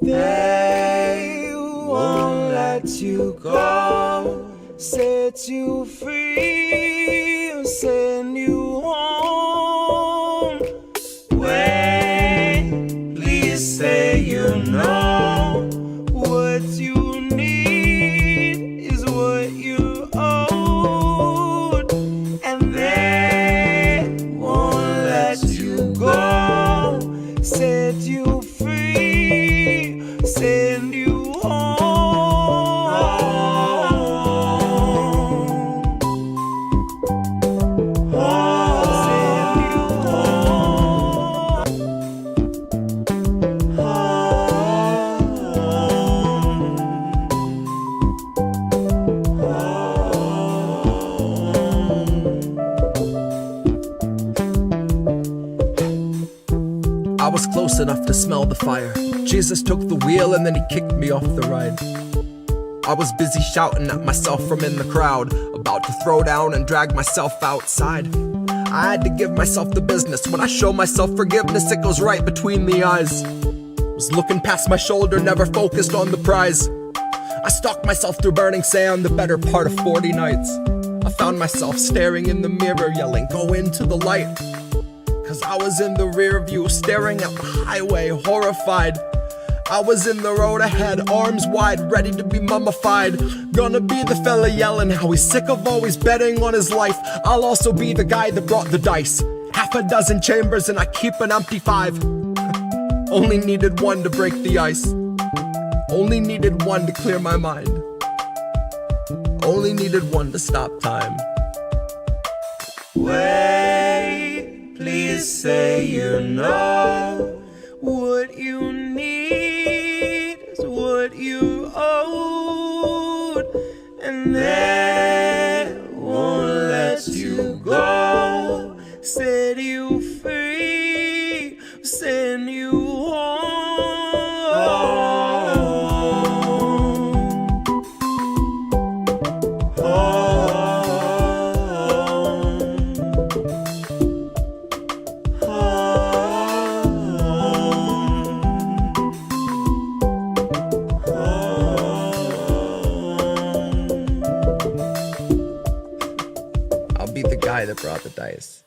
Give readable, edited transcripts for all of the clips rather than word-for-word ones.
They won't let you go, set you free, or send you home. Wait, please say you know what you need is what you owed, and they won't let you go, set you free, send you home. Send you home. I was close enough to smell the fire. Jesus took the wheel and then he kicked me off the ride. I was busy shouting at myself from in the crowd, about to throw down and drag myself outside. I had to give myself the business. When I show myself forgiveness, it goes right between the eyes. Was looking past my shoulder, never focused on the prize. I stalked myself through burning sand the better part of 40 nights. I found myself staring in the mirror, yelling, go into the light. Cause I was in the rear view, staring at the highway, horrified. I was in the road ahead, arms wide, ready to be mummified. Gonna be the fella yelling how he's sick of always betting on his life. I'll also be the guy that brought the dice. Half a dozen chambers and I keep an empty 5. Only needed one to break the ice. Only needed one to clear my mind. Only needed one to stop time. Wait, please say you know what you need is what you owed, and they won't let you go, set you free, send you home. I'll be the guy that brought the dice.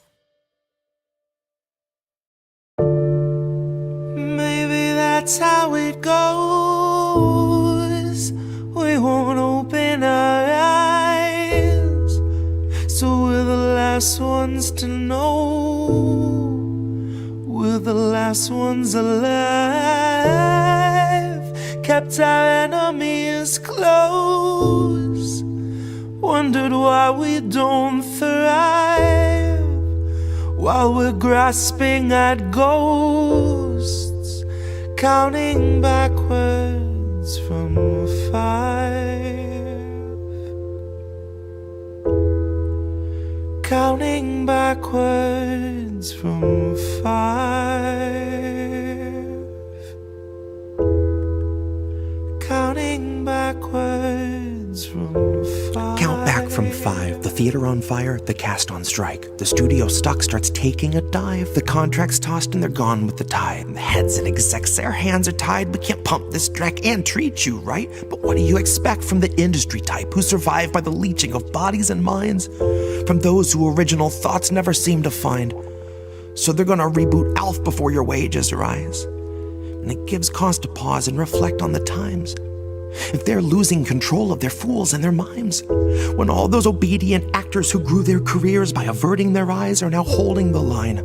Maybe that's how it goes. We won't open our eyes, so we're the last ones to know. We're the last ones alive, kept our enemies close. Wondered why we don't thrive while we're grasping at ghosts, counting backwards from 5, counting backwards from 5, counting backwards from 5. Count back from 5, the theater on fire, the cast on strike. The studio stock starts taking a dive. The contracts tossed and they're gone with the tide. The heads and execs, their hands are tied. We can't pump this dreck and treat you right. But what do you expect from the industry type who survive by the leeching of bodies and minds? From those who original thoughts never seem to find. So they're gonna reboot ALF before your wages rise. And it gives cause to pause and reflect on the times. If they're losing control of their fools and their mimes, when all those obedient actors who grew their careers by averting their eyes are now holding the line,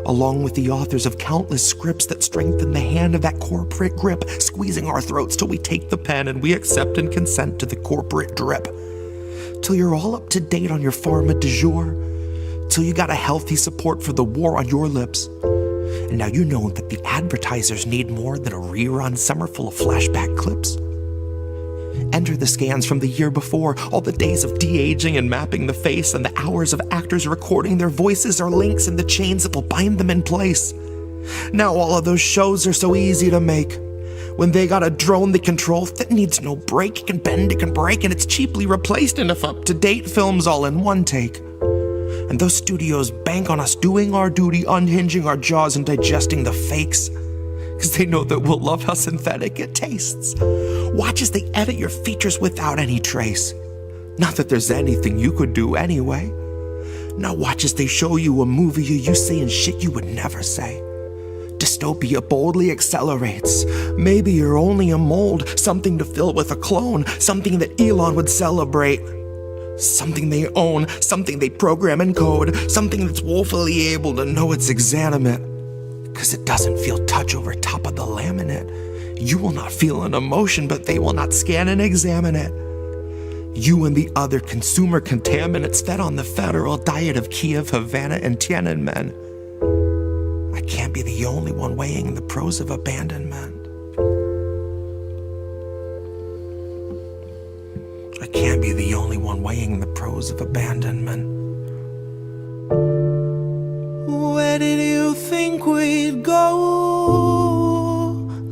along with the authors of countless scripts that strengthen the hand of that corporate grip, squeezing our throats till we take the pen and we accept and consent to the corporate drip, till you're all up to date on your pharma du jour, till you got a healthy support for the war on your lips. And now you know that the advertisers need more than a rerun summer full of flashback clips. Enter the scans from the year before, all the days of de-aging and mapping the face, and the hours of actors recording their voices are links in the chains that will bind them in place. Now all of those shows are so easy to make. When they got a drone they control that needs no break, it can bend, it can break, and it's cheaply replaced enough up-to-date films all in one take. And those studios bank on us doing our duty, unhinging our jaws and digesting the fakes. 'cause they know that we'll love how synthetic it tastes. Watch as they edit your features without any trace. Not that there's anything you could do anyway. Now watch as they show you a movie of you saying shit you would never say. Dystopia boldly accelerates. Maybe you're only a mold, something to fill with a clone, something that Elon would celebrate. Something they own, something they program and code, something that's woefully able to know it's exanimate. 'Cause it doesn't feel touch over top of the laminate. You will not feel an emotion, but they will not scan and examine it. You and the other consumer contaminants fed on the federal diet of Kiev, Havana, and Tiananmen. I can't be the only one weighing the pros of abandonment. I can't be the only one weighing the pros of abandonment. Where did you think we'd go?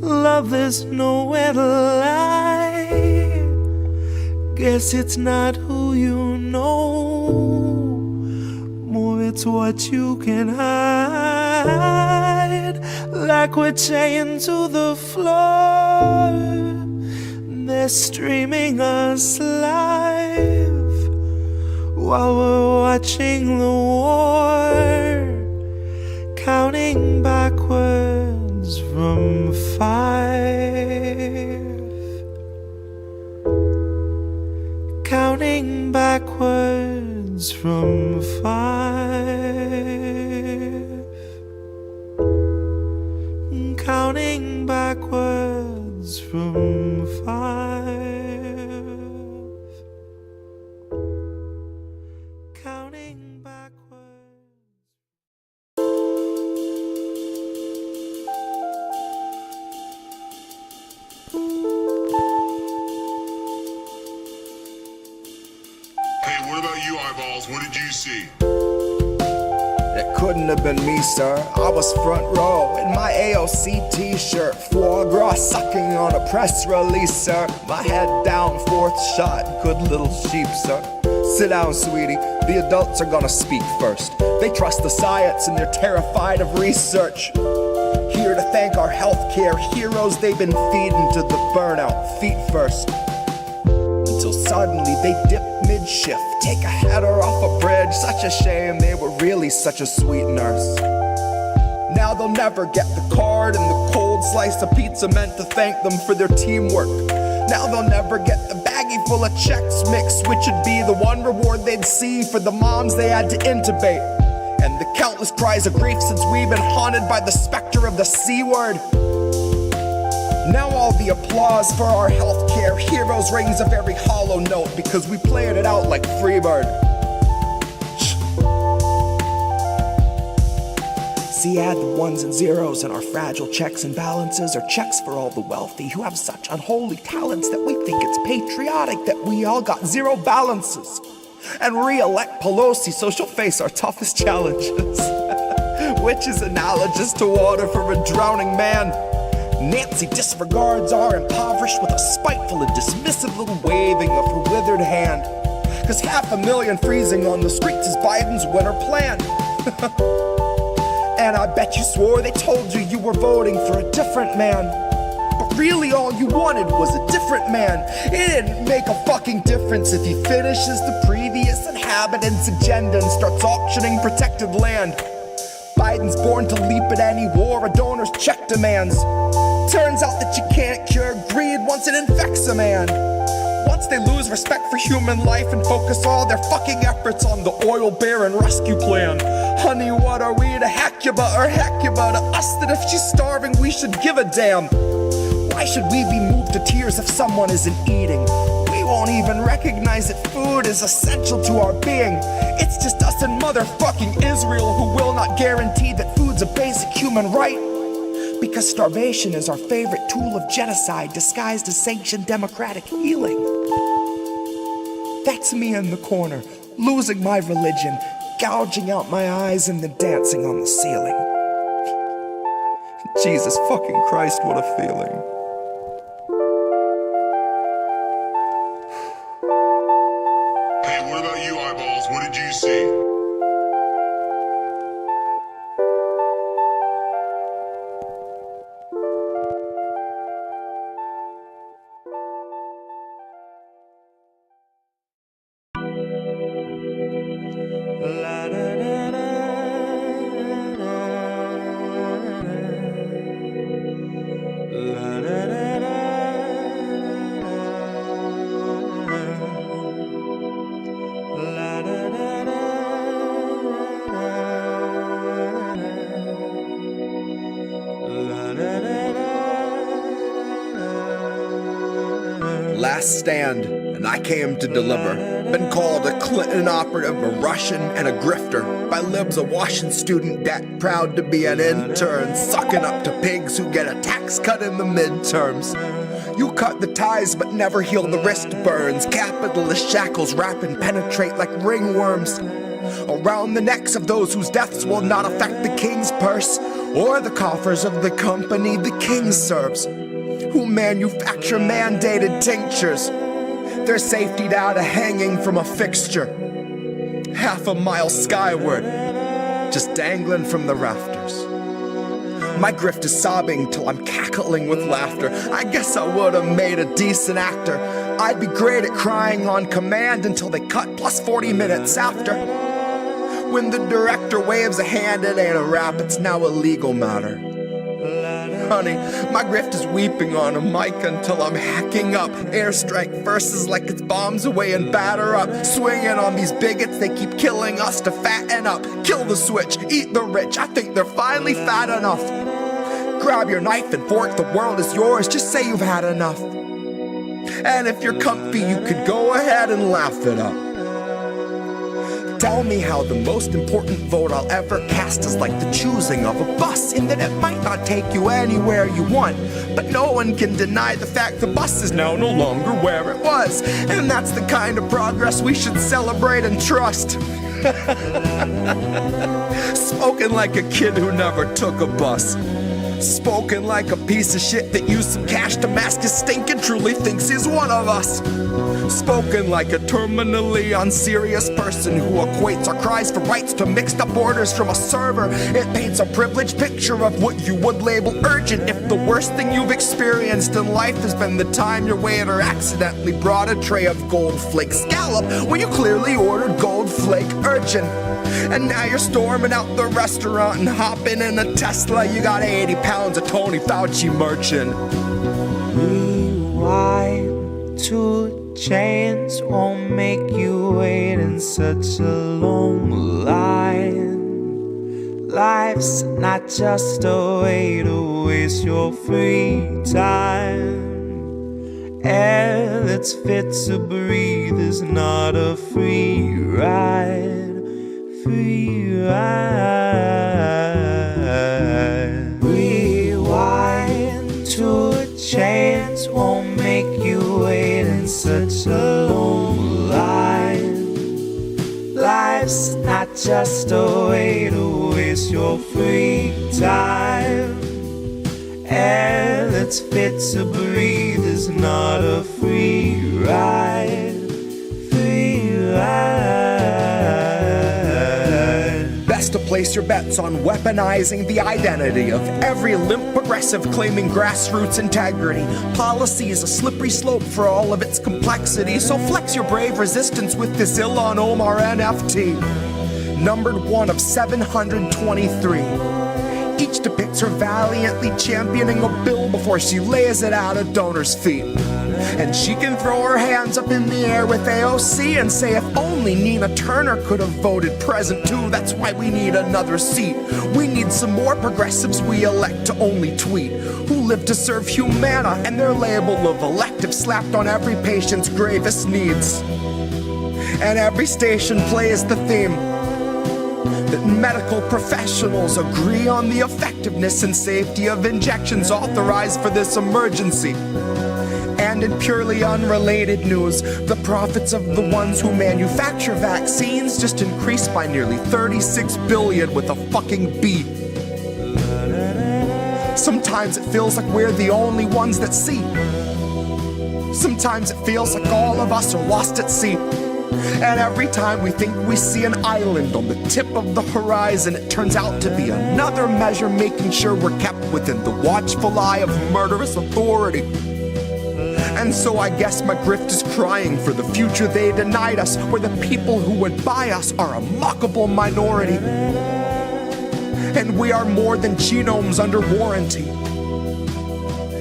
Love, there's nowhere to lie. Guess it's not who you know, more it's what you can hide. Like we're chained to the floor, they're streaming us live while we're watching the war, counting backwards from 5. Counting backwards from 5. Counting backwards from 5. Counting backwards. Hey, what about you, eyeballs? What did you see? It couldn't have been me, sir. I was front row in my AOC t-shirt, foie gras sucking on a press release, sir. My head down, fourth shot, good little sheep, sir. Sit down, sweetie. The adults are gonna speak first. They trust the science and they're terrified of research. Here to thank our healthcare heroes, they've been feeding to the burnout, feet first. Until suddenly they dip mid-shift, take a header off a bridge. Such a shame, they were really such a sweet nurse. Now they'll never get the card and the cold slice of pizza meant to thank them for their teamwork. Now they'll never get the baggie full of checks mixed, which would be the one reward they'd see for the moms they had to intubate. And the countless cries of grief since we've been haunted by the specter of the C word. Now all the applause for our healthcare heroes rings a very hollow note because we played it out like Freebird. See, add the ones and zeros in our fragile checks and balances, or checks for all the wealthy who have such unholy talents that we think it's patriotic that we all got zero balances. And re-elect Pelosi so she'll face our toughest challenges. Which is analogous to water for a drowning man. Nancy disregards our impoverished with a spiteful and dismissive little waving of her withered hand. 'Cause 500,000 freezing on the streets is Biden's winter plan. And I bet you swore they told you you were voting for a different man. But really all you wanted was a different man. It didn't make a fucking difference if he finishes the previous inhabitant's agenda and starts auctioning protected land. Biden's born to leap at any war a donor's check demands. Turns out that you can't cure greed once it infects a man. Once they lose respect for human life and focus all their fucking efforts on the oil baron rescue plan. Honey, what are we to Hecuba or Hecuba to us that if she's starving we should give a damn? Why should we be moved to tears if someone isn't eating? We won't even recognize that food is essential to our being. It's just us and motherfucking Israel who will not guarantee that food's a basic human right. Because starvation is our favorite tool of genocide disguised as sanctioned democratic healing. That's me in the corner, losing my religion, gouging out my eyes and then dancing on the ceiling. Jesus fucking Christ, what a feeling. Hey, what about you, eyeballs? What did you see? last stand, and I came to deliver. Been called a Clinton operative, a Russian, and a grifter. By libs, a washing student debt, proud to be an intern, sucking up to pigs who get a tax cut in the midterms. You cut the ties but never heal the wrist burns. Capitalist shackles wrap and penetrate like ringworms around the necks of those whose deaths will not affect the king's purse or the coffers of the company the king serves, who manufacture mandated tinctures. Their safety data hanging from a fixture, half a mile skyward, just dangling from the rafters. My grift is sobbing till I'm cackling with laughter. I guess I would've made a decent actor. I'd be great at crying on command until they cut plus 40 minutes after. When the director waves a hand, it ain't a rap, it's now a legal matter. Honey, my grift is weeping on a mic until I'm hacking up airstrike verses like it's bombs away and batter up. Swinging on these bigots, they keep killing us to fatten up. Kill the switch, eat the rich, I think they're finally fat enough. Grab your knife and fork, the world is yours, just say you've had enough. And if you're comfy, you could go ahead and laugh it up. Tell me how the most important vote I'll ever cast is like the choosing of a bus, in that it might not take you anywhere you want, but no one can deny the fact the bus is now no longer where it was. And that's the kind of progress we should celebrate and trust. Spoken like a kid who never took a bus. Spoken like a piece of shit that used some cash to mask his stink and truly thinks he's one of us. Spoken like a terminally unserious person who equates our cries for rights to mixed up orders from a server. It paints a privileged picture of what you would label urgent if the worst thing you've experienced in life has been the time your waiter accidentally brought a tray of gold flake scallop when you clearly ordered gold flake urchin. And now you're storming out the restaurant and hopping in a Tesla. You got 80 pounds of Tony Fauci merchant. Rewind to chains won't make you wait in such a long line. Life's not just a way to waste your free time. Air that's fit to breathe is not a free ride. Free ride. Rewind to a chance won't make you wait in such a long line. Life's not just a way to waste your free time. Air that's fit to breathe is not a free ride. Free ride. Best to place your bets on weaponizing the identity of every limp progressive claiming grassroots integrity. Policy is a slippery slope for all of its complexity, so flex your brave resistance with this Ilhan Omar NFT. Numbered one of 723. Each depicts her valiantly championing a bill before she lays it at a donor's feet. And she can throw her hands up in the air with AOC and say if only Nina Turner could have voted present too, that's why we need another seat. We need some more progressives we elect to only tweet, who live to serve humana and their label of elective slapped on every patient's gravest needs. And every station plays the theme that medical professionals agree on the effectiveness and safety of injections authorized for this emergency. And in purely unrelated news, the profits of the ones who manufacture vaccines just increased by nearly 36 billion with a fucking B. Sometimes it feels like we're the only ones that see. Sometimes it feels like all of us are lost at sea. And every time we think we see an island on the tip of the horizon, it turns out to be another measure making sure we're kept within the watchful eye of murderous authority. And so I guess my grift is crying for the future they denied us, where the people who would buy us are a mockable minority. And we are more than genomes under warranty.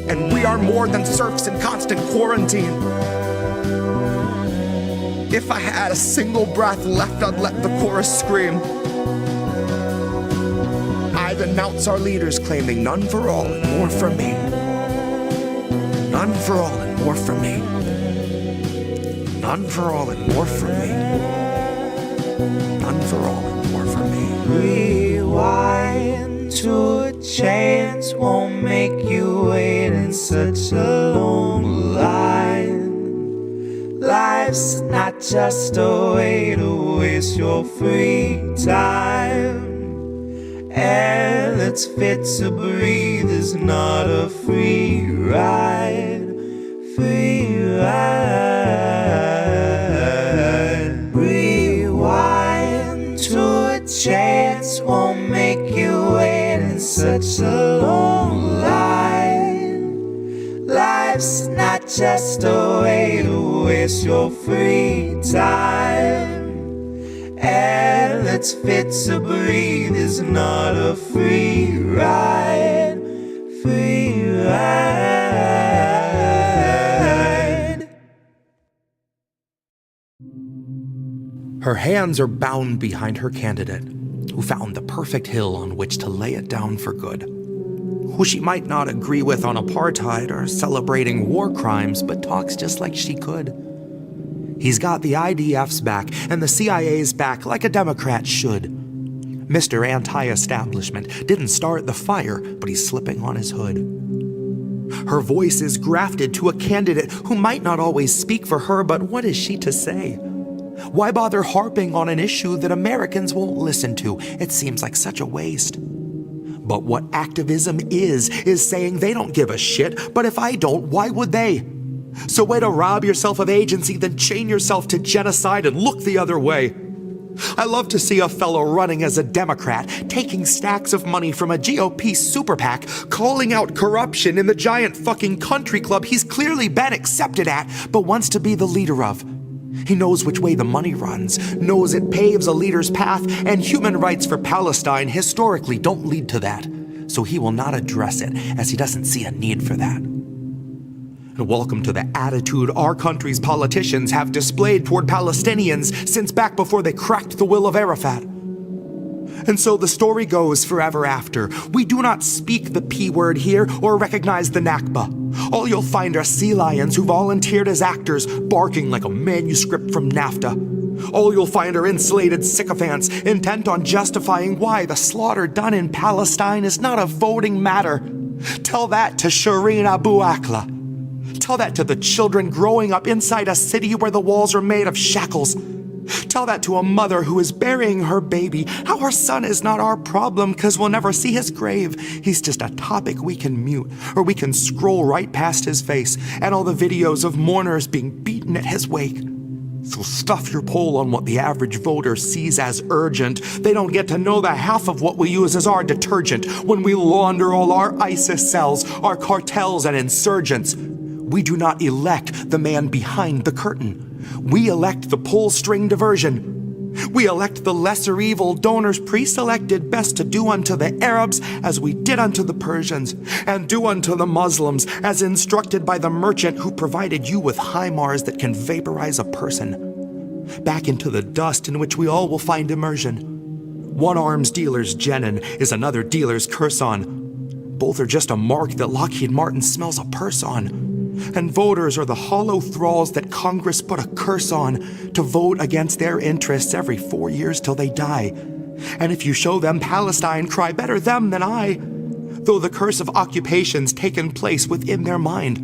And we are more than serfs in constant quarantine. If I had a single breath left, I'd let the chorus scream. I'd announce our leaders claiming none for all and more for me. None for all and more for me. None for all and more for me. None for all and more for me. Rewind to a chance won't make you wait in such a long line. Life's not just a way to waste your free time. Air that's fit to breathe is not a free ride. Free ride. Rewind to a chance won't make you wait in such a long line. Life's not just a way to waste your free time. Air that's fit to breathe is not a free ride. Free ride. Her hands are bound behind her candidate, who found the perfect hill on which to lay it down for good. Who she might not agree with on apartheid or celebrating war crimes, but talks just like she could. He's got the IDF's back and the CIA's back like a Democrat should. Mr. Anti-Establishment didn't start the fire, but he's slipping on his hood. Her voice is grafted to a candidate who might not always speak for her, but what is she to say? Why bother harping on an issue that Americans won't listen to? It seems like such a waste. But what activism is saying they don't give a shit, but if I don't, why would they? So way to rob yourself of agency, then chain yourself to genocide and look the other way. I love to see a fellow running as a Democrat, taking stacks of money from a GOP super PAC, calling out corruption in the giant fucking country club he's clearly been accepted at, but wants to be the leader of. He knows which way the money runs, knows it paves a leader's path, and human rights for Palestine historically don't lead to that. So he will not address it, as he doesn't see a need for that. And welcome to the attitude our country's politicians have displayed toward Palestinians since back before they cracked the will of Arafat. And so the story goes forever after. We do not speak the P word here or recognize the Nakba. All you'll find are sea lions who volunteered as actors, barking like a manuscript from NAFTA. All you'll find are insulated sycophants intent on justifying why the slaughter done in Palestine is not a voting matter. Tell that to Shireen Abu Akleh. Tell that to the children growing up inside a city where the walls are made of shackles. Tell that to a mother who is burying her baby, how her son is not our problem because we'll never see his grave. He's just a topic we can mute, or we can scroll right past his face and all the videos of mourners being beaten at his wake. So stuff your poll on what the average voter sees as urgent. They don't get to know the half of what we use as our detergent when we launder all our ISIS cells, our cartels and insurgents. We do not elect the man behind the curtain. We elect the pull string diversion. We elect the lesser evil donors pre-selected best to do unto the Arabs as we did unto the Persians, and do unto the Muslims as instructed by the merchant who provided you with HIMARS that can vaporize a person. Back into the dust in which we all will find immersion. One arms dealer's Jenin is another dealer's Kherson. Both are just a mark that Lockheed Martin smells a purse on. And voters are the hollow thralls that Congress put a curse on to vote against their interests every 4 years till they die. And if you show them Palestine, cry better them than I. Though the curse of occupation's taken place within their mind,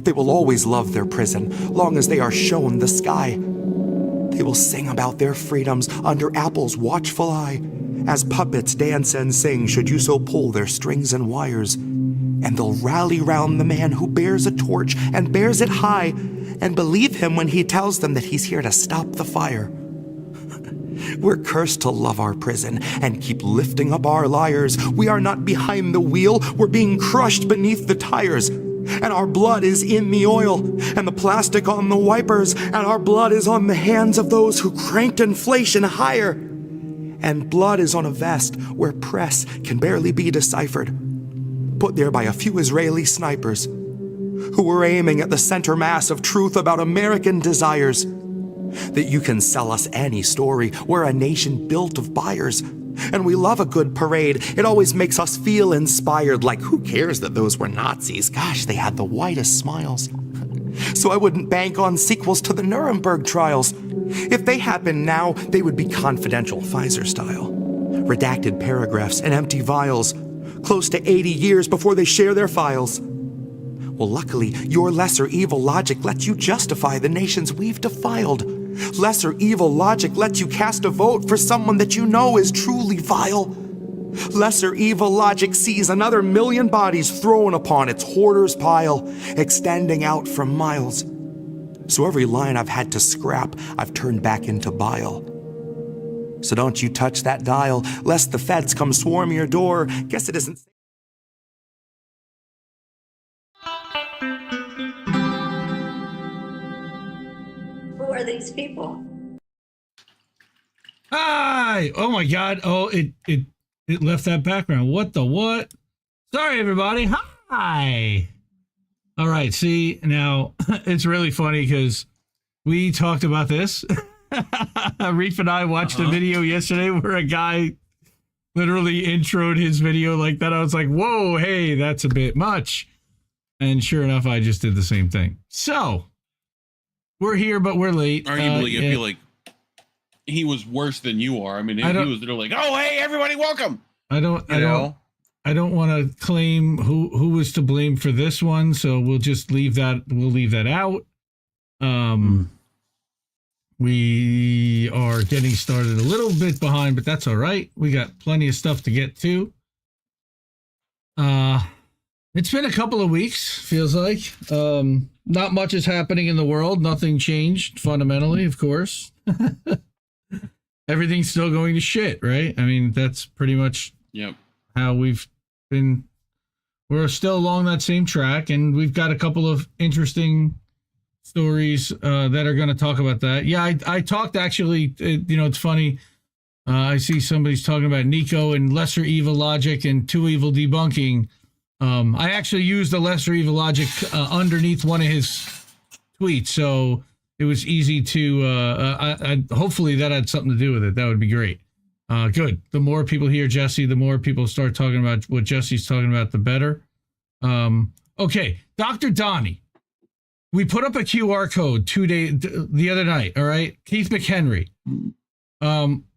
they will always love their prison, long as they are shown the sky. They will sing about their freedoms under Apple's watchful eye, as puppets dance and sing should you so pull their strings and wires. And they'll rally round the man who bears a torch and bears it high, and believe him when he tells them that he's here to stop the fire. We're cursed to love our prison and keep lifting up our liars. We are not behind the wheel, we're being crushed beneath the tires. And our blood is in the oil, and the plastic on the wipers, and our blood is on the hands of those who cranked inflation higher. And blood is on a vest where press can barely be deciphered. Put there by a few Israeli snipers who were aiming at the center mass of truth about American desires. That you can sell us any story. We're a nation built of buyers, and we love a good parade. It always makes us feel inspired, like who cares that those were Nazis? Gosh, they had the whitest smiles. So I wouldn't bank on sequels to the Nuremberg trials. If they happen now, they would be confidential Pfizer style. Redacted paragraphs and empty vials, close to 80 years before they share their files. Well, luckily, your lesser evil logic lets you justify the nations we've defiled. Lesser evil logic lets you cast a vote for someone that you know is truly vile. Lesser evil logic sees another million bodies thrown upon its hoarder's pile, extending out for miles. So every line I've had to scrap, I've turned back into bile. So don't you touch that dial, lest the feds come swarm your door. Guess it isn't... Who are these people? Hi! Oh my God! Oh, it left that background. What the what? Sorry, everybody. Hi. All right. See, now it's really funny because we talked about this. Reef and I watched a video yesterday where a guy literally introed his video like that. I was like, whoa, hey, that's a bit much. And sure enough, I just did the same thing. So we're here, but we're late. Arguably, I feel like he was worse than you are. I mean, he was literally like, "Oh, hey, everybody, welcome." I don't want to claim who was to blame for this one, so we'll just leave that. We'll leave that out. We are getting started a little bit behind, but that's all right. We got plenty of stuff to get to. It's been a couple of weeks, feels like. Not much is happening in the world. Nothing changed fundamentally, of course. Everything's still going to shit, right? I mean, that's pretty much how we've been. We're still along that same track, and we've got a couple of interesting stories that are going to talk about that. Yeah, I talked actually, it's funny. I see somebody's talking about Nico and lesser evil logic and two evil debunking. I actually used the lesser evil logic underneath one of his tweets, so it was easy to, hopefully that had something to do with it. That would be great. Good. The more people hear Jesse, the more people start talking about what Jesse's talking about, the better. Okay, Dr. Donnie. We put up a QR code the other night, all right? Keith McHenry.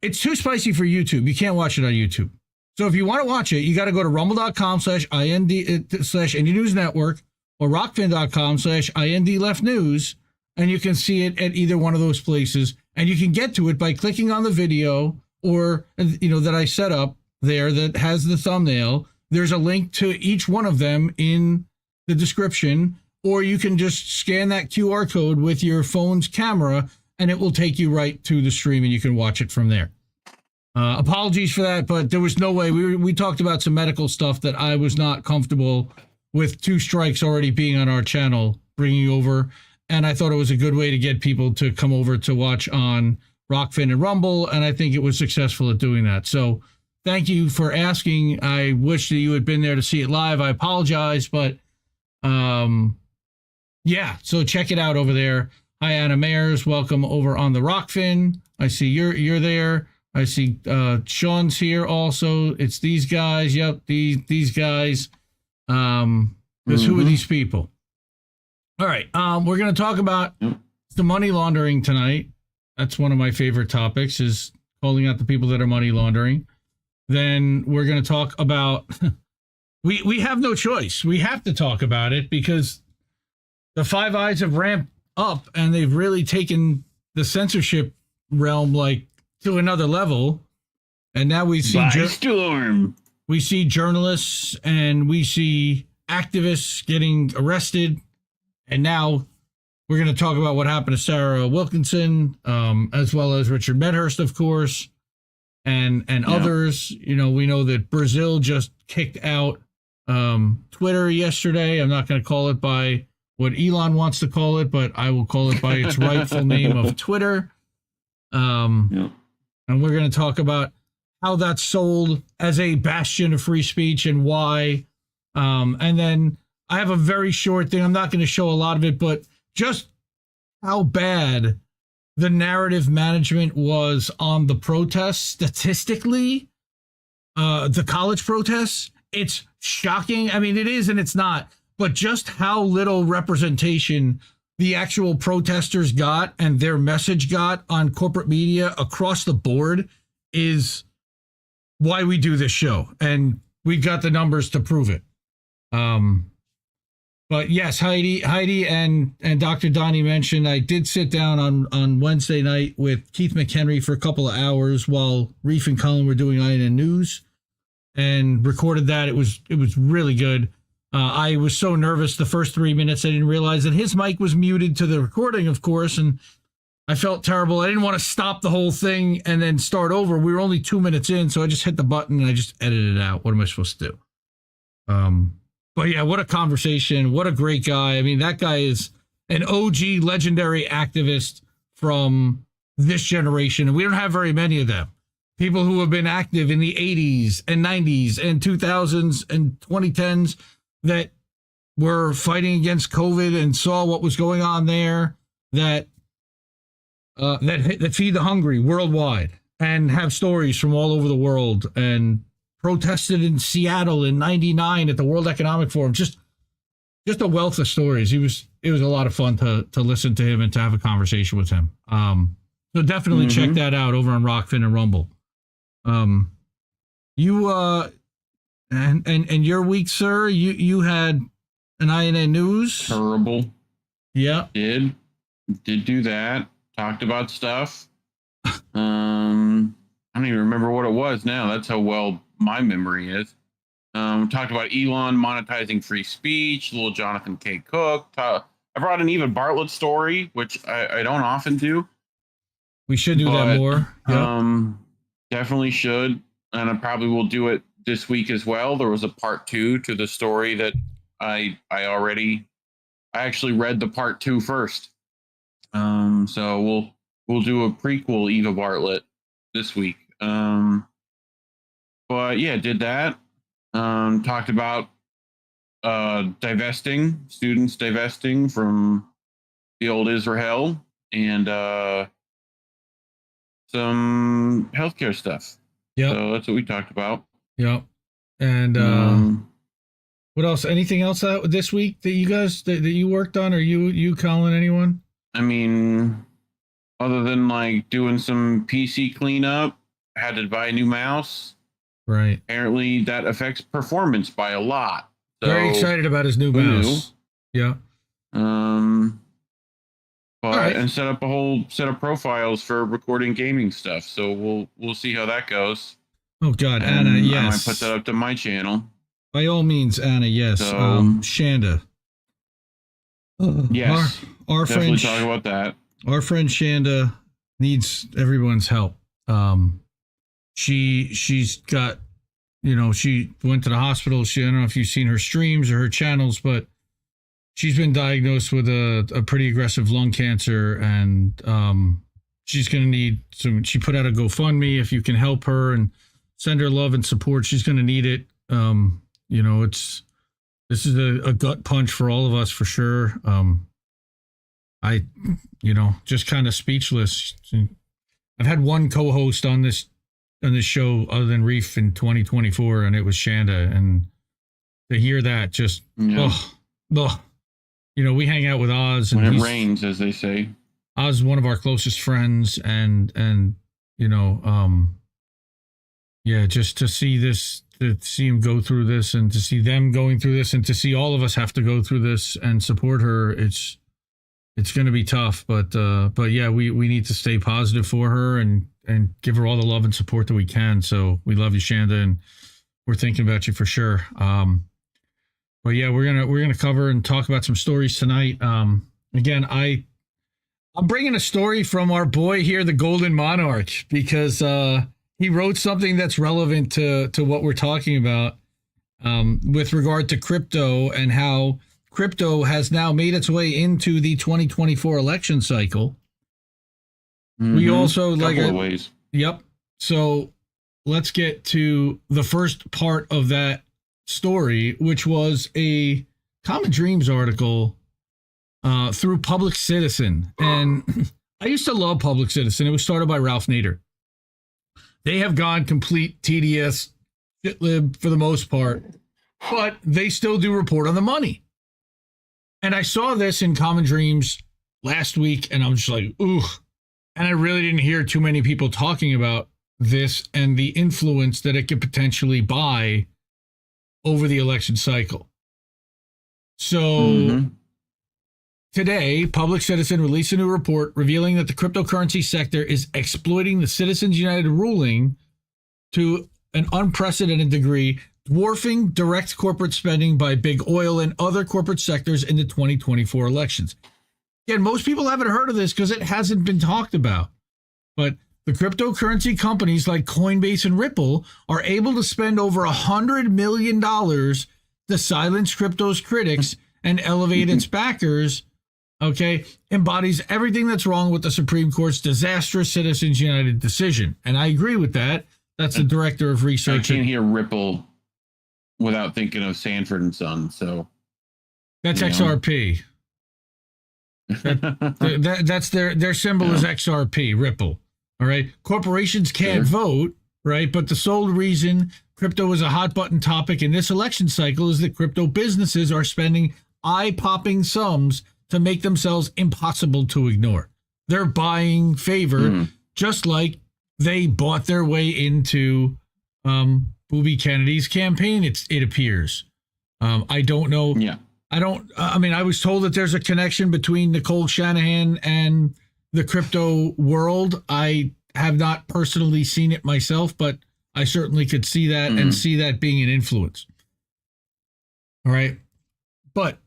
It's too spicy for YouTube. You can't watch it on YouTube. So if you want to watch it, you got to go to rumble.com/IND/Any News Network or rockfin.com/IND Left News, and you can see it at either one of those places. And you can get to it by clicking on the video or, that I set up there that has the thumbnail. There's a link to each one of them in the description, or you can just scan that QR code with your phone's camera and it will take you right to the stream and you can watch it from there. Apologies for that, but there was no way. We talked about some medical stuff that I was not comfortable with 2 strikes already being on our channel, bringing over. And I thought it was a good way to get people to come over to watch on Rockfin and Rumble. And I think it was successful at doing that. So thank you for asking. I wish that you had been there to see it live. I apologize, but yeah, so check it out over there. Hi, Anna Mayers. Welcome over on the Rockfin. I see you're there. I see Sean's here also. It's these guys. Yep, these guys. Because who are these people? All right, we're going to talk about the money laundering tonight. That's one of my favorite topics, is calling out the people that are money laundering. Then we're going to talk about, we have no choice. We have to talk about it because the Five Eyes have ramped up and they've really taken the censorship realm to another level. And now we see we see journalists and we see activists getting arrested. And now we're going to talk about what happened to Sarah Wilkinson, as well as Richard Medhurst, of course, and others. We know that Brazil just kicked out Twitter yesterday. I'm not going to call it by what Elon wants to call it, but I will call it by its rightful name of Twitter. And we're going to talk about how that's sold as a bastion of free speech and why. And then I have a very short thing. I'm not going to show a lot of it, but just how bad the narrative management was on the protests statistically, the college protests. It's shocking. I mean, it is and it's not, but just how little representation the actual protesters got and their message got on corporate media across the board is why we do this show. And we've got the numbers to prove it. But yes, Heidi and Dr. Donnie mentioned I did sit down on Wednesday night with Keith McHenry for a couple of hours while Reef and Cullen were doing INN News and recorded that. It was really good. I was so nervous the first 3 minutes, I didn't realize that his mic was muted to the recording, of course, and I felt terrible. I didn't want to stop the whole thing and then start over. We were only 2 minutes in, so I just hit the button and I just edited it out. What am I supposed to do? But yeah, what a conversation. What a great guy. I mean, that guy is an OG legendary activist from this generation, and we don't have very many of them. People who have been active in the 80s and 90s and 2000s and 2010s that were fighting against COVID and saw what was going on there, that feed the hungry worldwide and have stories from all over the world and protested in Seattle in '99 at the World Economic Forum. Just a wealth of stories. It was a lot of fun to listen to him and to have a conversation with him. So definitely check that out over on Rockfin and Rumble. You and your week, sir, you had an INN News. Terrible. Yeah. Did do that. Talked about stuff. I don't even remember what it was now. That's how well my memory is. Talked about Elon monetizing free speech, little Jonathan K. Cook. I brought an Eva Bartlett story, which I don't often do. We should do that more. Yep. Definitely should. And I probably will do it this week as well. There was a part 2 to the story that I actually read the part 2 first. So we'll do a prequel Eva Bartlett this week. But yeah, did that. Talked about students divesting from the old Israel, and some healthcare stuff. Yeah, so that's what we talked about. Yep. And what else? Anything else this week that you guys that you worked on, or you Colin, anyone? I mean, other than like doing some PC cleanup, had to buy a new mouse. Right. Apparently that affects performance by a lot. So, very excited about his new mouse. Yeah. And set up a whole set of profiles for recording gaming stuff. So we'll see how that goes. Oh God, and Anna, yes. I might put that up to my channel. By all means, Anna, yes. So, Shanda. Yes. Our definitely friend, talk about that. Our friend Shanda needs everyone's help. She's got, she went to the hospital. I don't know if you've seen her streams or her channels, but she's been diagnosed with a pretty aggressive lung cancer, and she's going to need some. She put out a GoFundMe. If you can help her and send her love and support, she's going to need it. This is a gut punch for all of us for sure. Just kind of speechless. I've had one co-host on this show other than Reef in 2024, and it was Shanda, and to hear that just we hang out with Oz, and when it rains, as they say. Oz is one of our closest friends, and just to see this, to see him go through this, and to see them going through this, and to see all of us have to go through this and support her, it's going to be tough, but yeah, we need to stay positive for her and give her all the love and support that we can. So we love you, Shanda, and we're thinking about you for sure. But yeah, we're gonna cover and talk about some stories tonight. Again, I'm bringing a story from our boy here, the Golden Monarch, because he wrote something that's relevant to what we're talking about with regard to crypto and how crypto has now made its way into the 2024 election cycle. We also couple of ways. Yep. So let's get to the first part of that story, which was a Common Dreams article through Public Citizen. And I used to love Public Citizen. It was started by Ralph Nader. They have gone complete TDS shitlib for the most part, but they still do report on the money. And I saw this in Common Dreams last week, and I'm just like, ooh. And I really didn't hear too many people talking about this and the influence that it could potentially buy over the election cycle. So today, Public Citizen released a new report revealing that the cryptocurrency sector is exploiting the Citizens United ruling to an unprecedented degree, dwarfing direct corporate spending by big oil and other corporate sectors in the 2024 elections. Again, most people haven't heard of this because it hasn't been talked about. But the cryptocurrency companies like Coinbase and Ripple are able to spend over $100 million to silence crypto's critics and elevate its backers, okay, embodies everything that's wrong with the Supreme Court's disastrous Citizens United decision. And I agree with that. That's the director of research. I can't hear Ripple without thinking of Sanford and Son. So that's XRP. That's their symbol is XRP, Ripple. All right. Corporations can't vote, right? But the sole reason crypto is a hot button topic in this election cycle is that crypto businesses are spending eye-popping sums to make themselves impossible to ignore. They're buying favor, just like they bought their way into Booby Kennedy's campaign, it appears. I don't know. Yeah. I was told that there's a connection between Nicole Shanahan and the crypto world. I have not personally seen it myself, but I certainly could see that and see that being an influence. All right. But,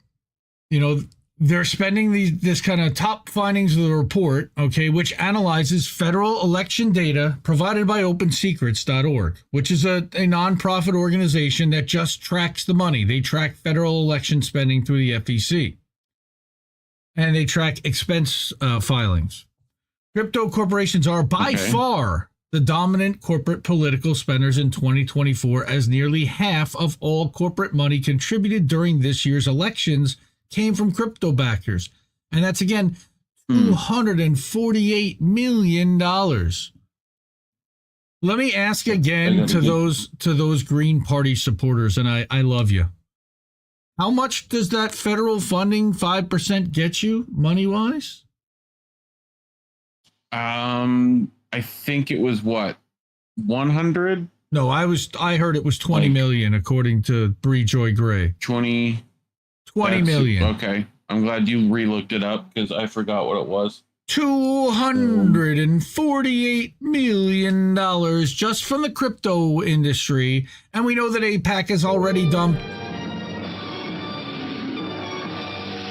they're spending this kind of top findings of the report, okay, which analyzes federal election data provided by OpenSecrets.org, which is a nonprofit organization that just tracks the money. They track federal election spending through the FEC. And they track expense filings. Crypto corporations are by far the dominant corporate political spenders in 2024, as nearly half of all corporate money contributed during this year's elections came from crypto backers. And that's, again, $248 million. Let me ask again to those Green Party supporters, and I love you. How much does that federal funding 5% get you money-wise? I think it was 100? No, I heard it was 20 million, according to Bree Joy Gray. 20 million. Okay. I'm glad you re-looked it up because I forgot what it was. $248 million just from the crypto industry. And we know that AIPAC has already dumped.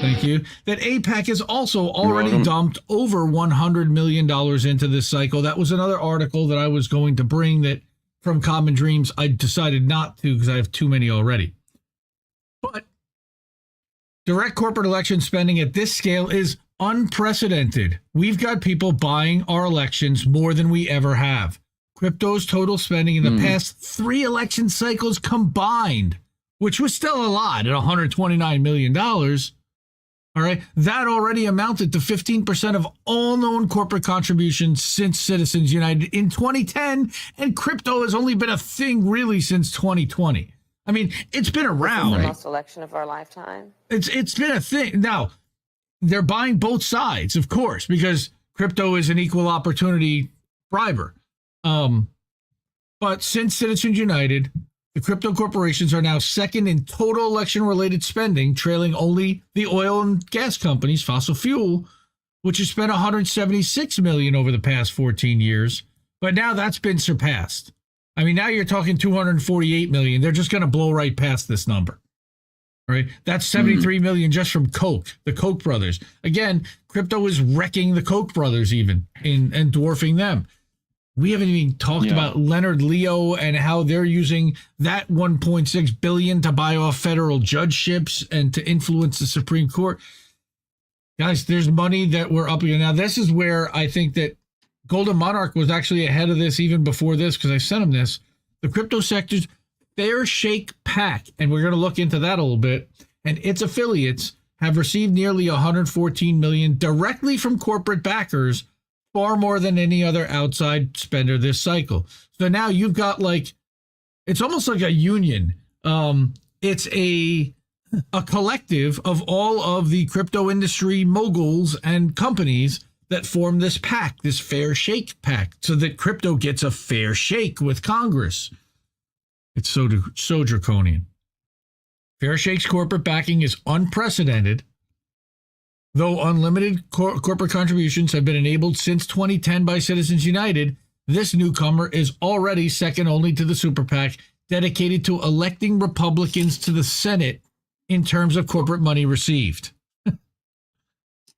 Thank you. That AIPAC has also already dumped over $100 million into this cycle. That was another article that I was going to bring that from Common Dreams. I decided not to because I have too many already. But direct corporate election spending at this scale is unprecedented. We've got people buying our elections more than we ever have. Crypto's total spending in the past 3 election cycles combined, which was still a lot at $129 million. All right. That already amounted to 15% of all known corporate contributions since Citizens United in 2010. And crypto has only been a thing really since 2020. I mean, it's been around. This is the most election of our lifetime. It's been a thing. Now, they're buying both sides, of course, because crypto is an equal opportunity briber. But since Citizens United, the crypto corporations are now second in total election-related spending, trailing only the oil and gas companies, fossil fuel, which has spent $176 million over the past 14 years. But now that's been surpassed. I mean, now you're talking $248 million. They're just going to blow right past this number, right? That's $73 million just from Koch, the Koch brothers. Again, crypto is wrecking the Koch brothers even and dwarfing them. We haven't even talked about Leonard Leo and how they're using that $1.6 billion to buy off federal judgeships and to influence the Supreme Court. Guys, there's money that we're up against. Now, this is where I think that Golden Monarch was actually ahead of this even before this, because I sent him this. The crypto sector's Fair Shake PAC, and we're going to look into that a little bit, and its affiliates have received nearly $114 million directly from corporate backers, far more than any other outside spender this cycle. So now you've got it's almost like a union. It's a a collective of all of the crypto industry moguls and companies that form this pact, this fair shake pact, so that crypto gets a fair shake with Congress. It's so draconian. Fair shake's corporate backing is unprecedented. Though unlimited corporate contributions have been enabled since 2010 by Citizens United, this newcomer is already second only to the super PAC dedicated to electing Republicans to the Senate in terms of corporate money received.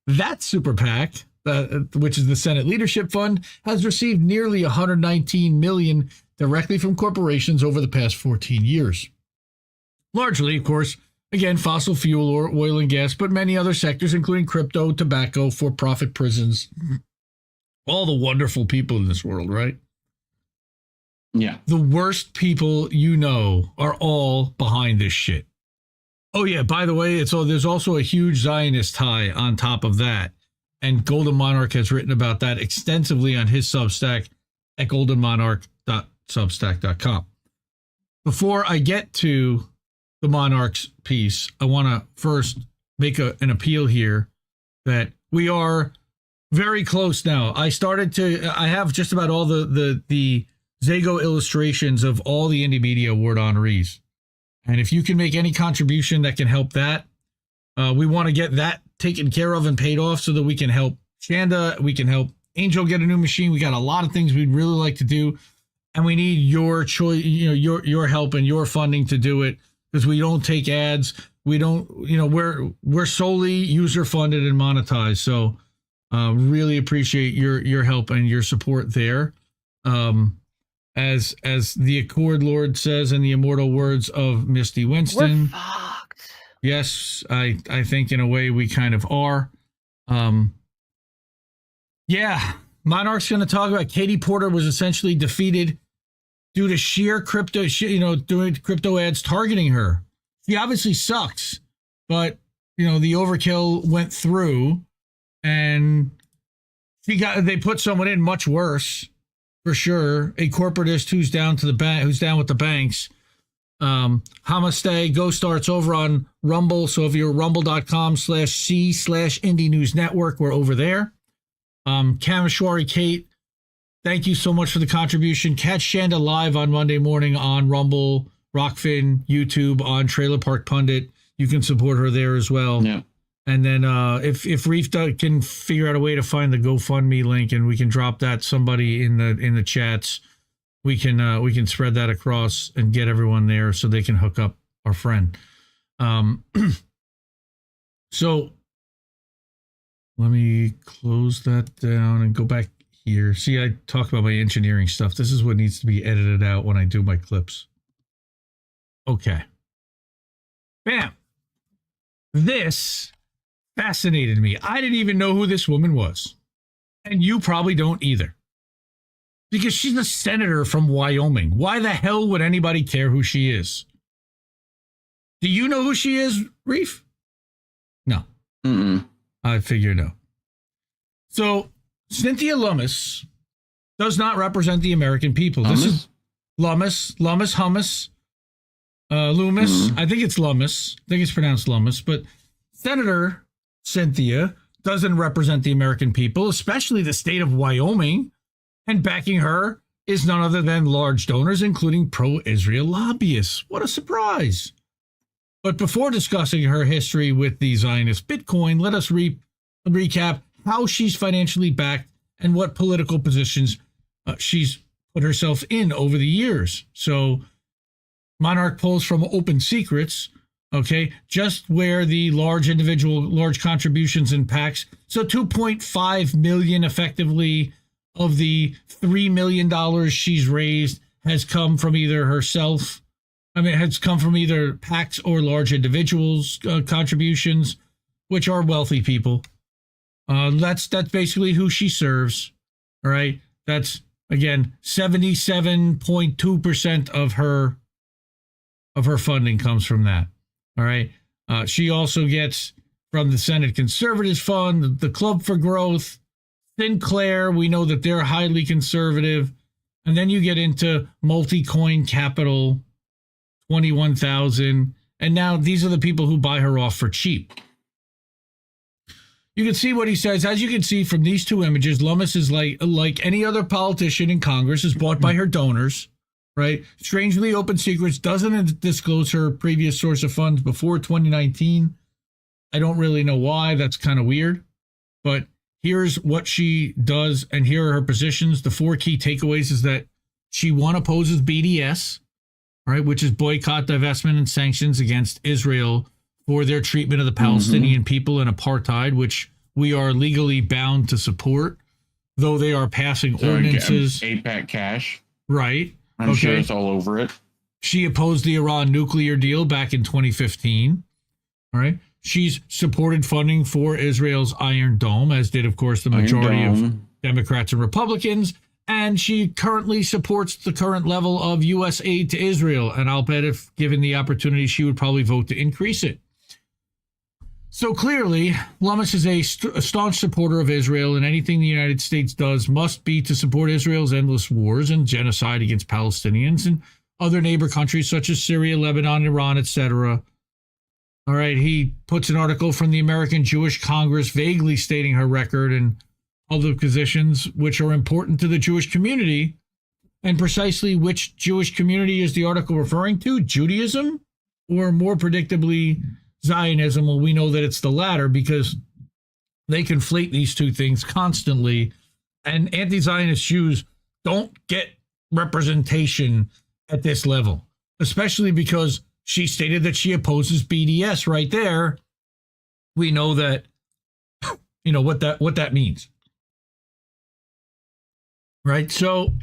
That super PAC, which is the Senate Leadership Fund, has received nearly $119 million directly from corporations over the past 14 years. Largely, of course, again, fossil fuel or oil and gas, but many other sectors, including crypto, tobacco, for-profit prisons, all the wonderful people in this world, right? Yeah. The worst people you know are all behind this shit. Oh, yeah, by the way, there's also a huge Zionist tie on top of that. And Golden Monarch has written about that extensively on his Substack at goldenmonarch.substack.com. Before I get to the Monarch's piece, I want to first make an appeal here that we are very close now. I have just about all the Zago illustrations of all the Indie Media Award honorees. And if you can make any contribution that can help that, we want to get that taken care of and paid off so that we can help Shanda, we can help Angel get a new machine. We got a lot of things we'd really like to do, and we need your choice, your help and your funding to do it, because we don't take ads. We don't, we're solely user funded and monetized. So really appreciate your help and your support there. As the Accord Lord says in the immortal words of Misty Winston. We're fucked. Yes, I think in a way we kind of are. Yeah, Monarch's going to talk about Katie Porter was essentially defeated due to sheer crypto, doing crypto ads targeting her. She obviously sucks, but the overkill went through, and they put someone in much worse, for sure. A corporatist who's down with the banks. Namaste. Go starts over on Rumble. So if you're rumble.com/c/Indie News Network, we're over there. Kameshwari Kate, thank you so much for the contribution. Catch Shanda live on Monday morning on Rumble, Rockfin, YouTube, on Trailer Park Pundit. You can support her there as well. Yeah. And then if Reef can figure out a way to find the GoFundMe link and we can drop that somebody in the chats, we can spread that across and get everyone there so they can hook up our friend. So let me close that down and go back here. See, I talk about my engineering stuff. This is what needs to be edited out when I do my clips. Okay. Bam. This fascinated me. I didn't even know who this woman was. And you probably don't either. Because she's a senator from Wyoming. Why the hell would anybody care who she is? Do you know who she is, Reef? No. Mm-mm. I figure no. So, Cynthia Lummis does not represent the American people. This is Lummis. Lummis. I think it's Lummis. I think it's pronounced Lummis. But Senator Cynthia doesn't represent the American people, especially the state of Wyoming. And backing her is none other than large donors, including pro-Israel lobbyists. What a surprise. But before discussing her history with the Zionist Bitcoin, let us recap how she's financially backed and what political positions she's put herself in over the years. So Monarch pulls from Open Secrets, okay, just where the large contributions in PACs. So $2.5 million effectively of the $3 million she's raised has come from either herself. Has come from either PACs or large individuals' contributions, which are wealthy people. That's basically who she serves. All right. That's, again, 77.2% of her funding comes from that. All right. She also gets from the Senate Conservatives Fund, the Club for Growth, Sinclair. We know that they're highly conservative. And then you get into Multicoin Capital, 21,000, And now these are the people who buy her off for cheap. You can see what he says. As you can see from these two images, Lummis is like any other politician in Congress, is bought by her donors, right? Strangely open secrets, doesn't disclose her previous source of funds before 2019. I don't really know why. That's kind of weird. But here's what she does, and here are her positions. The 4 key takeaways is that she, one, opposes BDS, right, which is boycott, divestment, and sanctions against Israel for their treatment of the Palestinian people and apartheid, which we are legally bound to support, though they are passing ordinances. APAC cash. Right. I'm sure it's all over it. She opposed the Iran nuclear deal back in 2015. All right. She's supported funding for Israel's Iron Dome, as did, of course, the majority of Democrats and Republicans. And she currently supports the current level of U.S. aid to Israel. And I'll bet if given the opportunity, she would probably vote to increase it. So clearly, Lummis is a staunch supporter of Israel, and anything the United States does must be to support Israel's endless wars and genocide against Palestinians and other neighbor countries such as Syria, Lebanon, Iran, etc. All right, he puts an article from the American Jewish Congress vaguely stating her record and public positions which are important to the Jewish community. And precisely which Jewish community is the article referring to? Judaism? Or more predictably, Zionism? Well, we know that it's the latter because they conflate these two things constantly. And anti-Zionist Jews don't get representation at this level, especially because she stated that she opposes BDS right there. We know that, you know, what that means. Right? So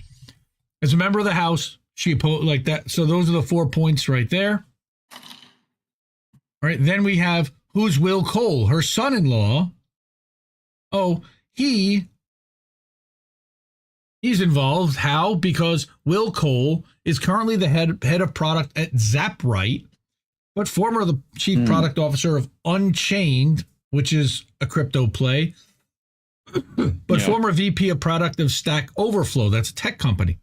as a member of the House, she opposed like that. So those are the 4 points right there. All right. Then we have who's Will Cole, her son-in-law. Oh, he's involved. How? Because Will Cole is currently the head of product at Zapright, but former the chief product officer of Unchained, which is a crypto play, but former VP of product of Stack Overflow. That's a tech company.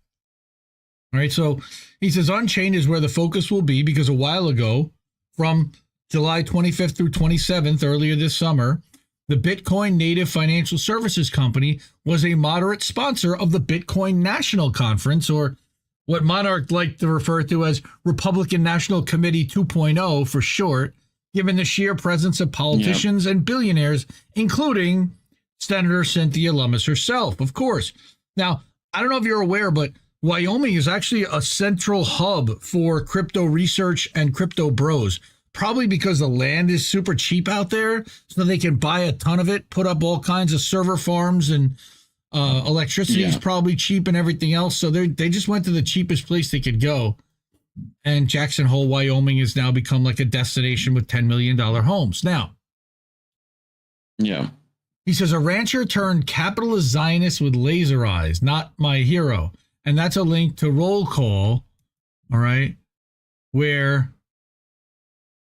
All right. So he says Unchained is where the focus will be because a while ago, from July 25th through 27th, earlier this summer, the Bitcoin native financial services company was a moderate sponsor of the Bitcoin National Conference, or what Monarch liked to refer to as Republican National Committee 2.0 for short, given the sheer presence of politicians and billionaires, including Senator Cynthia Lummis herself, of course. Now, I don't know if you're aware, but Wyoming is actually a central hub for crypto research and crypto bros. Probably because the land is super cheap out there, so they can buy a ton of it, put up all kinds of server farms, and electricity is probably cheap and everything else. So they just went to the cheapest place they could go. And Jackson Hole, Wyoming has now become like a destination with $10 million homes. Now, he says, a rancher turned capitalist Zionist with laser eyes, not my hero. And that's a link to Roll Call, all right, where...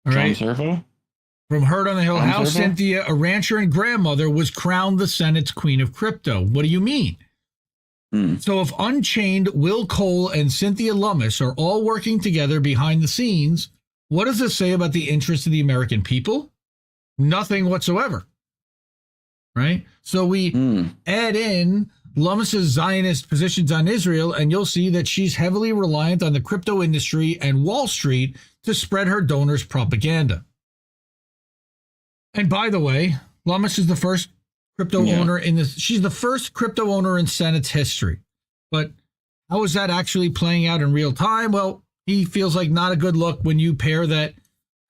All right. From Heard on the Hill, how Cynthia, a rancher and grandmother, was crowned the Senate's queen of crypto. What do you mean? So if Unchained, Will Cole, and Cynthia Lummis are all working together behind the scenes, what does this say about the interests of the American people? Nothing whatsoever. Right? So we add in Lummis's Zionist positions on Israel, and you'll see that she's heavily reliant on the crypto industry and Wall Street to spread her donors' propaganda. And by the way, Lummis is the first crypto owner in this. She's the first crypto owner in Senate's history. But how is that actually playing out in real time? Well, he feels like not a good look when you pair that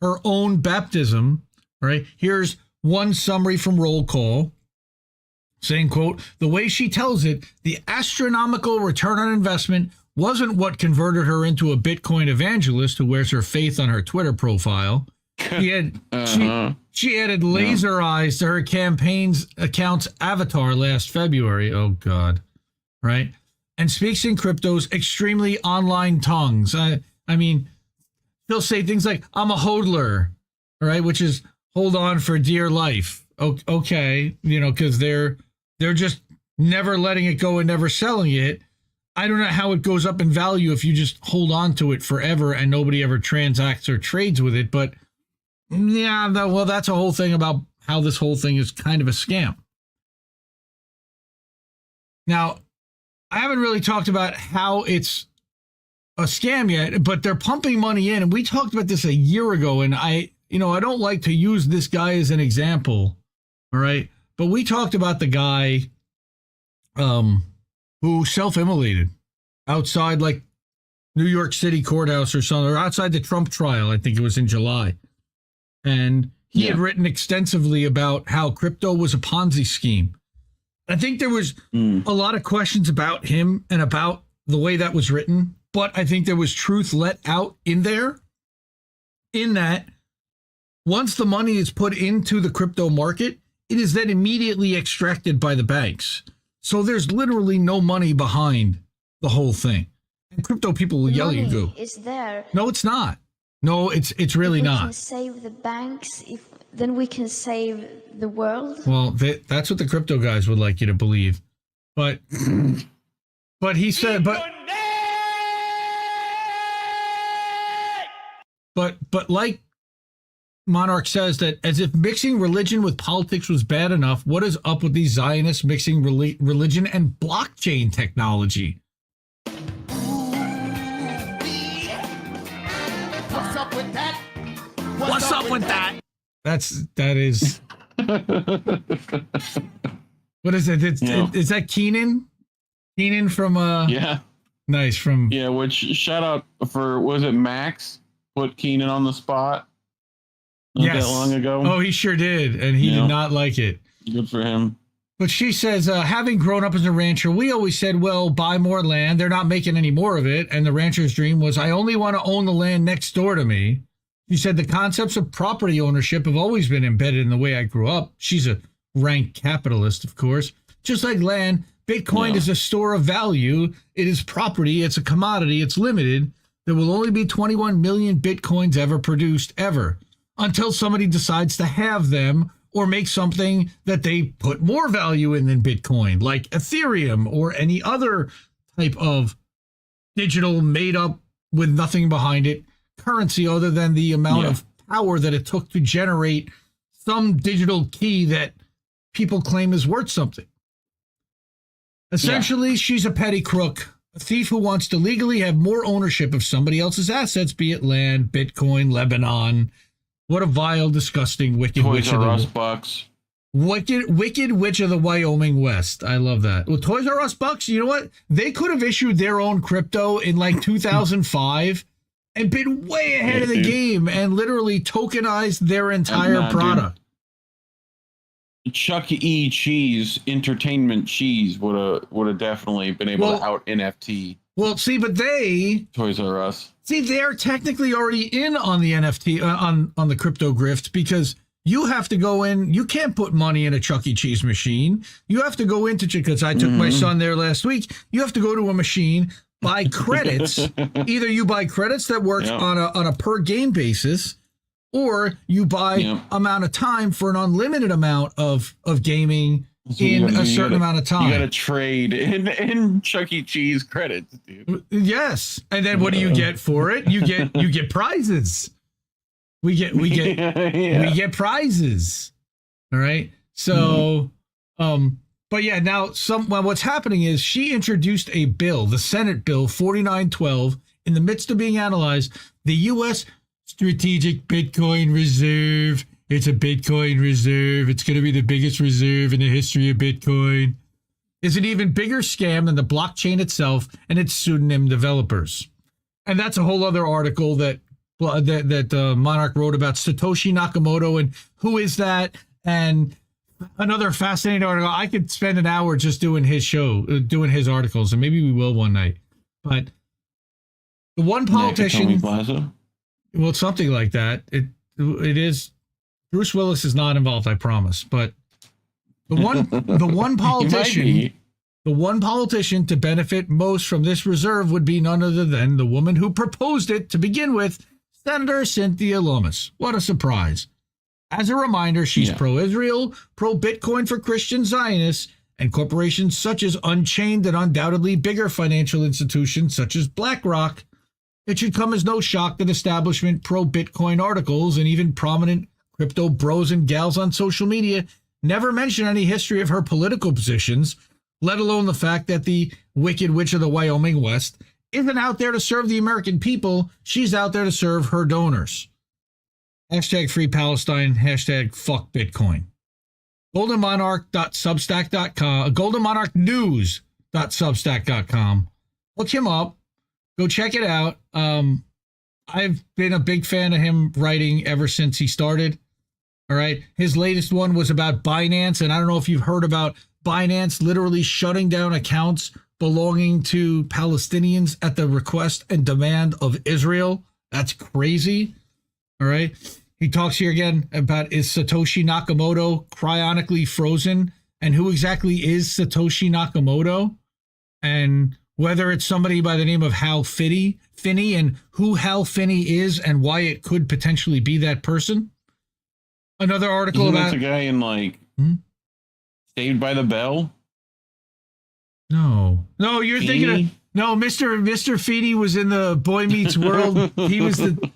her own baptism, right? Here's one summary from Roll Call saying, quote, the way she tells it, the astronomical return on investment wasn't what converted her into a Bitcoin evangelist who wears her faith on her Twitter profile. She added laser eyes to her campaign's account's avatar last February. Oh, God. Right? And speaks in crypto's extremely online tongues. I mean, he'll say things like, I'm a hodler, all right, which is hold on for dear life. Okay, you know, because they're just never letting it go and never selling it. I don't know how it goes up in value if you just hold on to it forever and nobody ever transacts or trades with it. But yeah, well, that's a whole thing about how this whole thing is kind of a scam. Now, I haven't really talked about how it's a scam yet, but they're pumping money in. And we talked about this a year ago. And I don't like to use this guy as an example. All right. But we talked about the guy who self-immolated outside like New York City courthouse or something, or outside the Trump trial. I think it was in July. And he had written extensively about how crypto was a Ponzi scheme. I think there was a lot of questions about him and about the way that was written, but I think there was truth let out in there, in that once the money is put into the crypto market, it is then immediately extracted by the banks. So there's literally no money behind the whole thing. And crypto people will yell at you. Go, is there. No, it's not. No, it's really not. If we can save the banks, then we can save the world. Well, that's what the crypto guys would like you to believe. But he said, but like Monarch says, that as if mixing religion with politics was bad enough, what is up with these Zionists mixing religion and blockchain technology? What's up with that? What's up with that? That is. What is it? Is that Keenan? Keenan from Yeah. Nice from. Yeah, which shout out for, was it Max put Keenan on the spot? Not that long ago. Oh, he sure did, and he did not like it. Good for him. But she says, having grown up as a rancher, we always said, well, buy more land. They're not making any more of it. And the rancher's dream was, I only want to own the land next door to me. She said the concepts of property ownership have always been embedded in the way I grew up. She's a rank capitalist, of course. Just like land, Bitcoin is a store of value. It is property. It's a commodity. It's limited. There will only be 21 million Bitcoins ever produced, ever, until somebody decides to have them or make something that they put more value in than Bitcoin, like Ethereum or any other type of digital made up with nothing behind it currency other than the amount of power that it took to generate some digital key that people claim is worth something. Essentially, she's a petty crook, a thief who wants to legally have more ownership of somebody else's assets, be it land, Bitcoin, Lebanon. What a vile, disgusting, wicked witch of the bucks. Wicked witch of the Wyoming West. I love that. Well, Toys R Us bucks, you know what? They could have issued their own crypto in like 2005 and been way ahead of the game and literally tokenized their entire product. Chuck E. Cheese, Entertainment Cheese would have definitely been able to out NFT. Well, see, but Toys R Us. See, they're technically already in on the NFT, on the crypto grift, because you have to go in. You can't put money in a Chuck E. Cheese machine. You have to go into, because I took my son there last week. You have to go to a machine, buy credits. Either you buy credits that work on a per game basis, or you buy amount of time for an unlimited amount of gaming in a certain amount of time. You got to trade in Chuck E. Cheese credits, dude. Yes, and then what do you get for it? You get prizes. We get prizes. All right. So, but yeah, now what's happening is she introduced a bill, the Senate bill 4912, in the midst of being analyzed, the U.S. Strategic Bitcoin Reserve. It's a Bitcoin reserve. It's going to be the biggest reserve in the history of Bitcoin. It's an even bigger scam than the blockchain itself and its pseudonym developers. And that's a whole other article that Monarch wrote about Satoshi Nakamoto and who is that, and another fascinating article. I could spend an hour just doing his show, doing his articles, and maybe we will one night. But the one politician, well, it's something like that. It is. Bruce Willis is not involved, I promise. But the one politician to benefit most from this reserve would be none other than the woman who proposed it to begin with, Senator Cynthia Lummis. What a surprise. As a reminder, she's pro-Israel, pro-Bitcoin for Christian Zionists, and corporations such as Unchained and undoubtedly bigger financial institutions such as BlackRock, it should come as no shock that establishment pro-Bitcoin articles and even prominent crypto bros and gals on social media never mention any history of her political positions, let alone the fact that the Wicked Witch of the Wyoming West isn't out there to serve the American people. She's out there to serve her donors. Hashtag free Palestine, hashtag fuck Bitcoin. goldenmonarch.substack.com, goldenmonarchnews.substack.com. Look him up. Go check it out. I've been a big fan of him writing ever since he started. All right. His latest one was about Binance. And I don't know if you've heard about Binance literally shutting down accounts belonging to Palestinians at the request and demand of Israel. That's crazy. All right. He talks here again about, is Satoshi Nakamoto cryonically frozen? And who exactly is Satoshi Nakamoto? And whether it's somebody by the name of Hal Finney, and who Hal Finney is and why it could potentially be that person. Another article Isn't about that the guy in Saved by the Bell. No, you're thinking of Mr. Feeney was in the Boy Meets World. He was the.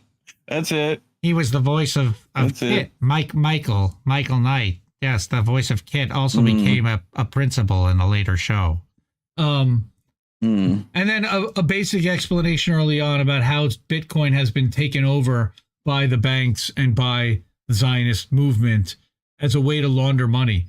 That's it. He was the voice of Kit. Michael Knight. Yes, the voice of Kit also became a principal in a later show. And then a basic explanation early on about how Bitcoin has been taken over by the banks and by the Zionist movement as a way to launder money.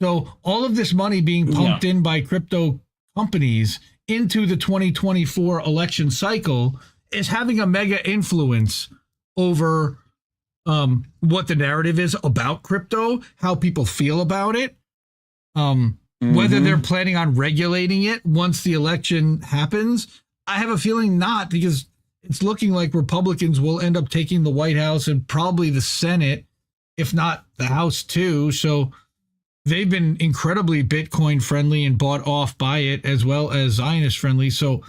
So all of this money being pumped in by crypto companies into the 2024 election cycle is having a mega influence over what the narrative is about crypto, how people feel about it, whether they're planning on regulating it once the election happens. I have a feeling not, because it's looking like Republicans will end up taking the White House and probably the Senate, if not the House too. So they've been incredibly Bitcoin friendly and bought off by it, as well as Zionist friendly. So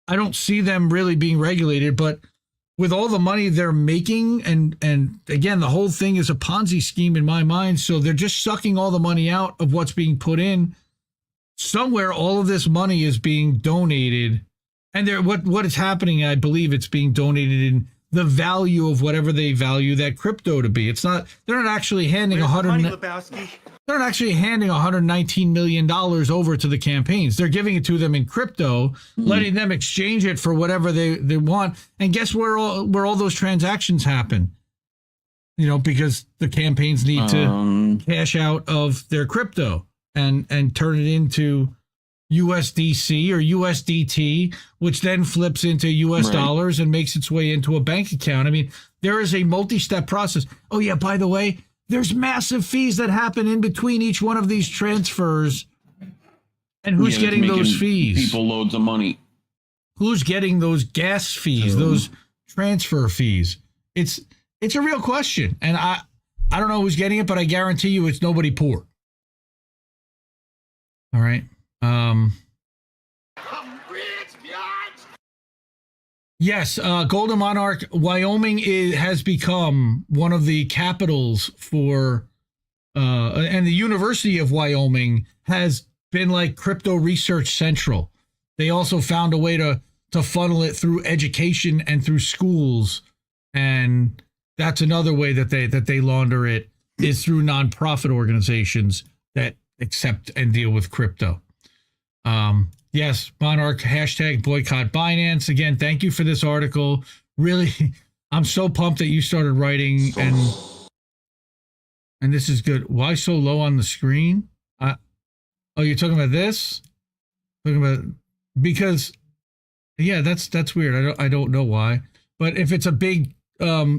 I don't see them really being regulated, but with all the money they're making, and again, the whole thing is a Ponzi scheme in my mind. So they're just sucking all the money out of what's being put in. Somewhere, all of this money is being donated, and what is happening, I believe it's being donated in the value of whatever they value that crypto to be. It's not, they're not actually handing they're not actually handing $119 million over to the campaigns. They're giving it to them in crypto, letting them exchange it for whatever they want. And guess where all those transactions happen? You know, because the campaigns need to cash out of their crypto and turn it into USDC or USDT, which then flips into US dollars and makes its way into a bank account. I mean, there is a multi-step process. Oh yeah, by the way, there's massive fees that happen in between each one of these transfers. And who's getting those fees? People loads of money. Who's getting those gas fees, those transfer fees? It's a real question. And I don't know who's getting it, but I guarantee you it's nobody poor. All right. Yes, Golden Monarch, Wyoming has become one of the capitals for, and the University of Wyoming has been like crypto research central. They also found a way to funnel it through education and through schools, and that's another way that they launder it, is through nonprofit organizations that accept and deal with crypto. Yes, Monarch, hashtag boycott Binance. Again, thank you for this article. Really, I'm so pumped that you started writing, and this is good. Why so low on the screen? Oh, you're talking about this? Because yeah, that's weird. I don't know why. But if it's a big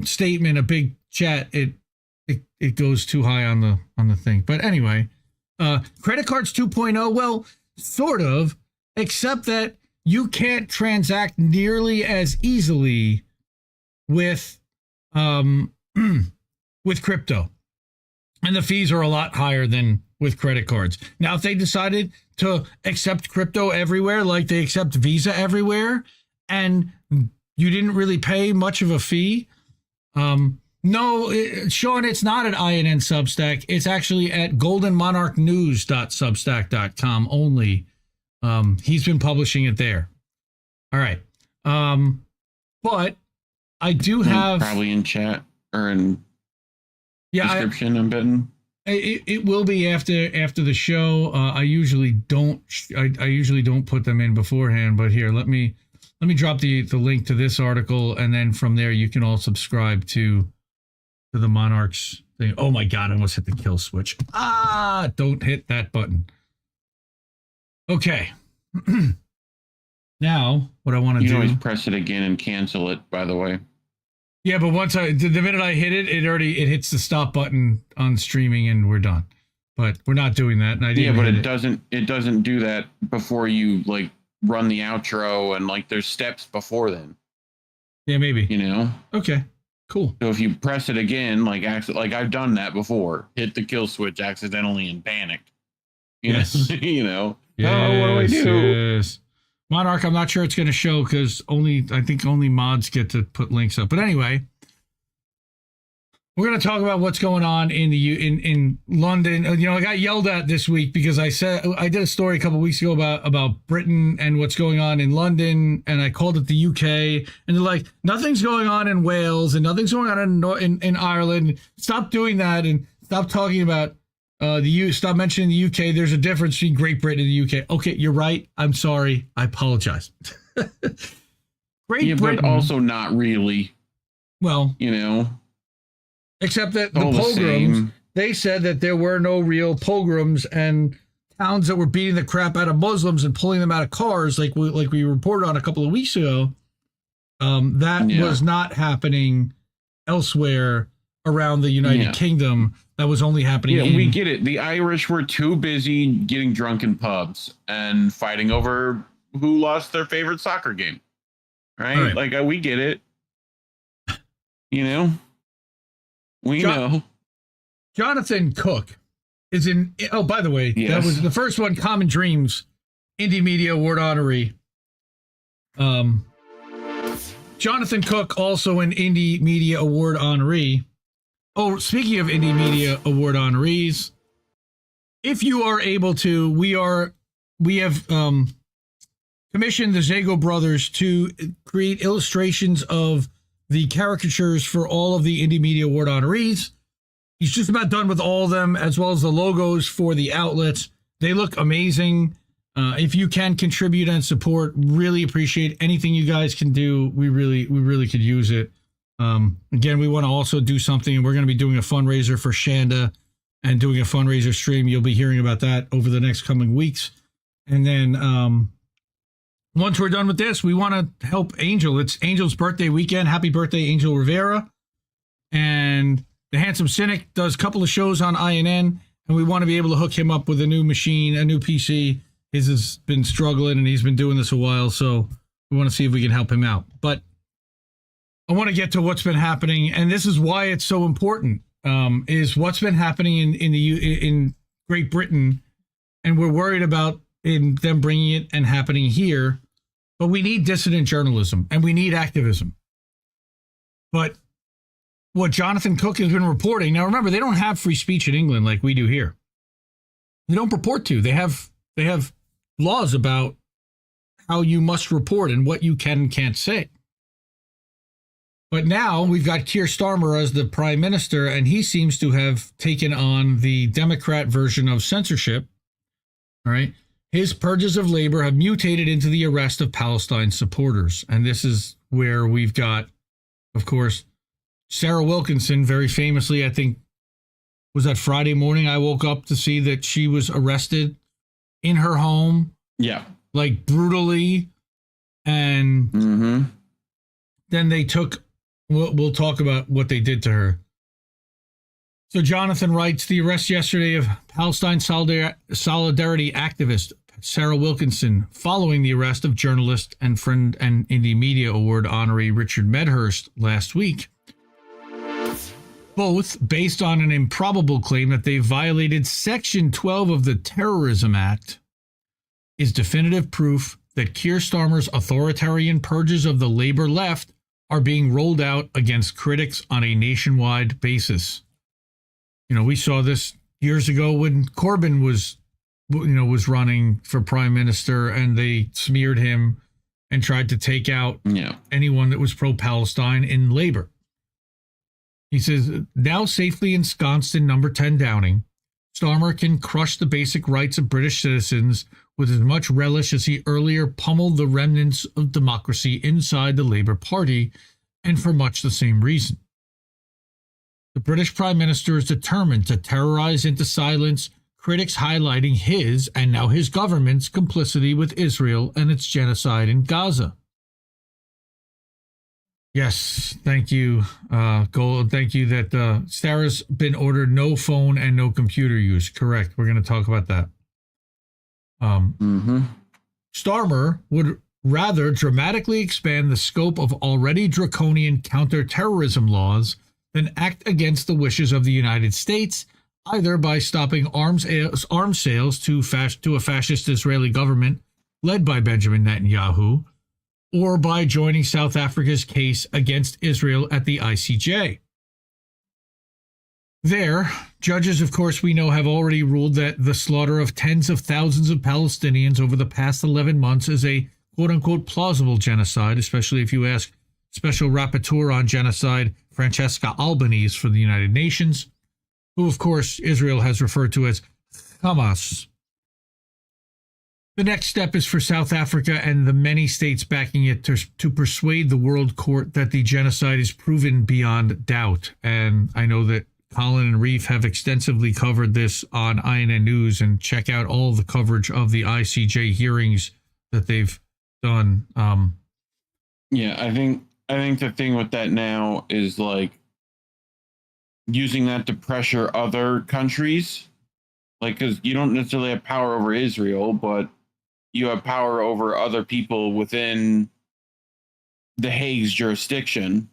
statement, a big chat, it goes too high on the thing. But anyway, credit cards 2.0, well, sort of. Except that you can't transact nearly as easily with crypto, and the fees are a lot higher than with credit cards. Now, if they decided to accept crypto everywhere, like they accept Visa everywhere, and you didn't really pay much of a fee, No, Sean, it's not at INN Substack. It's actually at goldenmonarchnews.substack.com only. He's been publishing it there. All right. But I do have... Probably in chat or in description, I'm betting. It will be after the show. I usually don't put them in beforehand, but here, let me drop the link to this article, and then from there you can all subscribe to the Monarchs thing. Oh my God, I almost hit the kill switch. Don't hit that button. Okay. Now, what I want to do... You can always press it again and cancel it, by the way. Yeah, but the minute I hit it, it hits the stop button on streaming and we're done. But we're not doing that. And I didn't. Yeah, but it doesn't do that before you like run the outro, and like there's steps before then. Yeah, maybe. You know? Okay. Cool. So if you press it again, like I've done that before, hit the kill switch accidentally and panicked. Yes. You know. Yes, oh, what do I do? Yes. Monarch, I'm not sure it's going to show because I think only mods get to put links up. But anyway, we're going to talk about what's going on in London. You know, I got yelled at this week because I did a story a couple of weeks ago about Britain and what's going on in London, and I called it the UK. And they're like, nothing's going on in Wales and nothing's going on in Ireland. Stop doing that and stop talking about stop mentioning the UK. There's a difference between Great Britain and the UK. Okay, you're right. I'm sorry. I apologize. Great Britain, but also not really. Well, you know, except that the pogroms, they said that there were no real pogroms and towns that were beating the crap out of Muslims and pulling them out of cars, like we reported on a couple of weeks ago. That was not happening elsewhere around the United Kingdom. That was only happening. Yeah, we get it. The Irish were too busy getting drunk in pubs and fighting over who lost their favorite soccer game. Right? Like, we get it. You know? We know. Jonathan Cook is in... Oh, by the way, that was the first one, Common Dreams, Indie Media Award honoree. Jonathan Cook, also an Indie Media Award honoree. Oh, speaking of Indie Media Award honorees, if you are able to, we have commissioned the Zago brothers to create illustrations of the caricatures for all of the Indie Media Award honorees. He's just about done with all of them, as well as the logos for the outlets. They look amazing. If you can contribute and support, really appreciate anything you guys can do. We really could use it. Again, we want to also do something, and we're going to be doing a fundraiser for Shanda and doing a fundraiser stream. You'll be hearing about that over the next coming weeks. And then once we're done with this, we want to help Angel. It's Angel's birthday weekend. Happy birthday, Angel Rivera. And the Handsome Cynic does a couple of shows on INN, and we want to be able to hook him up with a new machine, a new PC. His has been struggling, and he's been doing this a while, so we want to see if we can help him out. But I want to get to what's been happening, and this is why it's so important, is what's been happening in Great Britain, and we're worried about them bringing it and happening here, but we need dissident journalism, and we need activism. But what Jonathan Cook has been reporting, now remember, they don't have free speech in England like we do here. They don't purport to. They have laws about how you must report and what you can and can't say. But now we've got Keir Starmer as the prime minister, and he seems to have taken on the Democrat version of censorship. All right. His purges of labor have mutated into the arrest of Palestine supporters. And this is where we've got, of course, Sarah Wilkinson, very famously, I think, was that Friday morning I woke up to see that she was arrested in her home. Yeah. Like brutally. And then they took... We'll talk about what they did to her. So Jonathan writes, the arrest yesterday of Palestine solidarity activist Sarah Wilkinson, following the arrest of journalist and friend and Indie Media Award honoree Richard Medhurst last week, both based on an improbable claim that they violated Section 12 of the Terrorism Act, is definitive proof that Keir Starmer's authoritarian purges of the labor left are being rolled out against critics on a nationwide basis. You know, we saw this years ago when Corbyn was running for prime minister, and they smeared him and tried to take out anyone that was pro-Palestine in Labour. He says, now safely ensconced in number 10 Downing, Starmer can crush the basic rights of British citizens with as much relish as he earlier pummeled the remnants of democracy inside the Labour Party, and for much the same reason. The British Prime Minister is determined to terrorize into silence critics highlighting his, and now his government's, complicity with Israel and its genocide in Gaza. Yes, thank you, Gold. Thank you that Sarah's been ordered no phone and no computer use. Correct. We're going to talk about that. Starmer would rather dramatically expand the scope of already draconian counter-terrorism laws than act against the wishes of the United States, either by stopping arms sales to a fascist Israeli government led by Benjamin Netanyahu, or by joining South Africa's case against Israel at the ICJ. There, judges, of course, we know, have already ruled that the slaughter of tens of thousands of Palestinians over the past 11 months is a quote-unquote plausible genocide, especially if you ask Special Rapporteur on Genocide Francesca Albanese for the United Nations, who, of course, Israel has referred to as Hamas. The next step is for South Africa and the many states backing it to persuade the World Court that the genocide is proven beyond doubt. And I know that Colin and Reef have extensively covered this on INN News, and check out all the coverage of the ICJ hearings that they've done. Yeah, I think the thing with that now is like using that to pressure other countries, like, because you don't necessarily have power over Israel, but you have power over other people within the Hague's jurisdiction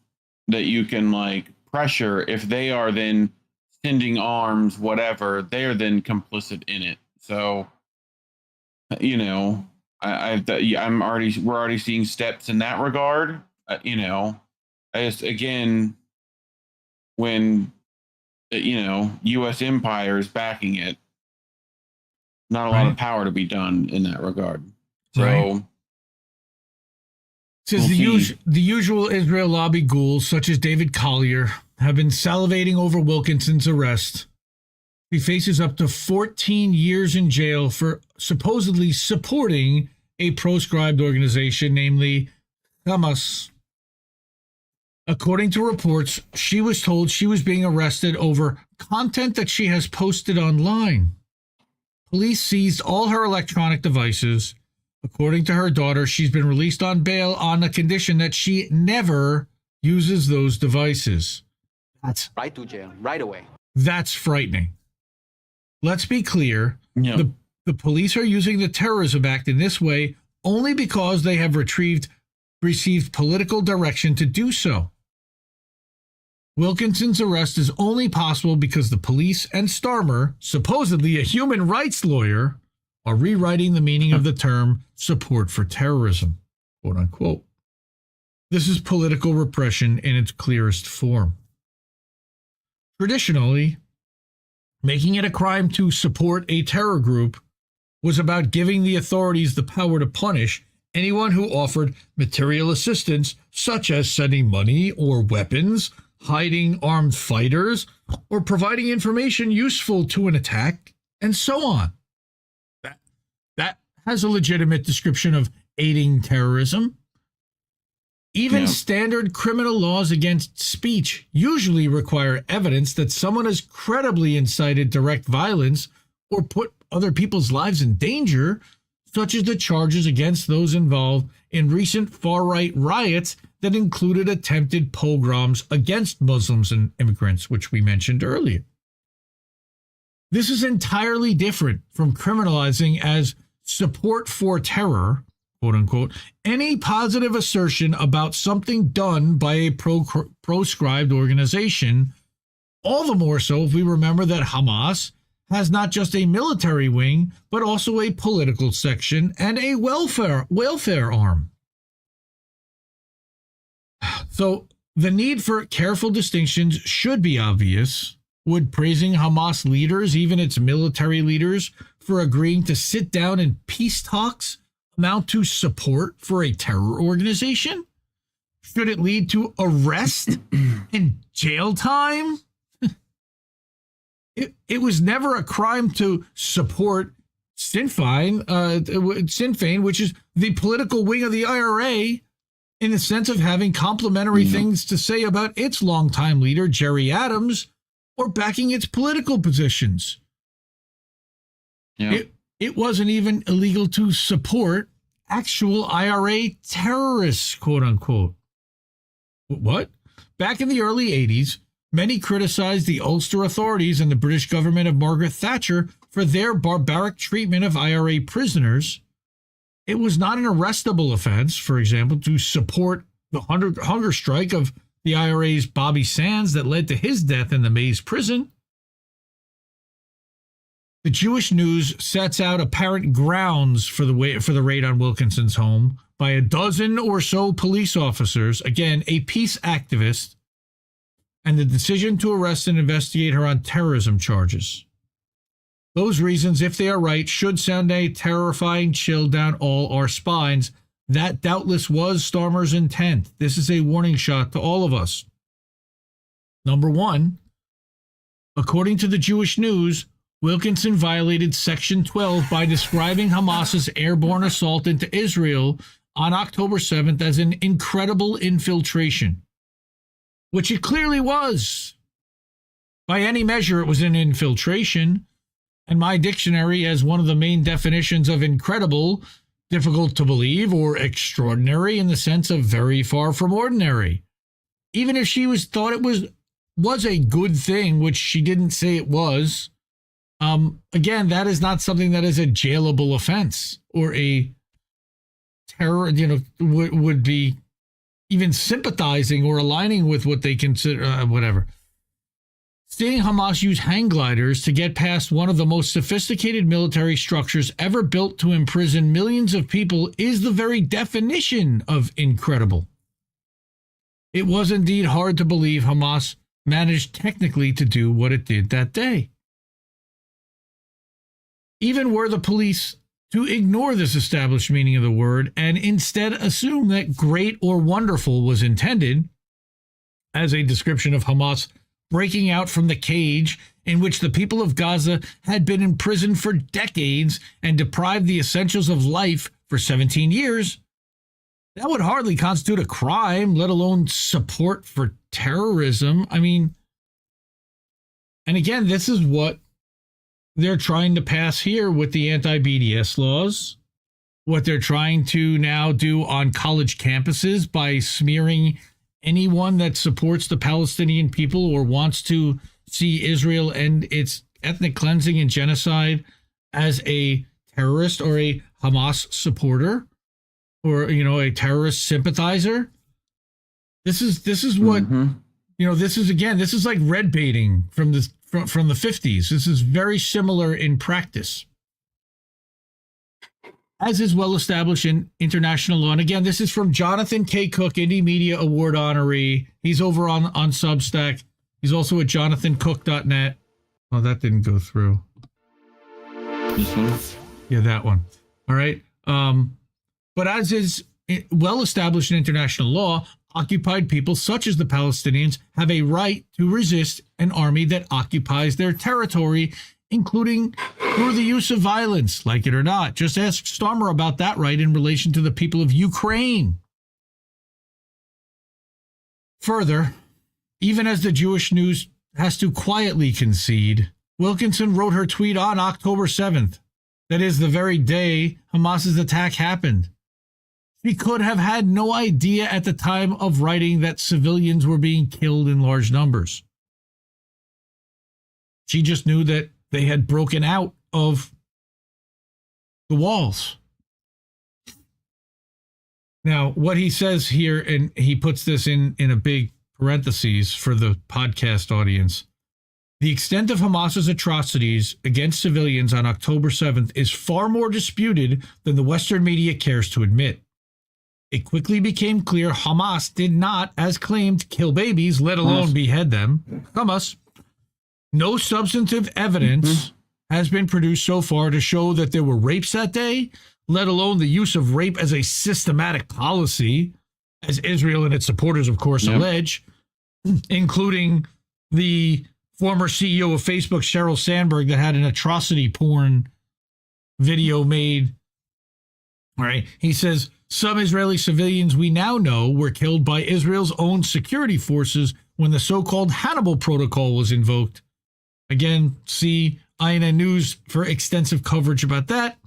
that you can like pressure. If they are then sending arms, whatever, they are then complicit in it. So, you know, we're already seeing steps in that regard. You know, I just, again, when, you know, U.S. empire is backing it, not a lot of power to be done in that regard. So, says the usual Israel lobby ghouls, such as David Collier, have been salivating over Wilkinson's arrest. He faces up to 14 years in jail for supposedly supporting a proscribed organization, namely Hamas. According to reports, she was told she was being arrested over content that she has posted online. Police seized all her electronic devices. According to her daughter, she's been released on bail on the condition that she never uses those devices. That's right to jail, right away. That's frightening. Let's be clear. Yeah. The police are using the Terrorism Act in this way only because they have received political direction to do so. Wilkinson's arrest is only possible because the police and Starmer, supposedly a human rights lawyer, are rewriting the meaning of the term support for terrorism, quote unquote. This is political repression in its clearest form. Traditionally, making it a crime to support a terror group was about giving the authorities the power to punish anyone who offered material assistance, such as sending money or weapons, hiding armed fighters, or providing information useful to an attack, and so on. That has a legitimate description of aiding terrorism. Even standard criminal laws against speech usually require evidence that someone has credibly incited direct violence or put other people's lives in danger, such as the charges against those involved in recent far-right riots that included attempted pogroms against Muslims and immigrants, which we mentioned earlier. This is entirely different from criminalizing as support for terror, quote unquote, any positive assertion about something done by a proscribed organization, all the more so if we remember that Hamas has not just a military wing, but also a political section and a welfare arm. So the need for careful distinctions should be obvious. Would praising Hamas leaders, even its military leaders, for agreeing to sit down in peace talks amount to support for a terror organization? Should it lead to arrest and jail time? It was never a crime to support Sinn Féin, which is the political wing of the IRA, in the sense of having complimentary things to say about its longtime leader, Jerry Adams, or backing its political positions. Yeah. It wasn't even illegal to support actual IRA terrorists, quote unquote. What? Back in the early 80s, many criticized the Ulster authorities and the British government of Margaret Thatcher for their barbaric treatment of IRA prisoners. It was not an arrestable offense, for example, to support the hunger strike of the IRA's Bobby Sands that led to his death in the Maze prison. The Jewish News sets out apparent grounds for the raid on Wilkinson's home by a dozen or so police officers, again, a peace activist, and the decision to arrest and investigate her on terrorism charges. Those reasons, if they are right, should send a terrifying chill down all our spines. That doubtless was Starmer's intent. This is a warning shot to all of us. Number one, according to the Jewish News, Wilkinson violated Section 12 by describing Hamas's airborne assault into Israel on October 7th as an incredible infiltration, which it clearly was. By any measure, it was an infiltration, and my dictionary has one of the main definitions of incredible, difficult to believe, or extraordinary in the sense of very far from ordinary. Even if she thought it was a good thing, which she didn't say it was, again, that is not something that is a jailable offense or a terror, would be even sympathizing or aligning with what they consider, whatever. Seeing Hamas use hang gliders to get past one of the most sophisticated military structures ever built to imprison millions of people is the very definition of incredible. It was indeed hard to believe Hamas managed technically to do what it did that day. Even were the police to ignore this established meaning of the word and instead assume that great or wonderful was intended as a description of Hamas breaking out from the cage in which the people of Gaza had been imprisoned for decades and deprived the essentials of life for 17 years, that would hardly constitute a crime, let alone support for terrorism. I mean, and again, this is what they're trying to pass here with the anti-BDS laws, what they're trying to now do on college campuses by smearing anyone that supports the Palestinian people or wants to see Israel end its ethnic cleansing and genocide as a terrorist or a Hamas supporter or, a terrorist sympathizer. This is what, this is like red baiting from the 50s. This is very similar in practice, as is well established in international law. And again, this is from Jonathan K. Cook, Indie Media Award honoree. He's over on Substack. He's also at jonathancook.net. Oh, that didn't go through. This one? Yeah, that one. All right. But as is well established in international law, occupied people such as the Palestinians have a right to resist an army that occupies their territory, including through the use of violence, like it or not. Just ask Starmer about that right in relation to the people of Ukraine. Further, even as the Jewish News has to quietly concede, Wilkinson wrote her tweet on October 7th. That is the very day Hamas's attack happened. She could have had no idea at the time of writing that civilians were being killed in large numbers. She just knew that they had broken out of the walls. Now, what he says here, and he puts this in a big parentheses for the podcast audience, the extent of Hamas's atrocities against civilians on October 7th is far more disputed than the Western media cares to admit. It quickly became clear Hamas did not, as claimed, kill babies, let alone behead them. Hamas. No substantive evidence has been produced so far to show that there were rapes that day, let alone the use of rape as a systematic policy, as Israel and its supporters, of course, allege, including the former CEO of Facebook, Sheryl Sandberg, that had an atrocity porn video made. All right. He says, some Israeli civilians we now know were killed by Israel's own security forces when the so-called Hannibal Protocol was invoked. Again, see INN News for extensive coverage about that.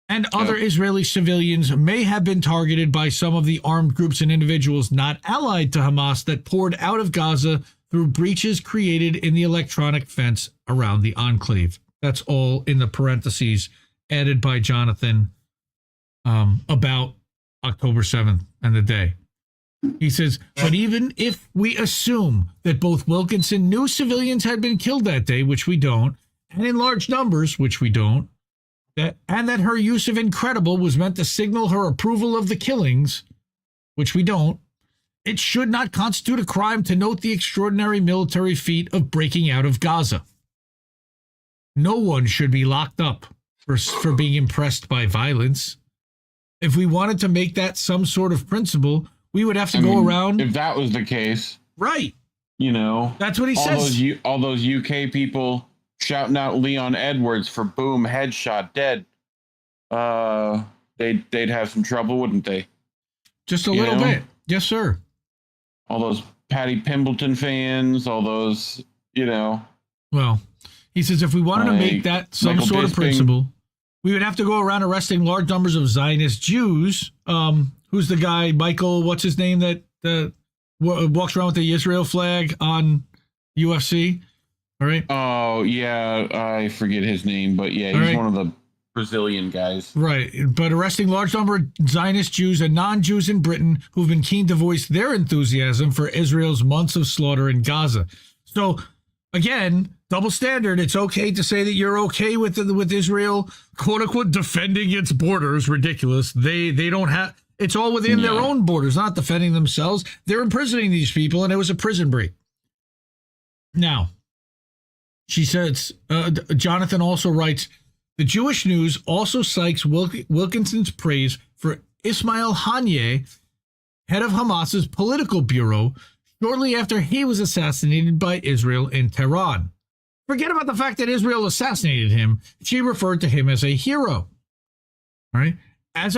And other Israeli civilians may have been targeted by some of the armed groups and individuals not allied to Hamas that poured out of Gaza through breaches created in the electronic fence around the enclave. That's all in the parentheses added by Jonathan about October 7th and the day. He says, but even if we assume that both Wilkinson knew civilians had been killed that day, which we don't, and in large numbers, which we don't, and that her use of incredible was meant to signal her approval of the killings, which we don't, it should not constitute a crime to note the extraordinary military feat of breaking out of Gaza. No one should be locked up for being impressed by violence. If we wanted to make that some sort of principle, we would have to go around. If that was the case, right? You know, that's what he says. All those UK people shouting out Leon Edwards for boom headshot dead. They'd have some trouble, wouldn't they? Just a little bit, yes, sir. All those Patty Pimbleton fans, all those, Well, he says if we wanted to make that some Michael sort of Bisping. principle, we would have to go around arresting large numbers of Zionist Jews. Who's the guy, Michael, what's his name, that walks around with the Israel flag on UFC? All right. Oh, yeah, I forget his name, but yeah, he's one of the Brazilian guys. Right, but arresting large number of Zionist Jews and non-Jews in Britain who've been keen to voice their enthusiasm for Israel's months of slaughter in Gaza. So, again, double standard. It's okay to say that you're okay with Israel, quote unquote, defending its borders. Ridiculous. They don't have. It's all within their own borders, not defending themselves. They're imprisoning these people, and it was a prison break. Now, she says, Jonathan also writes, the Jewish News also cites Wilkinson's praise for Ismail Haniyeh, head of Hamas's political bureau, shortly after he was assassinated by Israel in Tehran. Forget about the fact that Israel assassinated him. She referred to him as a hero. All right. As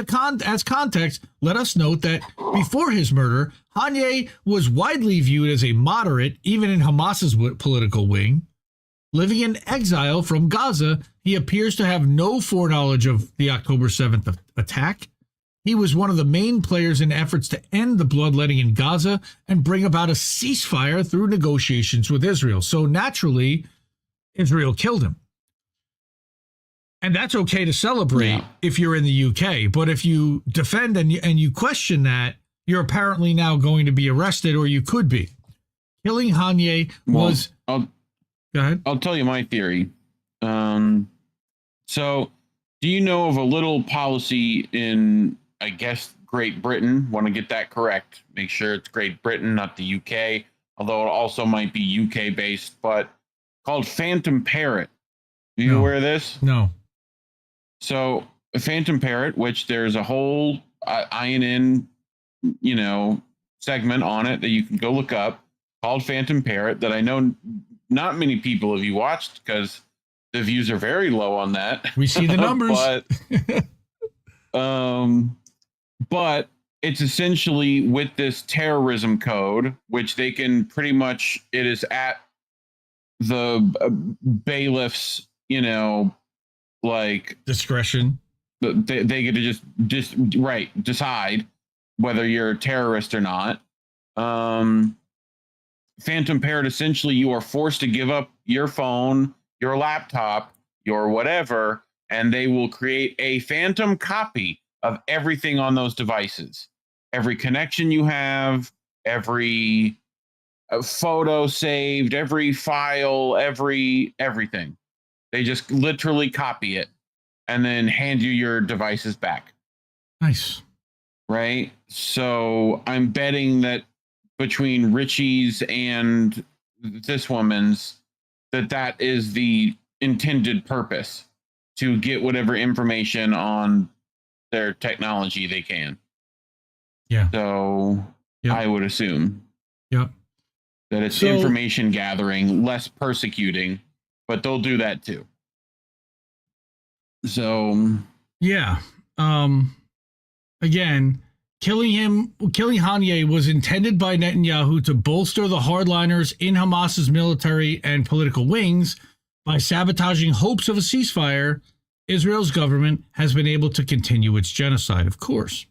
context, let us note that before his murder, Haniyeh was widely viewed as a moderate, even in Hamas's political wing. Living in exile from Gaza, he appears to have no foreknowledge of the October 7th attack. He was one of the main players in efforts to end the bloodletting in Gaza and bring about a ceasefire through negotiations with Israel. So naturally, Israel killed him. And that's okay to celebrate if you're in the UK. But if you defend and you question that, you're apparently now going to be arrested, or you could be. Killing Haniyeh was... Go ahead. I'll tell you my theory. So, do you know of a little policy in, I guess, Great Britain? Want to get that correct. Make sure it's Great Britain, not the UK. Although it also might be UK-based, but called Phantom Parrot. Are you aware of this? No. So, a Phantom Parrot, which there's a whole INN, segment on it that you can go look up, called Phantom Parrot, that I know not many people have you watched because the views are very low on that. We see the numbers. But it's essentially with this terrorism code, which they can pretty much, it is at the bailiffs, discretion. They get to just decide whether you're a terrorist or not. Phantom Parrot, essentially, you are forced to give up your phone, your laptop, your whatever, and they will create a phantom copy of everything on those devices. Every connection you have, every photo saved, every file, everything. They just literally copy it and then hand you your devices back. Nice. right? So I'm betting that between Richie's and this woman's, that is the intended purpose, to get whatever information on their technology they can. Yeah. So I would assume that it's information gathering, less persecuting, but they'll do that too. So yeah. Again, killing Haniyeh was intended by Netanyahu to bolster the hardliners in Hamas's military and political wings. By sabotaging hopes of a ceasefire, Israel's government has been able to continue its genocide, of course.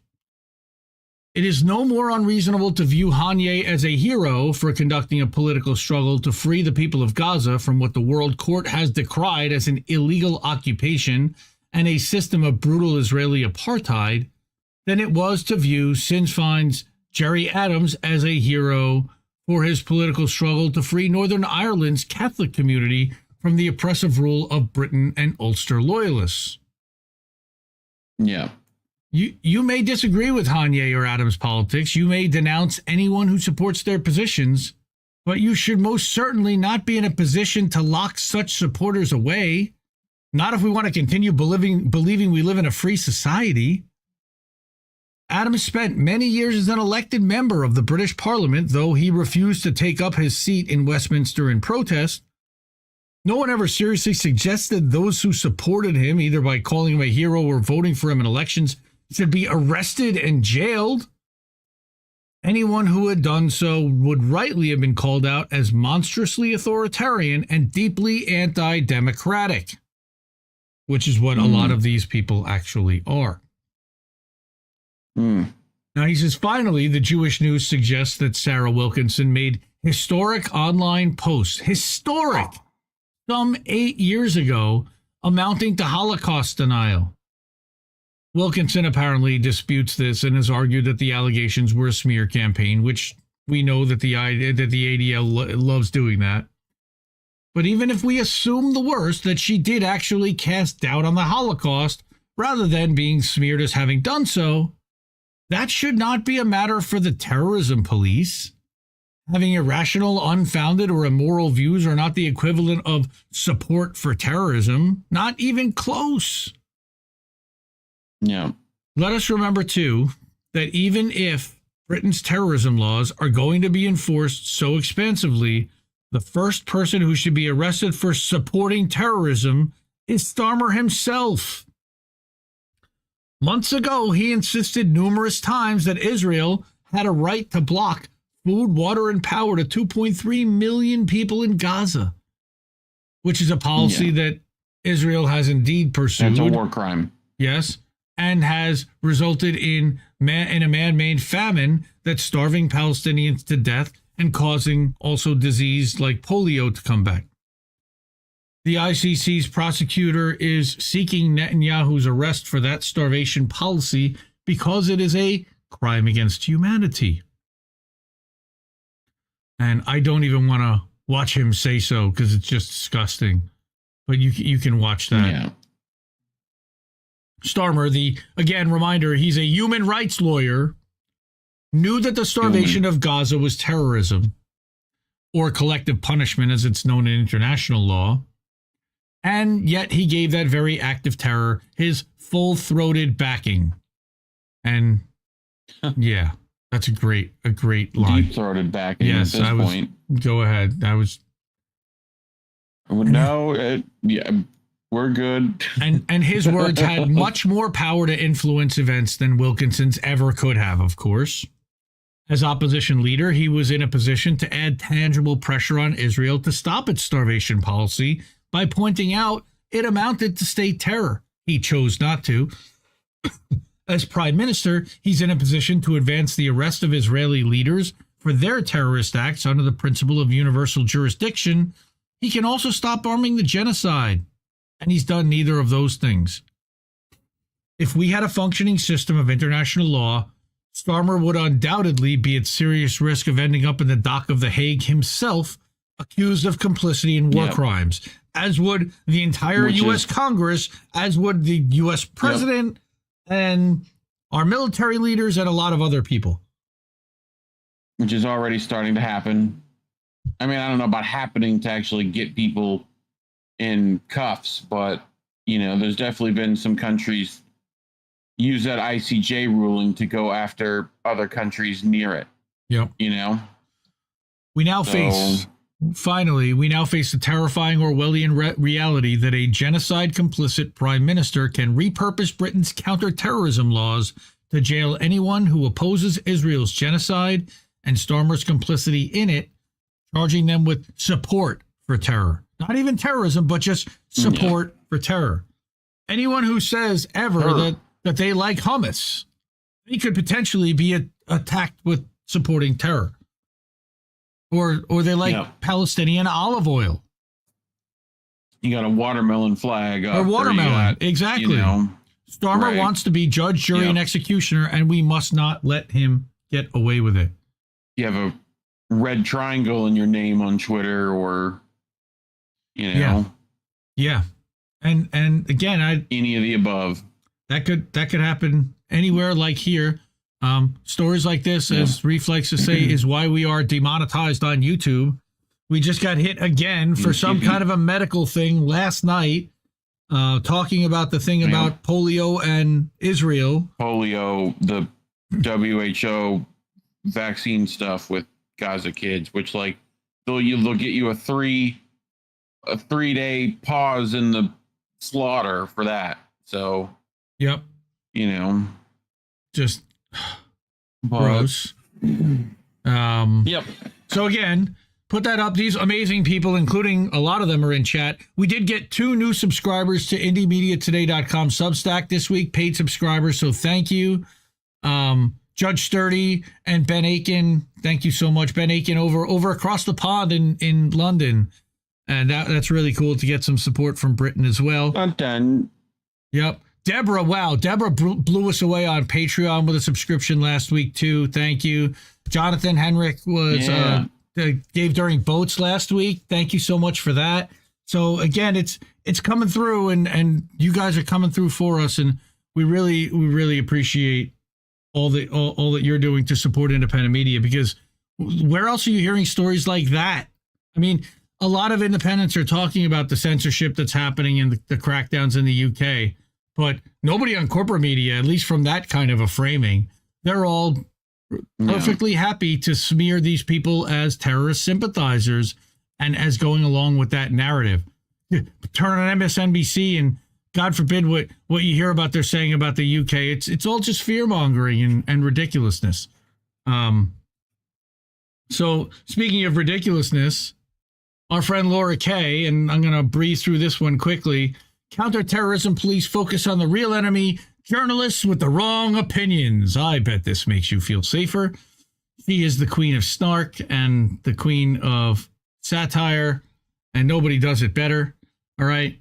It is no more unreasonable to view Haniyeh as a hero for conducting a political struggle to free the people of Gaza from what the World Court has decried as an illegal occupation and a system of brutal Israeli apartheid than it was to view Sinn Féin's Jerry Adams as a hero for his political struggle to free Northern Ireland's Catholic community from the oppressive rule of Britain and Ulster loyalists. Yeah. You may disagree with Haniyeh or Adams' politics. You may denounce anyone who supports their positions, but you should most certainly not be in a position to lock such supporters away. Not if we want to continue believing we live in a free society. Adams spent many years as an elected member of the British Parliament, though he refused to take up his seat in Westminster in protest. No one ever seriously suggested those who supported him, either by calling him a hero or voting for him in elections, should be arrested and jailed. Anyone who had done so would rightly have been called out as monstrously authoritarian and deeply anti-democratic, which is what a lot of these people actually are. Now he says, finally, the Jewish News suggests that Sarah Wilkinson made historic online posts, some 8 years ago, amounting to Holocaust denial. Wilkinson apparently disputes this and has argued that the allegations were a smear campaign, which we know that the ADL loves doing that. But even if we assume the worst, that she did actually cast doubt on the Holocaust rather than being smeared as having done so, that should not be a matter for the terrorism police. Having irrational, unfounded, or immoral views are not the equivalent of support for terrorism, not even close. Yeah. Let us remember, too, that even if Britain's terrorism laws are going to be enforced so expansively, the first person who should be arrested for supporting terrorism is Starmer himself. Months ago, he insisted numerous times that Israel had a right to block food, water, and power to 2.3 million people in Gaza, which is a policy that Israel has indeed pursued. That's a war crime. Yes, and has resulted in a man-made famine that's starving Palestinians to death and causing also disease like polio to come back. The ICC's prosecutor is seeking Netanyahu's arrest for that starvation policy because it is a crime against humanity. And I don't even want to watch him say so because it's just disgusting. But you can watch that. Yeah. Starmer, again, reminder, he's a human rights lawyer, knew that the starvation of Gaza was terrorism, or collective punishment as it's known in international law. And yet he gave that very act of terror his full-throated backing. And yeah, that's a great line. Deep-throated backing yes, at this point. Go ahead. We're good. And his words had much more power to influence events than Wilkinson's ever could have, of course. As opposition leader, he was in a position to add tangible pressure on Israel to stop its starvation policy by pointing out it amounted to state terror. He chose not to. As prime minister, he's in a position to advance the arrest of Israeli leaders for their terrorist acts under the principle of universal jurisdiction. He can also stop arming the genocide. And he's done neither of those things. If we had a functioning system of international law, Starmer would undoubtedly be at serious risk of ending up in the dock of The Hague himself, accused of complicity in war crimes, as would the entire U.S. Congress, as would the U.S. president, and our military leaders and a lot of other people. Which is already starting to happen. I mean, I don't know about happening to actually get people in cuffs, but, you know, there's definitely been some countries use that ICJ ruling to go after other countries near it. Yep. You know? We now face the terrifying Orwellian reality that a genocide complicit prime minister can repurpose Britain's counter-terrorism laws to jail anyone who opposes Israel's genocide and Starmer's complicity in it, charging them with support for terror. Not even terrorism, but just support for terror. Anyone who says ever that they like hummus, they could potentially be attacked with supporting terror. Or they like Palestinian olive oil. You got a watermelon flag up. Or watermelon, exactly. You know, Starmer wants to be judge, jury, and executioner, and we must not let him get away with it. You have a red triangle in your name on Twitter, or, you know. Yeah. And again, any of the above. That could happen anywhere, like here. Stories like this, as Reef likes to say, is why we are demonetized on YouTube. We just got hit again for some kind of a medical thing last night, talking about the thing about polio and Israel. Polio, the WHO vaccine stuff with Gaza kids, which like they'll get you a 3-day pause in the slaughter for that. So, you know, just gross. So again, put that up. These amazing people, including a lot of them are in chat. We did get 2 new subscribers to IndieMediaToday.com Substack this week, paid subscribers. So thank you. Judge Sturdy and Ben Aiken. Thank you so much. Ben Aiken over across the pond in London. And that's really cool to get some support from Britain as well. Done. Yep. Deborah, wow. Deborah blew us away on Patreon with a subscription last week, too. Thank you. Jonathan Henrik was gave during boats last week. Thank you so much for that. So, again, it's coming through, and you guys are coming through for us, and we really appreciate all that you're doing to support independent media, because where else are you hearing stories like that? I mean, a lot of independents are talking about the censorship that's happening and the crackdowns in the UK. But nobody on corporate media, at least from that kind of a framing, they're all perfectly happy to smear these people as terrorist sympathizers and as going along with that narrative. Turn on MSNBC and God forbid what you hear about they're saying about the UK. It's all just fear-mongering and ridiculousness. So speaking of ridiculousness, our friend Laura Kay, and I'm going to breeze through this one quickly. Counter-terrorism police focus on the real enemy, journalists with the wrong opinions. I bet this makes you feel safer. She is the queen of snark and the queen of satire, and nobody does it better. All right.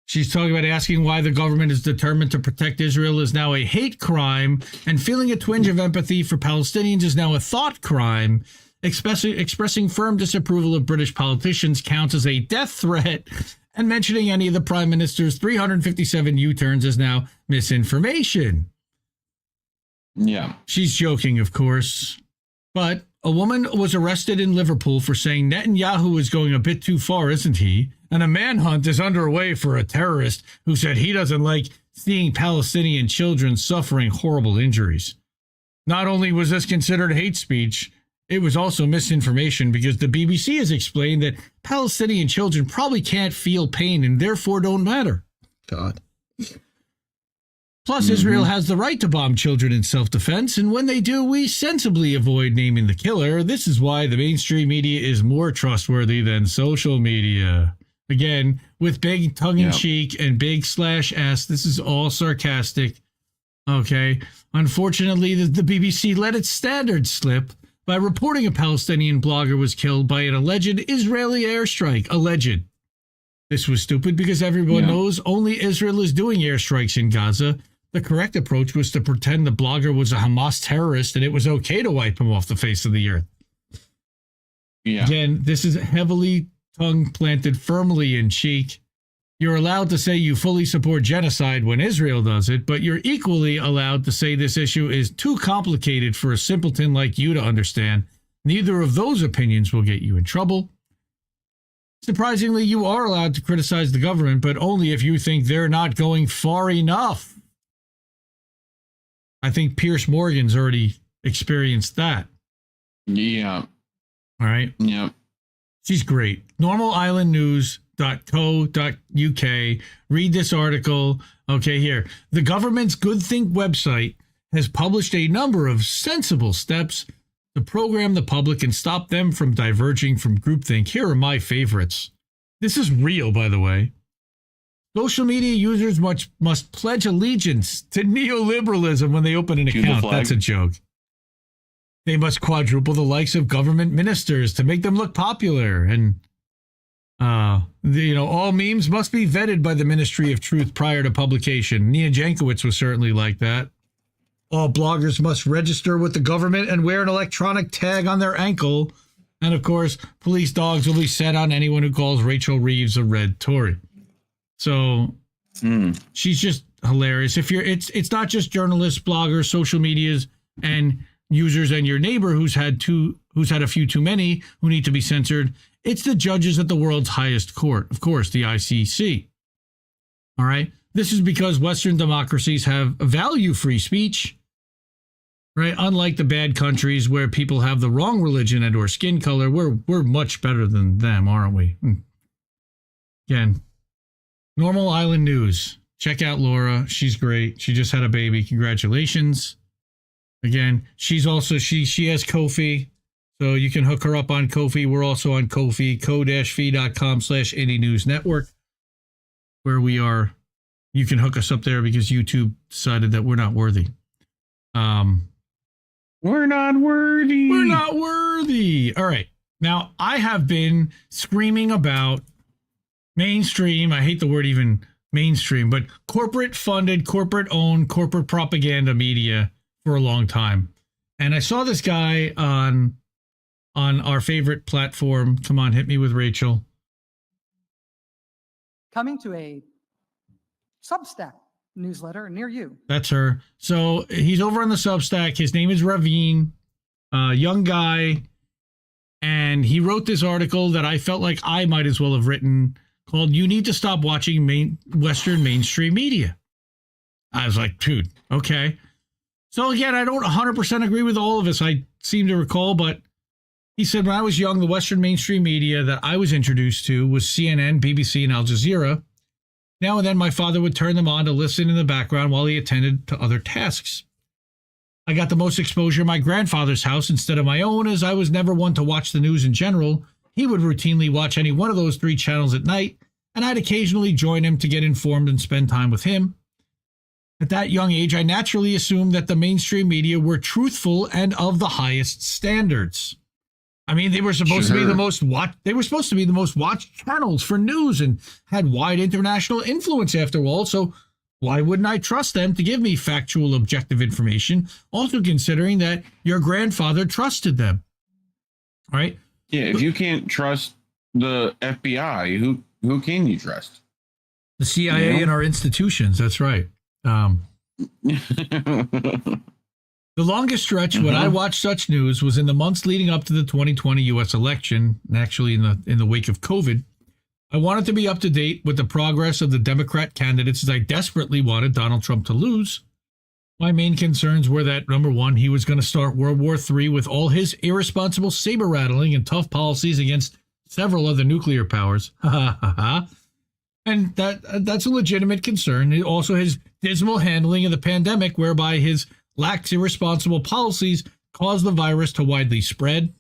She's talking about asking why the government is determined to protect Israel is now a hate crime, and feeling a twinge of empathy for Palestinians is now a thought crime. Expressing firm disapproval of British politicians counts as a death threat, and mentioning any of the Prime Minister's 357 U-turns is now misinformation. Yeah. She's joking, of course. But a woman was arrested in Liverpool for saying Netanyahu is going a bit too far, isn't he? And a manhunt is underway for a terrorist who said he doesn't like seeing Palestinian children suffering horrible injuries. Not only was this considered hate speech, it was also misinformation, because the BBC has explained that Palestinian children probably can't feel pain and therefore don't matter. God. Plus, Israel has the right to bomb children in self-defense, and when they do, we sensibly avoid naming the killer. This is why the mainstream media is more trustworthy than social media. Again, with big tongue-in-cheek and big /s, this is all sarcastic. Okay. Unfortunately, the BBC let its standards slip by reporting a Palestinian blogger was killed by an alleged Israeli airstrike. Alleged. This was stupid because everyone knows only Israel is doing airstrikes in Gaza. The correct approach was to pretend the blogger was a Hamas terrorist and it was okay to wipe him off the face of the earth. Yeah. Again, this is heavily tongue planted firmly in cheek. You're allowed to say you fully support genocide when Israel does it, but you're equally allowed to say this issue is too complicated for a simpleton like you to understand. Neither of those opinions will get you in trouble. Surprisingly, you are allowed to criticize the government, but only if you think they're not going far enough. I think Pierce Morgan's already experienced that. Yeah. All right. Yeah. She's great. NormalIslandNews.co.uk. Read this article. Okay, here. The government's Good Think website has published a number of sensible steps to program the public and stop them from diverging from groupthink. Here are my favorites. This is real, by the way. Social media users must pledge allegiance to neoliberalism when they open an account. That's a joke. They must quadruple the likes of government ministers to make them look popular. And, all memes must be vetted by the Ministry of Truth prior to publication. Nia Jankowicz was certainly like that. All bloggers must register with the government and wear an electronic tag on their ankle. And, of course, police dogs will be set on anyone who calls Rachel Reeves a red Tory. So she's just hilarious. It's not just journalists, bloggers, social medias, and users and your neighbor who's had a few too many who need to be censored. It's the judges at the world's highest court, of course, the ICC. All right. This is because Western democracies have value free speech, right? Unlike the bad countries where people have the wrong religion and or skin color, we're much better than them, aren't we? Again, Normal Island News. Check out Laura. She's great. She just had a baby. Congratulations. Again, she's also, she has Ko-fi, so you can hook her up on Ko-fi. We're also on Ko-fi, ko-fi.com/Indie News Network, where we are. You can hook us up there because YouTube decided that we're not worthy. We're not worthy. We're not worthy. All right. Now, I have been screaming about mainstream, I hate the word even mainstream, but corporate-funded, corporate-owned, corporate propaganda media for a long time. And I saw this guy on our favorite platform. Come on, hit me with Rachel. Coming to a Substack newsletter near you. That's her. So he's over on the Substack. His name is Raveen, young guy. And he wrote this article that I felt like I might as well have written called "You Need to Stop Watching Western Mainstream Media." I was like, dude, okay. So again, I don't 100% agree with all of this, I seem to recall, but he said when I was young, the Western mainstream media that I was introduced to was CNN, BBC, and Al Jazeera. Now and then my father would turn them on to listen in the background while he attended to other tasks. I got the most exposure in my grandfather's house instead of my own, as I was never one to watch the news in general. He would routinely watch any one of those three channels at night, and I'd occasionally join him to get informed and spend time with him. At that young age, I naturally assumed that the mainstream media were truthful and of the highest standards. I mean, they were supposed to be the most watched. They were supposed to be the most watched channels for news and had wide international influence after all. So why wouldn't I trust them to give me factual, objective information? Also considering that your grandfather trusted them, right? Yeah, if you can't trust the FBI, who can you trust? The CIA and our institutions. That's right. The longest stretch when I watched such news was in the months leading up to the 2020 U.S. election, and actually in the wake of COVID. I wanted to be up to date with the progress of the Democrat candidates as I desperately wanted Donald Trump to lose. My main concerns were that, number one, he was going to start World War III with all his irresponsible saber-rattling and tough policies against several other nuclear powers. And that's a legitimate concern. Also, his dismal handling of the pandemic, whereby his lax irresponsible policies caused the virus to widely spread,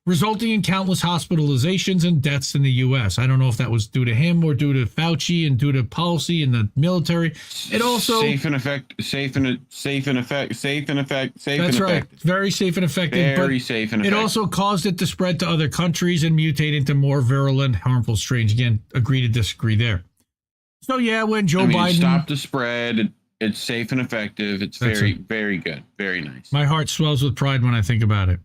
resulting in countless hospitalizations and deaths in the U.S. I don't know if that was due to him or due to Fauci and due to policy in the military. It also safe and effective. That's right. Very safe and effective. Very safe and effective. It also caused it to spread to other countries and mutate into more virulent, harmful strains. Again, agree to disagree there. So yeah, when Joe Biden stopped the spread, it's safe and effective. It's very good. Very nice. My heart swells with pride when I think about it.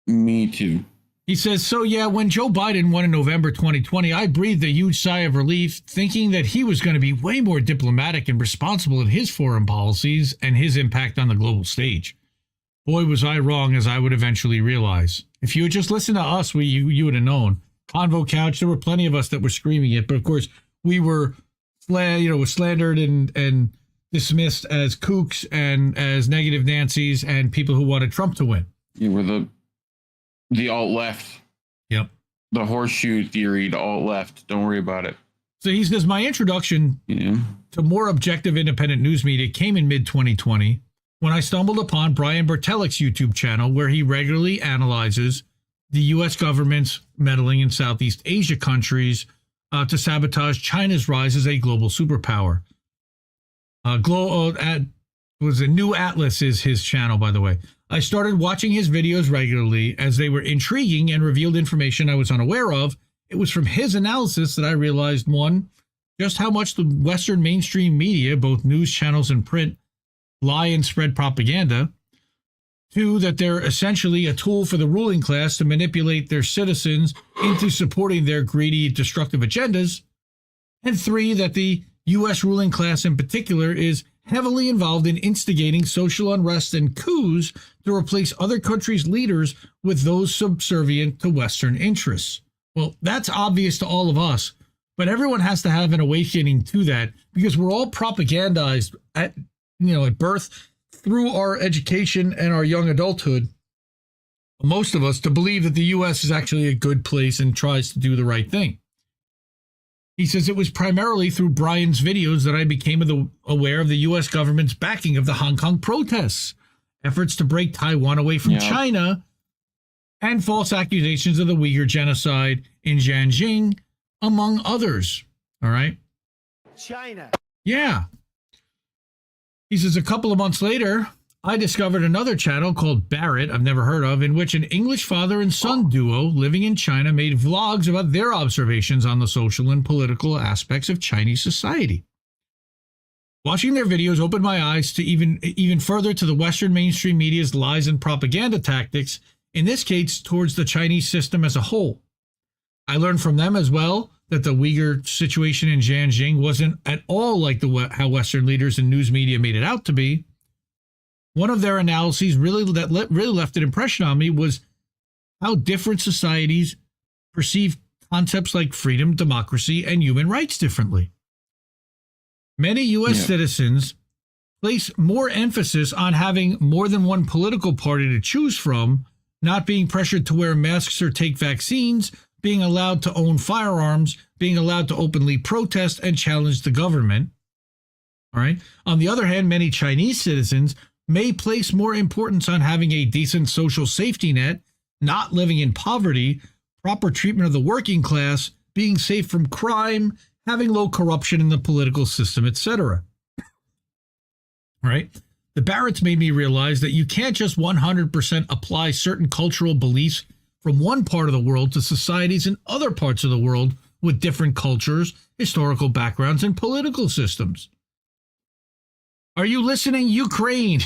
Me too. He says, so yeah, when Joe Biden won in November 2020, I breathed a huge sigh of relief, thinking that he was going to be way more diplomatic and responsible in his foreign policies and his impact on the global stage. Boy, was I wrong, as I would eventually realize. If you had just listened to us, you would have known. Convo Couch, there were plenty of us that were screaming it, but of course, we were slandered and dismissed as kooks and as negative Nancy's and people who wanted Trump to win. You were the alt-left. Yep. The horseshoe theory, the alt-left. Don't worry about it. So he says, my introduction to more objective independent news media came in mid-2020 when I stumbled upon Brian Bertelik's YouTube channel, where he regularly analyzes the U.S. government's meddling in Southeast Asia countries to sabotage China's rise as a global superpower. New Atlas is his channel, by the way. I started watching his videos regularly as they were intriguing and revealed information I was unaware of. It was from his analysis that I realized, one, just how much the Western mainstream media, both news channels and print, lie and spread propaganda. Two, that they're essentially a tool for the ruling class to manipulate their citizens into supporting their greedy, destructive agendas. And three, that the U.S. ruling class in particular is heavily involved in instigating social unrest and coups to replace other countries' leaders with those subservient to Western interests. Well, that's obvious to all of us, but everyone has to have an awakening to that, because we're all propagandized at birth through our education and our young adulthood, most of us, to believe that the U.S. is actually a good place and tries to do the right thing. He says, it was primarily through Brian's videos that I became aware of the U.S. government's backing of the Hong Kong protests, efforts to break Taiwan away from China, and false accusations of the Uyghur genocide in Xinjiang, among others. All right? China. Yeah. He says, a couple of months later, I discovered another channel called Barrett, I've never heard of, in which an English father and son duo living in China made vlogs about their observations on the social and political aspects of Chinese society. Watching their videos opened my eyes to even further to the Western mainstream media's lies and propaganda tactics, in this case towards the Chinese system as a whole. I learned from them as well that the Uyghur situation in Xinjiang wasn't at all like how Western leaders and news media made it out to be. One of their analyses really left an impression on me was how different societies perceive concepts like freedom, democracy, and human rights differently. Many U.S. citizens place more emphasis on having more than one political party to choose from, not being pressured to wear masks or take vaccines, being allowed to own firearms, being allowed to openly protest and challenge the government. All right. On the other hand, many Chinese citizens may place more importance on having a decent social safety net, not living in poverty, proper treatment of the working class, being safe from crime, having low corruption in the political system, etc. Right? The Barretts made me realize that you can't just 100% apply certain cultural beliefs from one part of the world to societies in other parts of the world with different cultures, historical backgrounds, and political systems. Are you listening, Ukraine?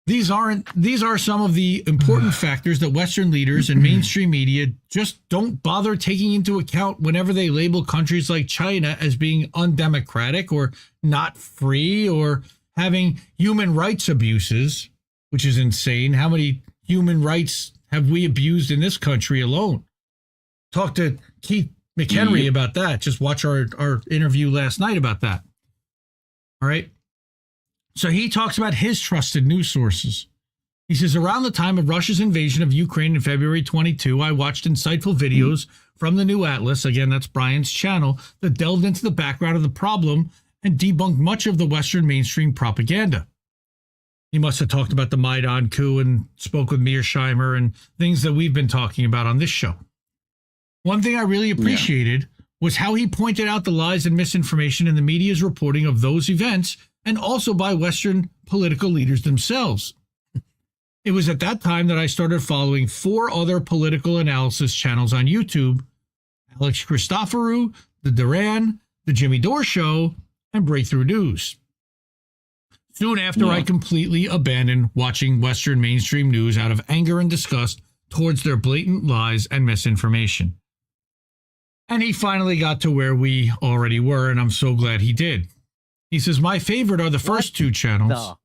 These are some of the important factors that Western leaders and mainstream media just don't bother taking into account whenever they label countries like China as being undemocratic or not free or having human rights abuses, which is insane. How many human rights have we abused in this country alone? Talk to Keith McHenry about that. Just watch our interview last night about that. All right. So he talks about his trusted news sources. He says, around the time of Russia's invasion of Ukraine in February 22, I watched insightful videos from the New Atlas, again, that's Brian's channel, that delved into the background of the problem and debunked much of the Western mainstream propaganda. He must have talked about the Maidan coup and spoke with Mearsheimer and things that we've been talking about on this show. One thing I really appreciated was how he pointed out the lies and misinformation in the media's reporting of those events, and also by Western political leaders themselves. It was at that time that I started following 4 other political analysis channels on YouTube: Alex Christoforou, The Duran, The Jimmy Dore Show, and Breakthrough News. soon after I completely abandoned watching Western mainstream news out of anger and disgust towards their blatant lies and misinformation. And he finally got to where we already were, and I'm so glad he did. He says, my favorite are the first two channels. The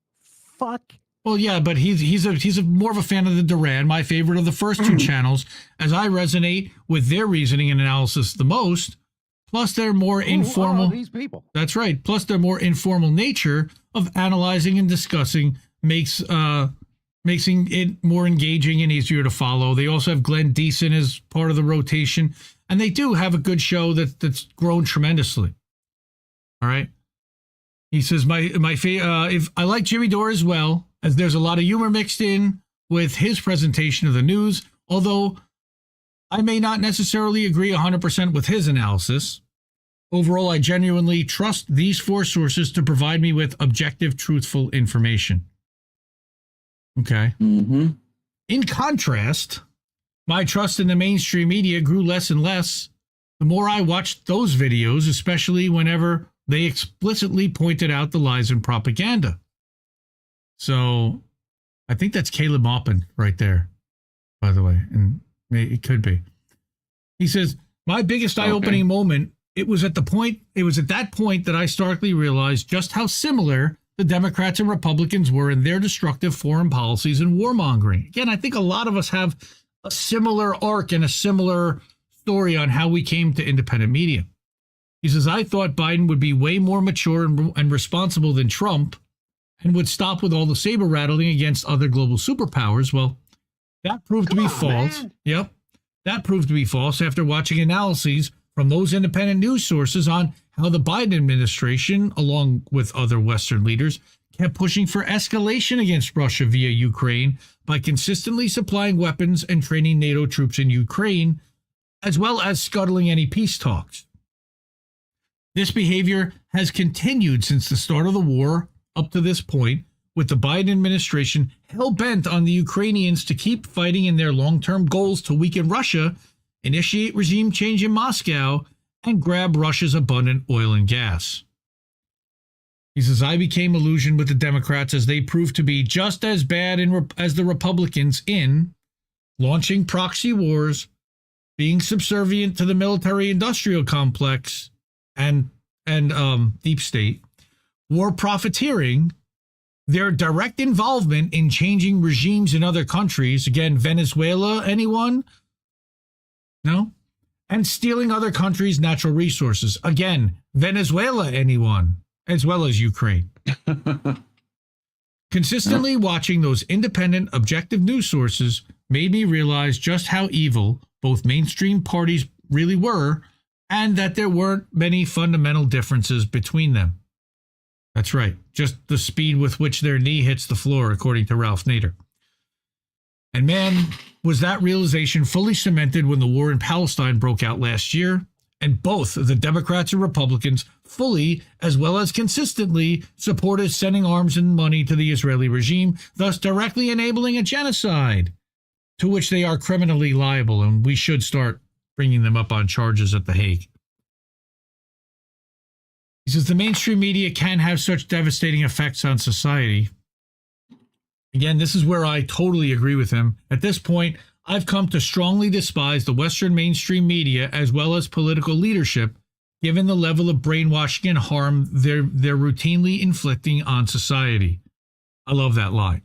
fuck? Well, yeah, but he's more of a fan of the Duran. My favorite are the first two channels, as I resonate with their reasoning and analysis the most. Plus, their more informal. These people. That's right. Plus, their more informal nature of analyzing and discussing makes making it more engaging and easier to follow. They also have Glenn Deason as part of the rotation, and they do have a good show that's grown tremendously. All right. He says, if I like Jimmy Dore as well, as there's a lot of humor mixed in with his presentation of the news, although I may not necessarily agree 100% with his analysis. Overall, I genuinely trust these four sources to provide me with objective, truthful information. Okay. Mm-hmm. In contrast, my trust in the mainstream media grew less and less the more I watched those videos, especially whenever they explicitly pointed out the lies and propaganda. So I think that's Caleb Maupin right there, by the way, and it could be. He says, my biggest eye-opening moment, it was at that point that I starkly realized just how similar the Democrats and Republicans were in their destructive foreign policies and warmongering. Again, I think a lot of us have a similar arc and a similar story on how we came to independent media. He says, I thought Biden would be way more mature and responsible than Trump and would stop with all the saber rattling against other global superpowers. Well, that proved to be false. Man. Yep. That proved to be false after watching analyses from those independent news sources on how the Biden administration, along with other Western leaders, kept pushing for escalation against Russia via Ukraine by consistently supplying weapons and training NATO troops in Ukraine, as well as scuttling any peace talks. This behavior has continued since the start of the war up to this point, with the Biden administration hell-bent on the Ukrainians to keep fighting in their long-term goals to weaken Russia, initiate regime change in Moscow, and grab Russia's abundant oil and gas. He says, I became illusioned with the Democrats as they proved to be just as bad as the Republicans in launching proxy wars, being subservient to the military-industrial complex and deep state, war profiteering, their direct involvement in changing regimes in other countries, again, Venezuela, anyone? No? And stealing other countries' natural resources. Again, Venezuela, anyone? As well as Ukraine. Consistently watching those independent, objective news sources made me realize just how evil both mainstream parties really were and that there weren't many fundamental differences between them. That's right. Just the speed with which their knee hits the floor, according to Ralph Nader. And man, was that realization fully cemented when the war in Palestine broke out last year, and both the Democrats and Republicans fully, as well as consistently, supported sending arms and money to the Israeli regime, thus directly enabling a genocide, to which they are criminally liable, and we should start bringing them up on charges at The Hague. He says the mainstream media can have such devastating effects on society. Again, this is where I totally agree with him. At this point, I've come to strongly despise the Western mainstream media as well as political leadership, given the level of brainwashing and harm they're routinely inflicting on society. I love that line.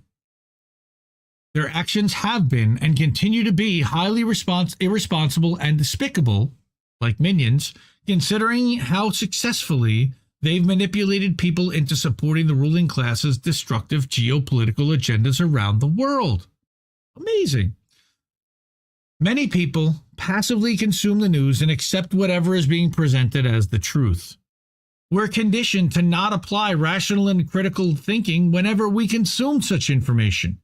Their actions have been and continue to be highly irresponsible and despicable, like minions, considering how successfully they've manipulated people into supporting the ruling class's destructive geopolitical agendas around the world. Amazing. Many people passively consume the news and accept whatever is being presented as the truth. We're conditioned to not apply rational and critical thinking whenever we consume such information.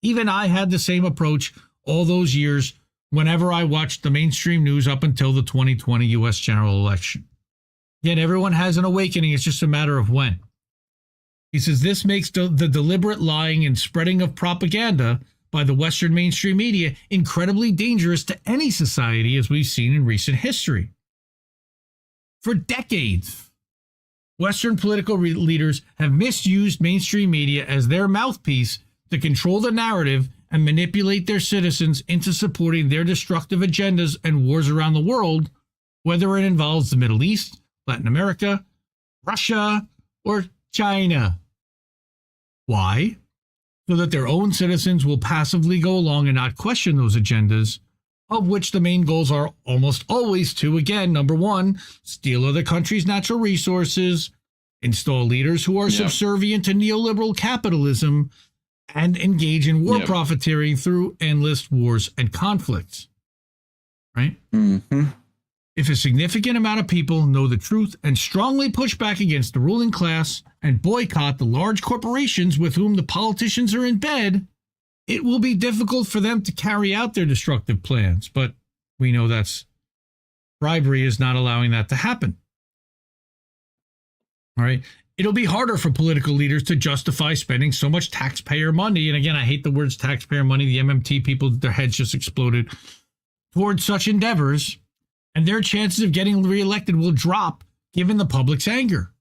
Even I had the same approach all those years whenever I watched the mainstream news up until the 2020 U.S. general election. Yet everyone has an awakening. It's just a matter of when. He says this makes the deliberate lying and spreading of propaganda by the Western mainstream media incredibly dangerous to any society, as we've seen in recent history. For decades, Western political leaders have misused mainstream media as their mouthpiece to control the narrative and manipulate their citizens into supporting their destructive agendas and wars around the world, whether it involves the Middle East, Latin America, Russia, or China. Why? So that their own citizens will passively go along and not question those agendas, of which the main goals are almost always to, again, number one, steal other countries' natural resources, install leaders who are subservient to neoliberal capitalism, and engage in war profiteering through endless wars and conflicts. Right? Mm-hmm. If a significant amount of people know the truth and strongly push back against the ruling class and boycott the large corporations with whom the politicians are in bed, it will be difficult for them to carry out their destructive plans. But we know that's bribery is not allowing that to happen. All right. It'll be harder for political leaders to justify spending so much taxpayer money. And again, I hate the words taxpayer money. The MMT people, their heads just exploded towards such endeavors. And their chances of getting reelected will drop given the public's anger.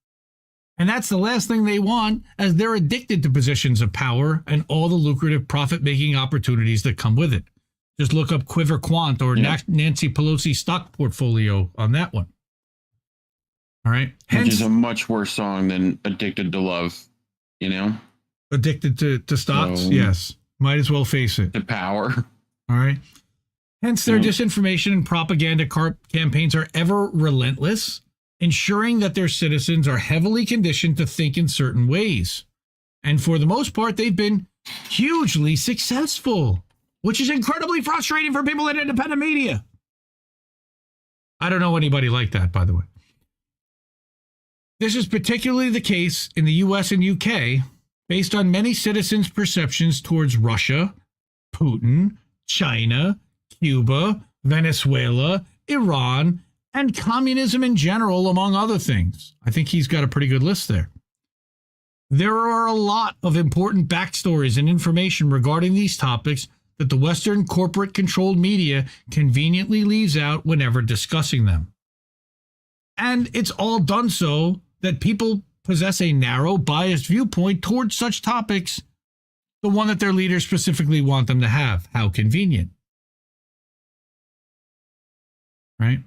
And that's the last thing they want, as they're addicted to positions of power and all the lucrative profit-making opportunities that come with it. Just look up Quiver Quant or Nancy Pelosi stock portfolio on that one. All right. Which is a much worse song than Addicted to Love, you know? Addicted to stocks? Yes. Might as well face it. To power. All right. Hence, their disinformation and propaganda campaigns are ever relentless, ensuring that their citizens are heavily conditioned to think in certain ways. And for the most part, they've been hugely successful, which is incredibly frustrating for people in independent media. I don't know anybody like that, by the way. This is particularly the case in the US and UK, based on many citizens' perceptions towards Russia, Putin, China, Cuba, Venezuela, Iran, and communism in general, among other things. I think he's got a pretty good list there. There are a lot of important backstories and information regarding these topics that the Western corporate-controlled media conveniently leaves out whenever discussing them. And it's all done so that people possess a narrow, biased viewpoint towards such topics, the one that their leaders specifically want them to have. How convenient. Right?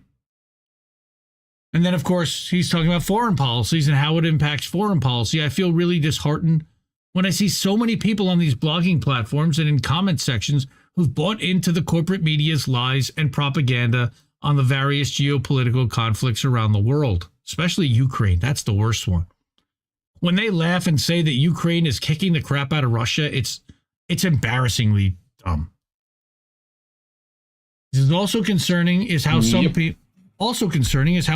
And then, of course, he's talking about foreign policies and how it impacts foreign policy. I feel really disheartened when I see so many people on these blogging platforms and in comment sections who've bought into the corporate media's lies and propaganda on the various geopolitical conflicts around the world, especially Ukraine. That's the worst one. When they laugh and say that Ukraine is kicking the crap out of Russia, it's embarrassingly dumb. This is also concerning is how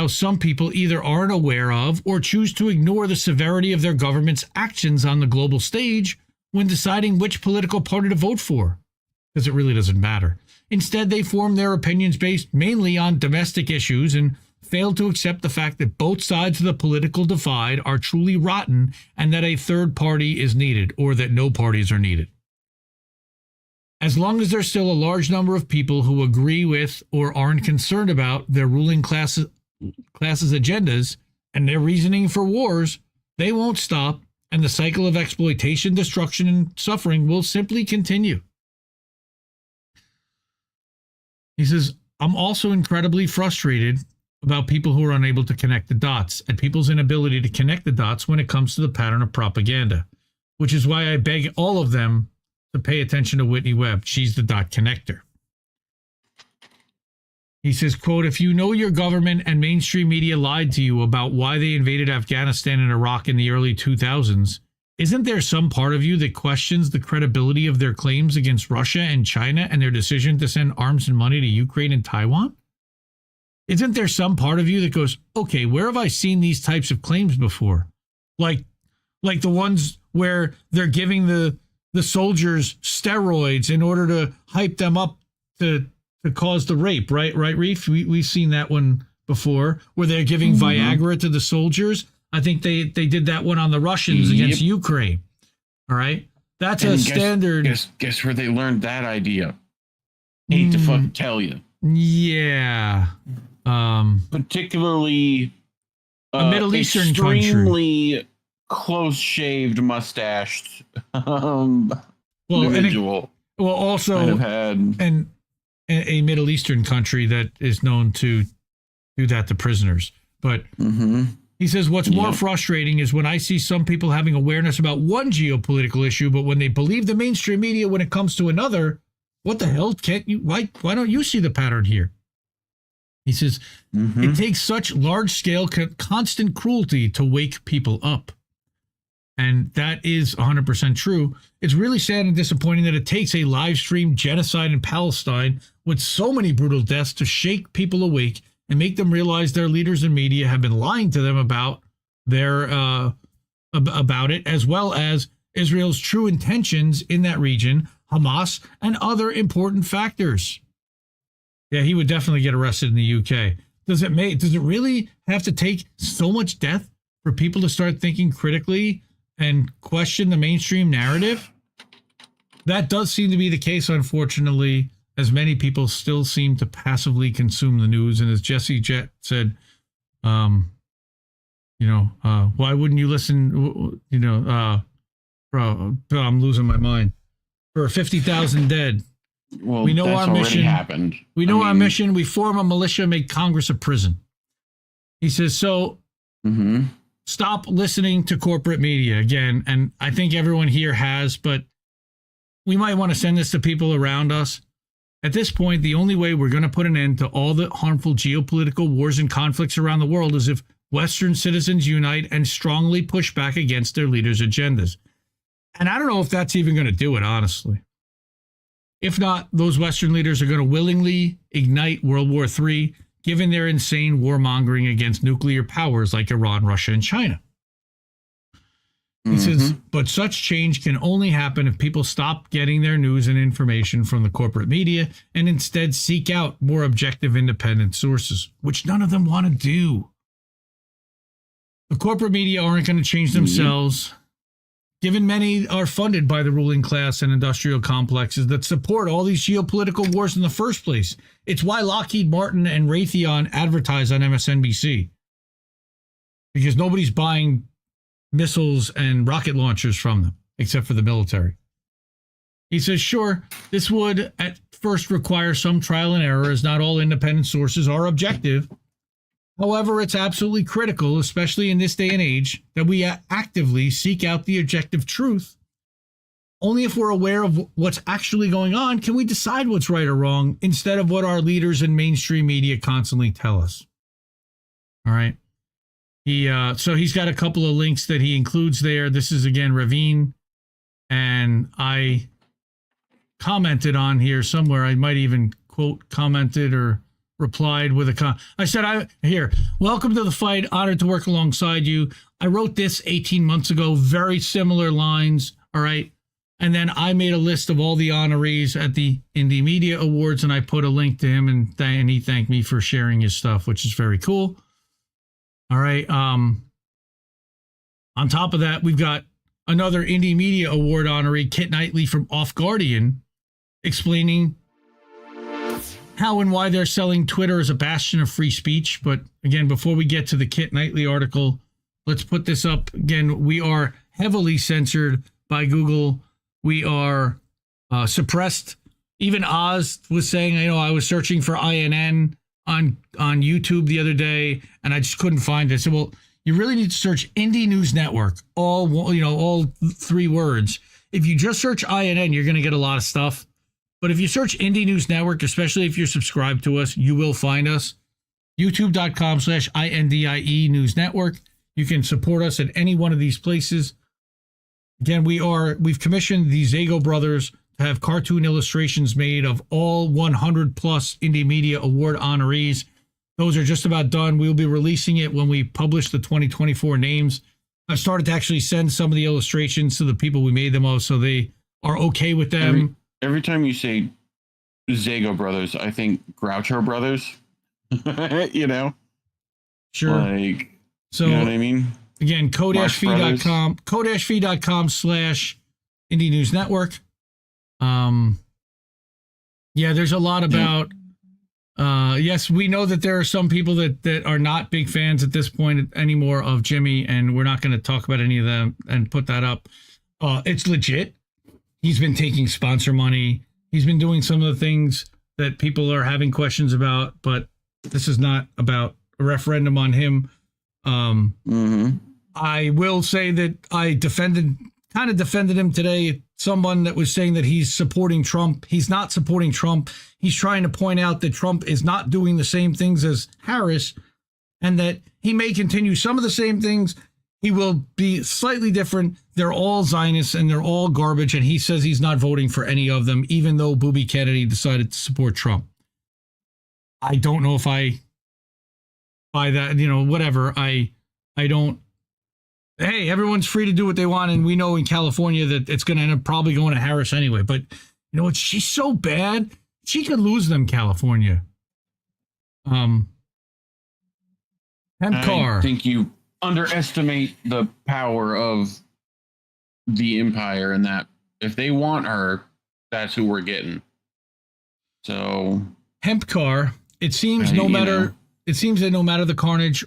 some people either aren't aware of or choose to ignore the severity of their government's actions on the global stage when deciding which political party to vote for, because it really doesn't matter. Instead, they form their opinions based mainly on domestic issues and fail to accept the fact that both sides of the political divide are truly rotten and that a third party is needed, or that no parties are needed. As long as there's still a large number of people who agree with or aren't concerned about their ruling class's agendas and their reasoning for wars, they won't stop, and the cycle of exploitation, destruction, and suffering will simply continue. He says, I'm also incredibly frustrated about people who are unable to connect the dots and people's inability to connect the dots when it comes to the pattern of propaganda, which is why I beg all of them to pay attention to Whitney Webb. She's the dot connector. He says, quote, if you know your government and mainstream media lied to you about why they invaded Afghanistan and Iraq in the early 2000s, isn't there some part of you that questions the credibility of their claims against Russia and China and their decision to send arms and money to Ukraine and Taiwan? Isn't there some part of you that goes, okay, where have I seen these types of claims before? Like the ones where they're giving the soldiers steroids in order to hype them up to cause the rape, right, Reef? We've seen that one before, where they're giving Viagra to the soldiers. I think they did that one on the Russians against Ukraine. All right, that's a standard. Guess where they learned that idea? Hate to fucking tell you. Yeah. Particularly a Middle Eastern country. Extremely close-shaved, mustached individual. Also, kind of had a Middle Eastern country that is known to do that to prisoners. But he says what's more frustrating is when I see some people having awareness about one geopolitical issue, but when they believe the mainstream media when it comes to another, what the hell can't you? Why don't you see the pattern here? He says it takes such large-scale, constant cruelty to wake people up. And that is 100% true. It's really sad and disappointing that it takes a live-stream genocide in Palestine with so many brutal deaths to shake people awake and make them realize their leaders and media have been lying to them about about it, as well as Israel's true intentions in that region, Hamas, and other important factors. Yeah, he would definitely get arrested in the UK. Does it really have to take so much death for people to start thinking critically and question the mainstream narrative? That does seem to be the case, unfortunately, as many people still seem to passively consume the news. And as Jesse Jett said, why wouldn't you listen? I'm losing my mind. For 50,000 dead. Well, we know that's our mission. Happened. We know our mission. We form a militia, make Congress a prison. He says, so stop listening to corporate media again. And I think everyone here has, but we might want to send this to people around us. At this point, the only way we're going to put an end to all the harmful geopolitical wars and conflicts around the world is if Western citizens unite and strongly push back against their leaders' agendas. And I don't know if that's even going to do it, honestly. If not, those Western leaders are going to willingly ignite World War III, given their insane warmongering against nuclear powers like Iran, Russia, and China. He says, but such change can only happen if people stop getting their news and information from the corporate media and instead seek out more objective, independent sources, which none of them want to do. The corporate media aren't going to change themselves, given many are funded by the ruling class and industrial complexes that support all these geopolitical wars in the first place. It's why Lockheed Martin and Raytheon advertise on MSNBC. Because nobody's buying missiles and rocket launchers from them, except for the military. He says, sure, this would at first require some trial and error, as not all independent sources are objective. However, it's absolutely critical, especially in this day and age, that we actively seek out the objective truth. Only if we're aware of what's actually going on can we decide what's right or wrong, instead of what our leaders and mainstream media constantly tell us. All right. So he's got a couple of links that he includes there. This is, again, Raveen. And I commented on here somewhere. I might even quote commented or replied with a I said, welcome to the fight. Honored to work alongside you. I wrote this 18 months ago. Very similar lines. All right. And then I made a list of all the honorees at the Indie Media Awards, and I put a link to him, and he thanked me for sharing his stuff, which is very cool. All right. On top of that, we've got another Indie Media Award honoree, Kit Knightley from Off Guardian, explaining how and why they're selling Twitter as a bastion of free speech. But again, before we get to the Kit Knightley article, let's put this up. Again, we are heavily censored by Google. We are suppressed. Even Oz was saying, I was searching for INN on YouTube the other day, and I just couldn't find it. So, well, you really need to search Indie News Network, all 3 words. If you just search INN, you're going to get a lot of stuff. But if you search Indie News Network, especially if you're subscribed to us, you will find us. YouTube.com/INDIE News Network. You can support us at any one of these places. Again, we've commissioned the Zago brothers to have cartoon illustrations made of all 100 plus Indie Media Award honorees. Those are just about done. We'll be releasing it when we publish the 2024 names. I've started to actually send some of the illustrations to the people we made them of, so they are okay with them. Every time you say Zago brothers, I think Groucho brothers. Sure. So, you know what I mean? Again, co-fi.com/Indie News Network. There's a lot about Yes, we know that there are some people that are not big fans at this point anymore of Jimmy, and we're not going to talk about any of them and put that up. It's legit. He's been taking sponsor money. He's been doing some of the things that people are having questions about, but this is not about a referendum on him. I will say that I kind of defended him today. Someone that was saying that he's supporting Trump. He's not supporting Trump. He's trying to point out that Trump is not doing the same things as Harris, and that he may continue some of the same things. He will be slightly different. They're all Zionists and they're all garbage. And he says he's not voting for any of them, even though Booby Kennedy decided to support Trump. I don't know if I buy that, whatever. I don't. Hey, everyone's free to do what they want. And we know in California that it's going to end up probably going to Harris anyway. But you know what? She's so bad. She could lose them, California. Hemp car. I think you underestimate the power of the empire, and that if they want her, that's who we're getting. So hemp car. It seems it seems that no matter the carnage,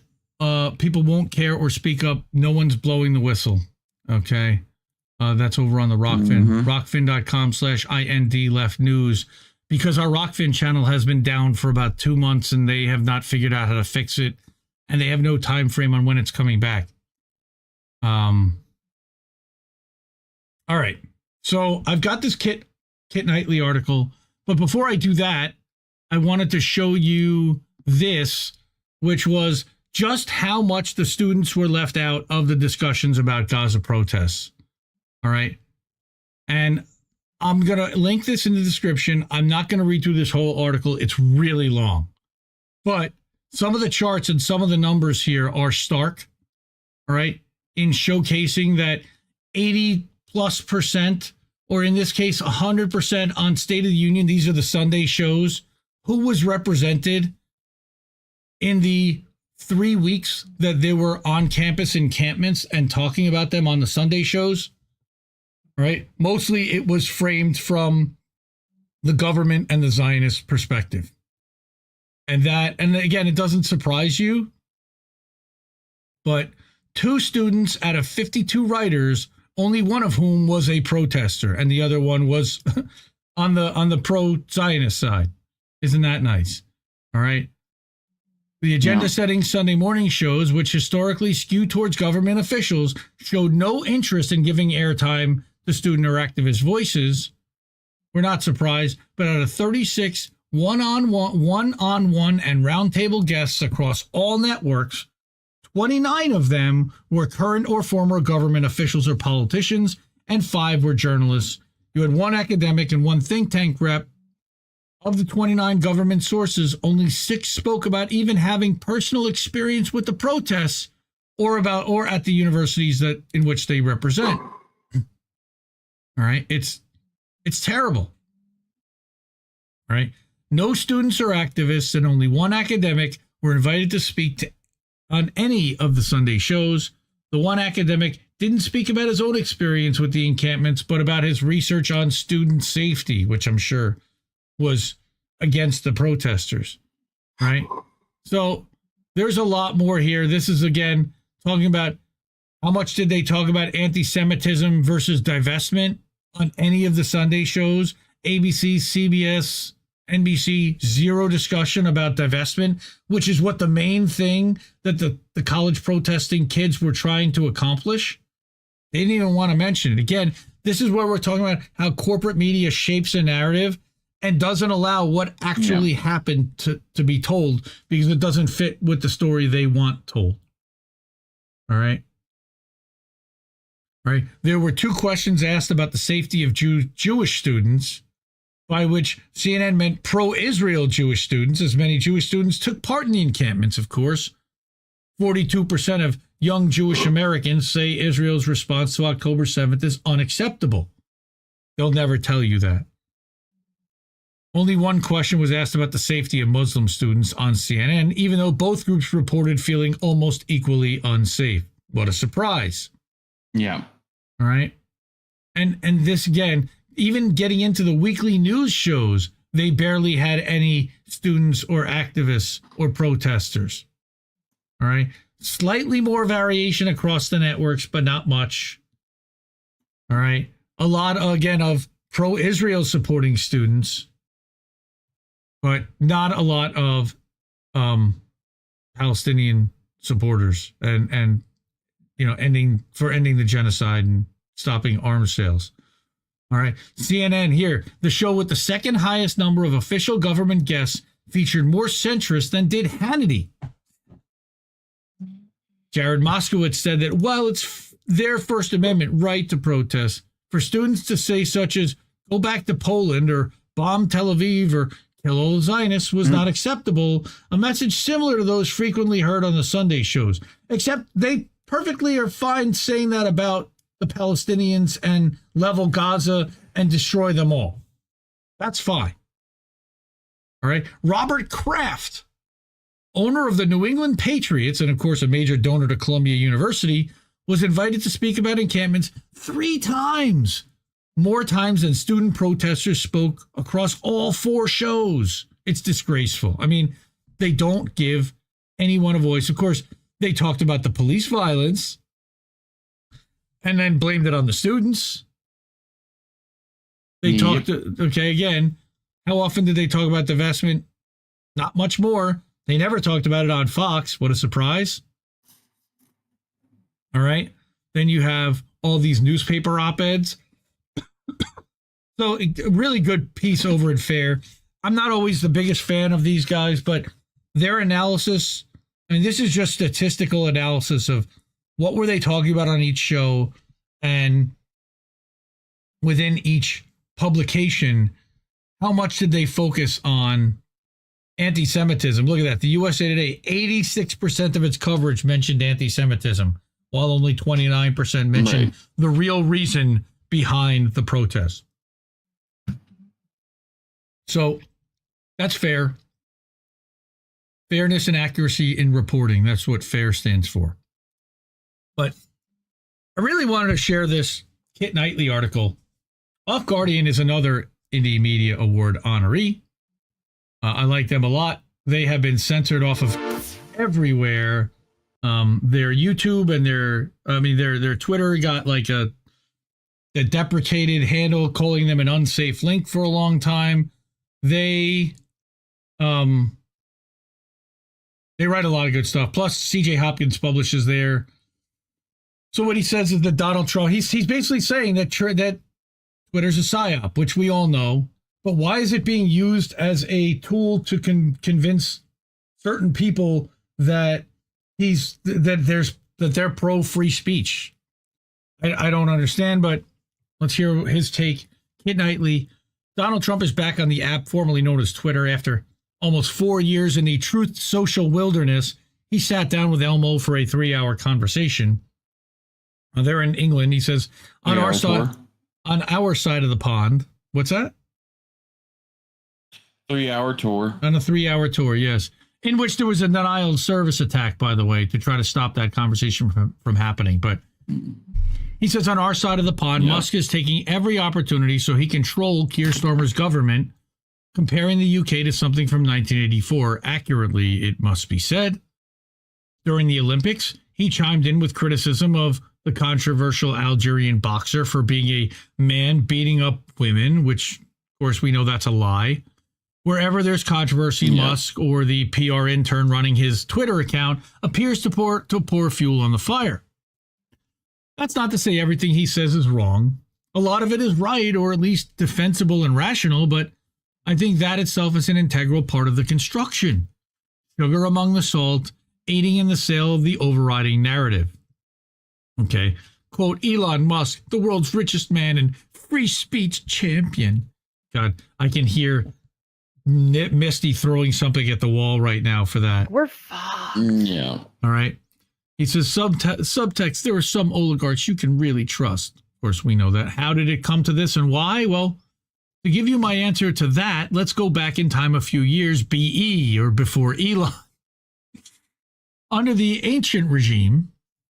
people won't care or speak up. No one's blowing the whistle. Okay. That's over on the Rockfin, rockfin.com/IND left news, because our Rockfin channel has been down for about 2 months and they have not figured out how to fix it. And they have no time frame on when it's coming back. All right. So I've got this Kit Knightley article, but before I do that, I wanted to show you this, which was just how much the students were left out of the discussions about Gaza protests. All right. And I'm going to link this in the description. I'm not going to read through this whole article. It's really long, but some of the charts and some of the numbers here are stark, all right, in showcasing that 80+%, or in this case, 100% on State of the Union. These are the Sunday shows. Who was represented in the 3 weeks that they were on campus encampments and talking about them on the Sunday shows? All right. Mostly it was framed from the government and the Zionist perspective. And again, it doesn't surprise you, but 2 students out of 52 writers, only one of whom was a protester, and the other one was on the pro-Zionist side. Isn't that nice? All right. The agenda-setting Sunday morning shows, which historically skew towards government officials, showed no interest in giving airtime to student or activist voices. We're not surprised, but out of 36 one-on-one and roundtable guests across all networks, 29 of them were current or former government officials or politicians, and 5 were journalists. You had 1 academic and 1 think tank rep. Of the 29 government sources, only 6 spoke about even having personal experience with the protests or at the universities in which they represent. All right, it's terrible. All right. No students or activists and only 1 academic were invited to speak on any of the Sunday shows. The 1 academic didn't speak about his own experience with the encampments, but about his research on student safety, which I'm sure was against the protesters. Right? So there's a lot more here. This is, again, talking about how much did they talk about anti-Semitism versus divestment on any of the Sunday shows. ABC, CBS, NBC, 0 discussion about divestment, which is what the main thing that the college protesting kids were trying to accomplish. They didn't even want to mention it. Again, this is where we're talking about how corporate media shapes a narrative and doesn't allow what actually happened to be told because it doesn't fit with the story they want told. All right. Right. There were 2 questions asked about the safety of Jewish students, by which CNN meant pro-Israel Jewish students, as many Jewish students took part in the encampments, of course. 42% of young Jewish Americans say Israel's response to October 7th is unacceptable. They'll never tell you that. Only 1 question was asked about the safety of Muslim students on CNN, even though both groups reported feeling almost equally unsafe. What a surprise. Yeah. All right. And this, again, even getting into the weekly news shows, they barely had any students or activists or protesters. All right. Slightly more variation across the networks, but not much. All right. A lot, again, of pro-Israel supporting students, but not a lot of Palestinian supporters and ending the genocide and stopping arms sales. All right. CNN here, the show with the second highest number of official government guests featured more centrists than did Hannity. Jared Moskowitz said that while it's their First Amendment right to protest, for students to say such as go back to Poland or bomb Tel Aviv or kill all the Zionists was not acceptable, a message similar to those frequently heard on the Sunday shows, except they perfectly are fine saying that about the Palestinians and level Gaza and destroy them all. That's fine. All right. Robert Kraft, owner of the New England Patriots, and of course a major donor to Columbia University, was invited to speak about encampments 3 times, more times than student protesters spoke across all 4 shows. It's disgraceful. I mean, they don't give anyone a voice. Of course, they talked about the police violence and then blamed it on the students. They talked, okay, again, how often did they talk about divestment? Not much more. They never talked about it on Fox. What a surprise. All right. Then you have all these newspaper op-eds. So a really good piece over at FAIR. I'm not always the biggest fan of these guys, but their analysis, and this is just statistical analysis of what were they talking about on each show, and within each publication, how much did they focus on anti-Semitism? Look at that. The USA Today, 86% of its coverage mentioned anti-Semitism, while only 29% mentioned the real reason behind the protest. So that's FAIR. Fairness and accuracy in reporting. That's what FAIR stands for. But I really wanted to share this Kit Knightley article. Off Guardian is another Indie Media Award honoree. I like them a lot. They have been censored off of everywhere. Their YouTube and their Twitter got like a deprecated handle, calling them an unsafe link for a long time. They write a lot of good stuff. Plus, CJ Hopkins publishes there. So what he says is that Donald Trump, he's basically saying that Twitter's a psyop, which we all know. But why is it being used as a tool to convince certain people that they're pro free speech? I don't understand, but let's hear his take. Kit Knightley. Donald Trump is back on the app formerly known as Twitter after almost 4 years in the Truth Social wilderness. He sat down with Elmo for a 3-hour conversation. They're in England. He says, on our side of the pond. What's that? 3-hour tour. On a 3-hour tour, yes. In which there was a denial of service attack, by the way, to try to stop that conversation from happening. But he says on our side of the pond, Musk is taking every opportunity so he can troll Keir Starmer's government, comparing the UK to something from 1984. Accurately, it must be said. During the Olympics, he chimed in with criticism of the controversial Algerian boxer for being a man beating up women, which, of course, we know that's a lie. Wherever there's controversy, Musk or the PR intern running his Twitter account appears to pour fuel on the fire. That's not to say everything he says is wrong. A lot of it is right, or at least defensible and rational, but I think that itself is an integral part of the construction. Sugar among the salt, aiding in the sale of the overriding narrative. Okay. Quote, Elon Musk, the world's richest man and free speech champion. God, I can hear Misty throwing something at the wall right now for that. We're fucked. Yeah. All right. He says, subtext, there are some oligarchs you can really trust. Of course, we know that. How did it come to this and why? Well, to give you my answer to that, let's go back in time a few years, BE, or before Elon. Under the ancient regime,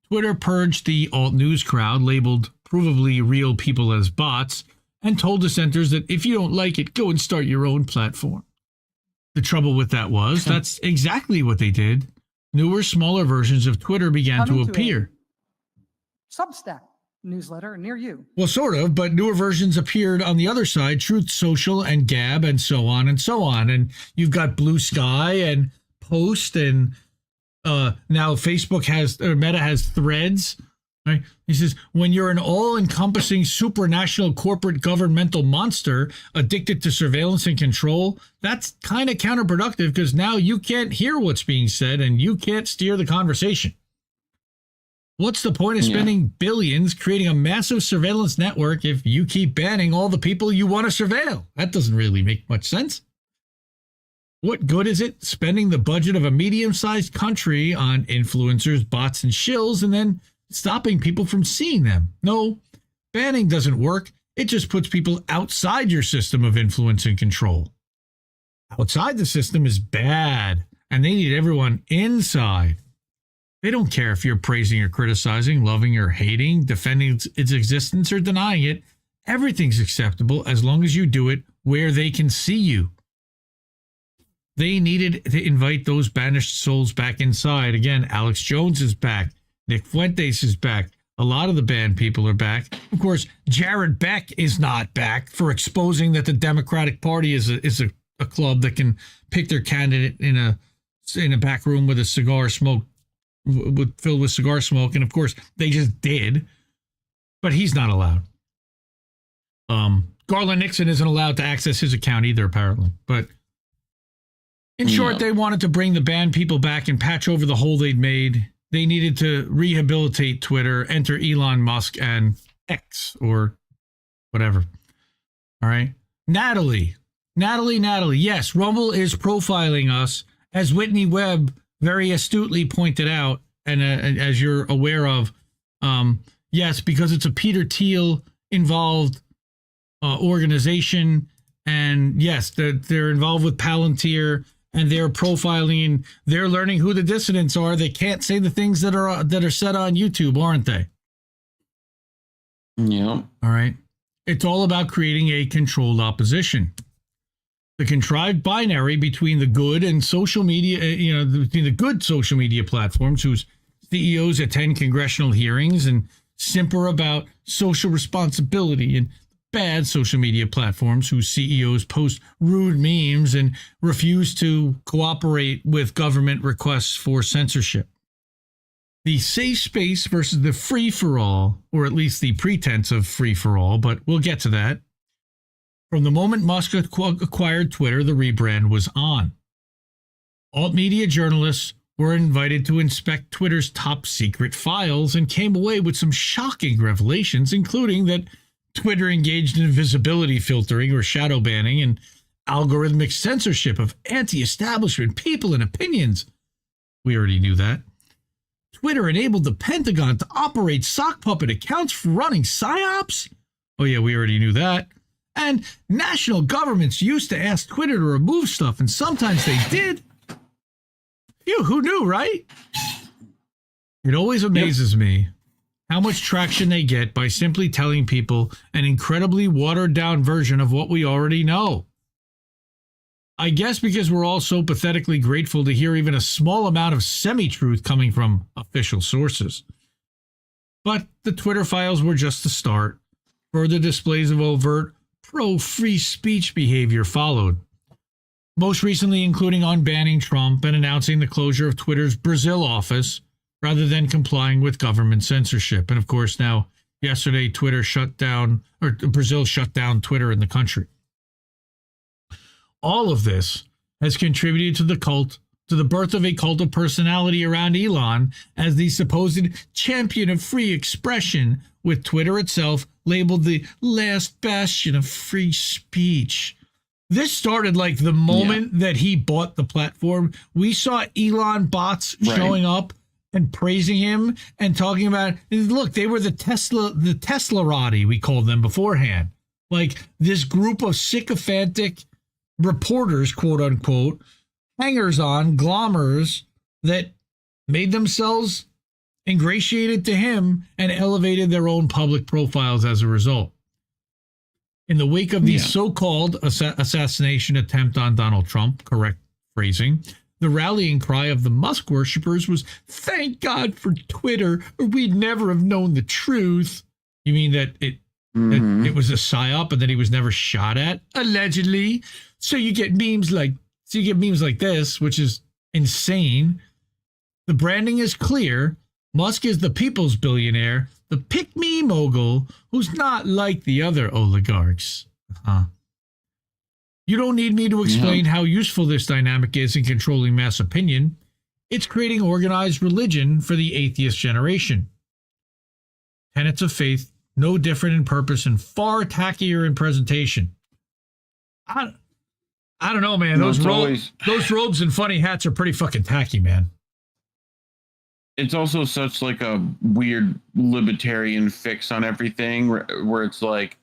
Twitter purged the alt-news crowd, labeled provably real people as bots, and told dissenters that if you don't like it, go and start your own platform. The trouble with that was that's exactly what they did. Newer, smaller versions of Twitter began to appear. Substack newsletter near you. Well, sort of, but newer versions appeared on the other side, Truth Social and Gab and so on and so on. And you've got Blue Sky and Post, and now Facebook has, or Meta has Threads. Right? He says, when you're an all-encompassing supranational corporate governmental monster addicted to surveillance and control, that's kind of counterproductive because now you can't hear what's being said and you can't steer the conversation. What's the point of spending billions creating a massive surveillance network if you keep banning all the people you want to surveil? That doesn't really make much sense. What good is it spending the budget of a medium-sized country on influencers, bots, and shills and then stopping people from seeing them? No, banning doesn't work. It just puts people outside your system of influence and control. Outside the system is bad, and they need everyone inside. They don't care if you're praising or criticizing, loving or hating, defending its existence or denying it. Everything's acceptable as long as you do it where they can see you. They needed to invite those banished souls back inside. Again, Alex Jones is back. Nick Fuentes is back. A lot of the banned people are back. Of course, Jared Beck is not back for exposing that the Democratic Party is a club that can pick their candidate in a back room with a cigar smoke, filled with cigar smoke. And of course, they just did. But he's not allowed. Garland Nixon isn't allowed to access his account either, apparently. But in short, they wanted to bring the banned people back and patch over the hole they'd made. They needed to rehabilitate Twitter, enter Elon Musk and X or whatever. All right. Natalie. Yes, Rumble is profiling us, as Whitney Webb very astutely pointed out, and as you're aware of. Yes, because it's a Peter Thiel involved organization. And yes, they're involved with Palantir. And they're profiling, and they're learning who the dissidents are. They can't say the things that are said on YouTube, aren't they? Yeah. All right. It's all about creating a controlled opposition. The contrived binary between the good and social media, between the good social media platforms whose CEOs attend congressional hearings and simper about social responsibility, and bad social media platforms whose CEOs post rude memes and refuse to cooperate with government requests for censorship. The safe space versus the free-for-all, or at least the pretense of free-for-all, but we'll get to that. From the moment Musk acquired Twitter, the rebrand was on. Alt-media journalists were invited to inspect Twitter's top-secret files and came away with some shocking revelations, including that Twitter engaged in visibility filtering or shadow banning and algorithmic censorship of anti-establishment people and opinions. We already knew that. Twitter enabled the Pentagon to operate sock puppet accounts for running psyops. Oh yeah, we already knew that. And national governments used to ask Twitter to remove stuff, and sometimes they did. Phew, who knew, right? It always amazes me how much traction they get by simply telling people an incredibly watered-down version of what we already know. I guess because we're all so pathetically grateful to hear even a small amount of semi-truth coming from official sources. But the Twitter files were just the start. Further displays of overt pro-free speech behavior followed. Most recently including unbanning Trump and announcing the closure of Twitter's Brazil office, rather than complying with government censorship. And of course, now, yesterday, Brazil shut down Twitter in the country. All of this has contributed to the birth of a cult of personality around Elon as the supposed champion of free expression, with Twitter itself labeled the last bastion of free speech. This started like the moment that he bought the platform. We saw Elon bots showing up and praising him and talking about, look, they were the Teslarati, we called them beforehand. Like this group of sycophantic reporters, quote unquote, hangers on, glommers that made themselves ingratiated to him and elevated their own public profiles as a result. In the wake of the so-called assassination attempt on Donald Trump, correct phrasing, the rallying cry of the Musk worshippers was, "Thank God for Twitter, or we'd never have known the truth." You mean that it was a psyop and that he was never shot at, allegedly? So you get memes like this, which is insane. The branding is clear. Musk is the people's billionaire, the pick-me mogul who's not like the other oligarchs. You don't need me to explain how useful this dynamic is in controlling mass opinion. It's creating organized religion for the atheist generation. Tenets of faith, no different in purpose and far tackier in presentation. I don't know, man. Those robes and funny hats are pretty fucking tacky, man. It's also such like a weird libertarian fix on everything where it's like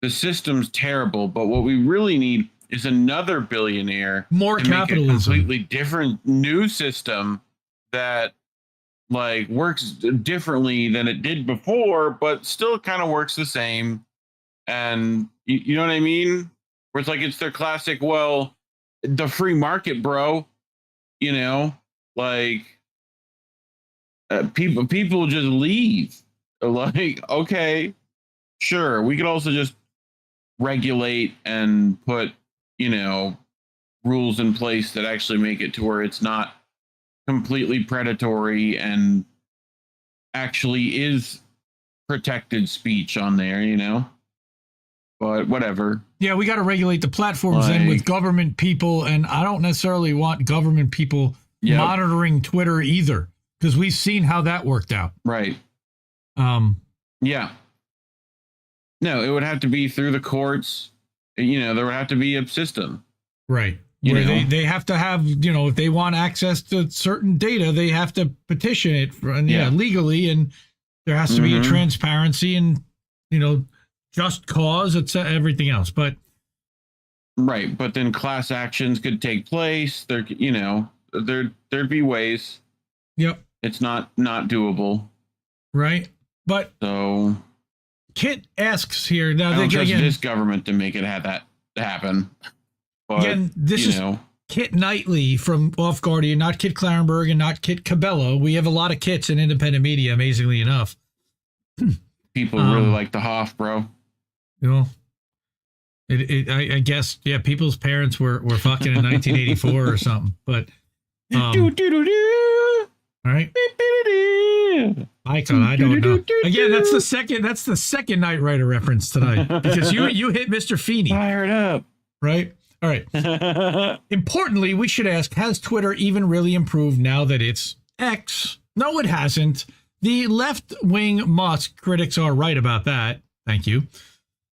the system's terrible, but what we really need is another billionaire, more capitalism, make a completely different new system that like works differently than it did before, but still kind of works the same. And you know what I mean? Where it's like it's their classic, well, the free market, bro. You know, like people just leave. Like, okay, sure, we could also just regulate and put, you know, rules in place that actually make it to where it's not completely predatory and actually is protected speech on there, you know? But whatever. Yeah, we got to regulate the platforms then with government people, and I don't necessarily want government people monitoring Twitter either, because we've seen how that worked out. Right. Yeah. No, it would have to be through the courts. You know, there would have to be a system. Right. Where they have to have, you know, if they want access to certain data, they have to petition it legally, and there has to be a transparency and, you know, just cause, it's everything else. But right, but then class actions could take place. There, you know, there'd be ways. Yep. It's not doable. Right. But so Kit asks here now. I don't trust this government to make it have that happen. But, again, this is Kit Knightley from Off Guardian, not Kit Clarenberg and not Kit Cabello. We have a lot of Kits in independent media, amazingly enough. People really like the Hoff, bro. You know, I guess, yeah, people's parents were fucking in 1984 or something. But all right. Michael, I don't know. Again, that's the second Knight Rider reference tonight, because you hit Mr. Feeney. Fired up. Right? All right. Importantly, we should ask, has Twitter even really improved now that it's X? No, it hasn't. The left-wing Musk critics are right about that. Thank you.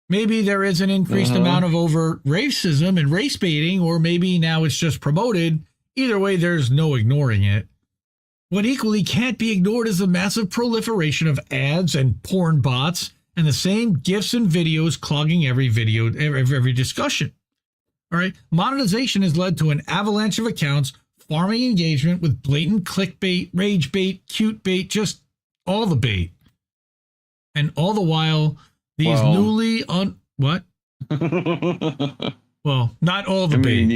Maybe there is an increased amount of overt racism and race baiting, or maybe now it's just promoted. Either way, there's no ignoring it. What equally can't be ignored is the massive proliferation of ads and porn bots and the same GIFs and videos clogging every discussion. All right. Monetization has led to an avalanche of accounts, farming engagement with blatant clickbait, rage bait, cute bait, just all the bait. And all the while, these what? Well, not all the bait.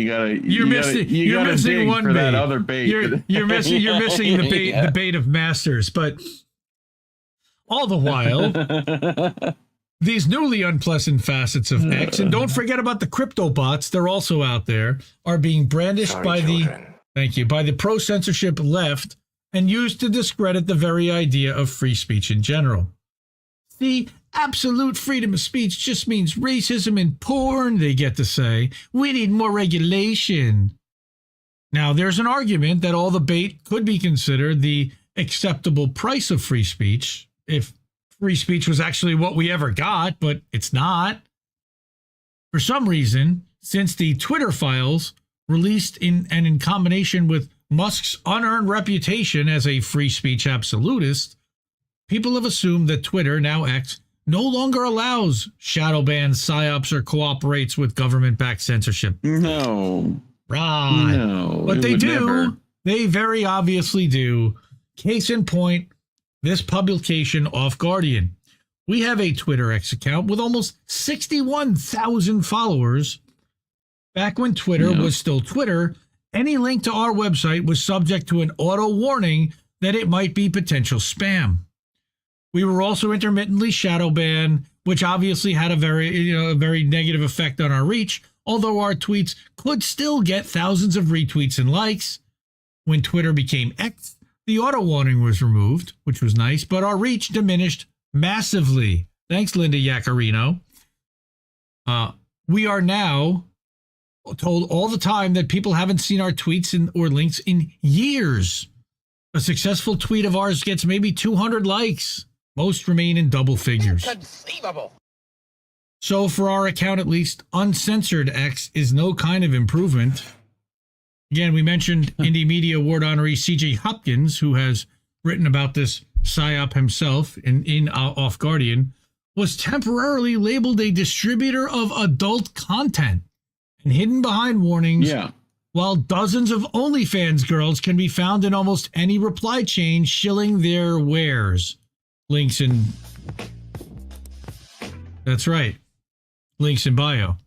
You're missing one bait. That other bait. You're missing the bait of masters. But all the while, these newly unpleasant facets of X, and don't forget about the crypto bots, they're also out there, are being brandished by the pro-censorship left and used to discredit the very idea of free speech in general. The absolute freedom of speech just means racism and porn, they get to say. We need more regulation. Now, there's an argument that all the bait could be considered the acceptable price of free speech, if free speech was actually what we ever got, but it's not. For some reason, since the Twitter files released in combination with Musk's unearned reputation as a free speech absolutist, people have assumed that Twitter, now X, no longer allows shadow bans, psyops, or cooperates with government-backed censorship. No. Right. No. But they do. Never. They very obviously do. Case in point, this publication, Off Guardian. We have a Twitter X account with almost 61,000 followers. Back when Twitter was still Twitter, any link to our website was subject to an auto warning that it might be potential spam. We were also intermittently shadow banned, which obviously had a very negative effect on our reach, although our tweets could still get thousands of retweets and likes. When Twitter became X, the auto warning was removed, which was nice, but our reach diminished massively. Thanks, Linda Yaccarino. We are now told all the time that people haven't seen our tweets or links in years. A successful tweet of ours gets maybe 200 likes. Most remain in double figures. Inconceivable. So for our account, at least, Uncensored X is no kind of improvement. Again, we mentioned Indie Media Award honoree C.J. Hopkins, who has written about this PSYOP himself in Off Guardian, was temporarily labeled a distributor of adult content and hidden behind warnings. Yeah. While dozens of OnlyFans girls can be found in almost any reply chain shilling their wares. Links in... That's right. Links in bio.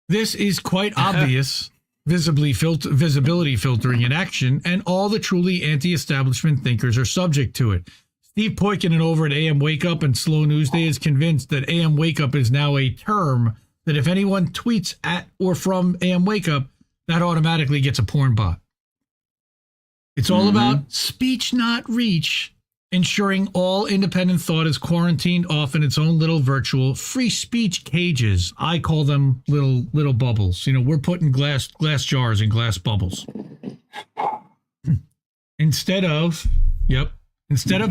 This is quite obvious visibility filtering in action, and all the truly anti-establishment thinkers are subject to it. Steve Poikonen over at AM Wake Up and Slow News Day is convinced that AM Wake Up is now a term that if anyone tweets at or from AM Wake Up, that automatically gets a porn bot. It's all about speech, not reach, ensuring all independent thought is quarantined off in its own little virtual free speech cages. I call them little bubbles. You know, we're putting glass jars in glass bubbles. Instead of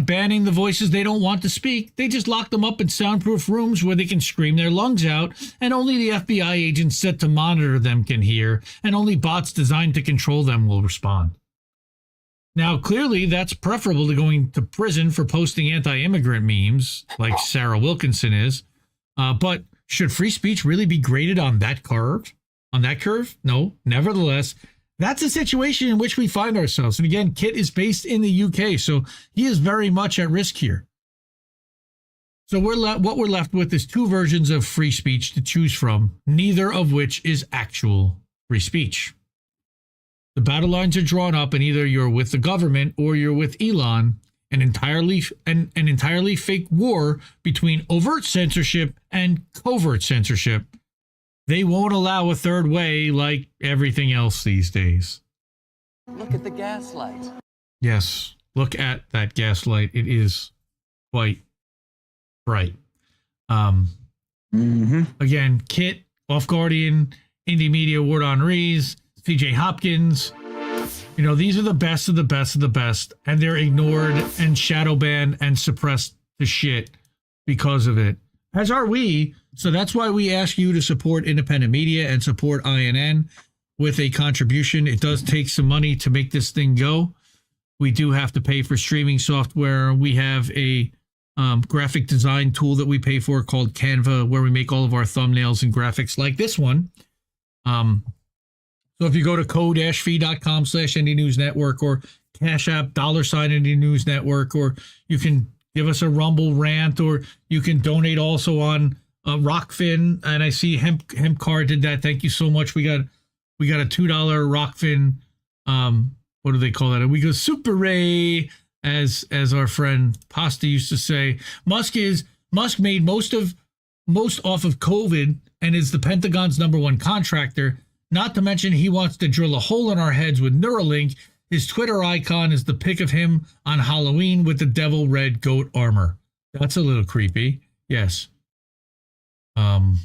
banning the voices they don't want to speak, they just lock them up in soundproof rooms where they can scream their lungs out, and only the FBI agents set to monitor them can hear, and only bots designed to control them will respond. Now, clearly, that's preferable to going to prison for posting anti-immigrant memes, like Sarah Wilkinson is. But should free speech really be graded on that curve? No. Nevertheless, that's a situation in which we find ourselves. And again, Kit is based in the UK, so he is very much at risk here. So what we're left with is two versions of free speech to choose from, neither of which is actual free speech. The battle lines are drawn up, and either you're with the government or you're with Elon, an entirely fake war between overt censorship and covert censorship. They won't allow a third way like everything else these days. Look at the gaslight. Yes, look at that gaslight. It is quite bright. Again, Kit, Off Guardian, Indie Media Award honorees, C.J. Hopkins, you know, these are the best of the best of the best, and they're ignored and shadow banned and suppressed to shit because of it, as are we. So that's why we ask you to support independent media and support INN with a contribution. It does take some money to make this thing go. We do have to pay for streaming software. We have a graphic design tool that we pay for called Canva, where we make all of our thumbnails and graphics like this one. So if you go to ko-fi.com/Indie News Network or Cash App $Indie News Network, or you can give us a Rumble rant, or you can donate also on Rockfin. And I see Hemp Card did that. Thank you so much. We got a $2 Rockfin. What do they call that? We go Super Ray, as our friend Pasta used to say. Musk made most off of COVID and is the Pentagon's #1 contractor. Not to mention, he wants to drill a hole in our heads with Neuralink. His Twitter icon is the pic of him on Halloween with the devil red goat armor. That's a little creepy. Yes. We're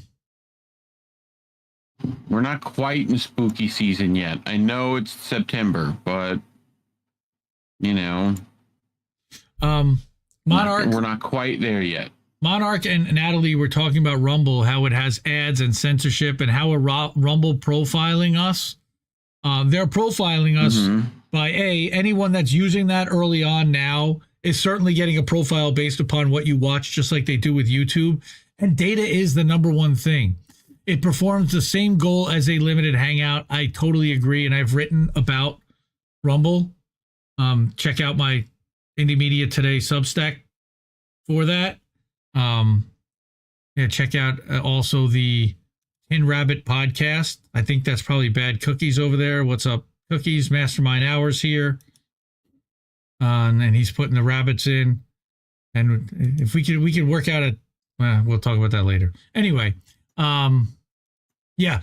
not quite in spooky season yet. I know it's September, but you know, Monarch. We're not quite there yet. Monarch and Natalie were talking about Rumble, how it has ads and censorship, and how Rumble profiling us. They're profiling us by anyone that's using that early on now is certainly getting a profile based upon what you watch, just like they do with YouTube. And data is the #1 thing. It performs the same goal as a limited hangout. I totally agree, and I've written about Rumble. Check out my Indie Media Today Substack. for that. Yeah, check out also the Tin Rabbit podcast. I think that's probably Bad Cookies over there. What's up, Cookies? Mastermind Hours here. And then he's putting the rabbits in. And if we could work out a, we'll talk about that later. Anyway, yeah,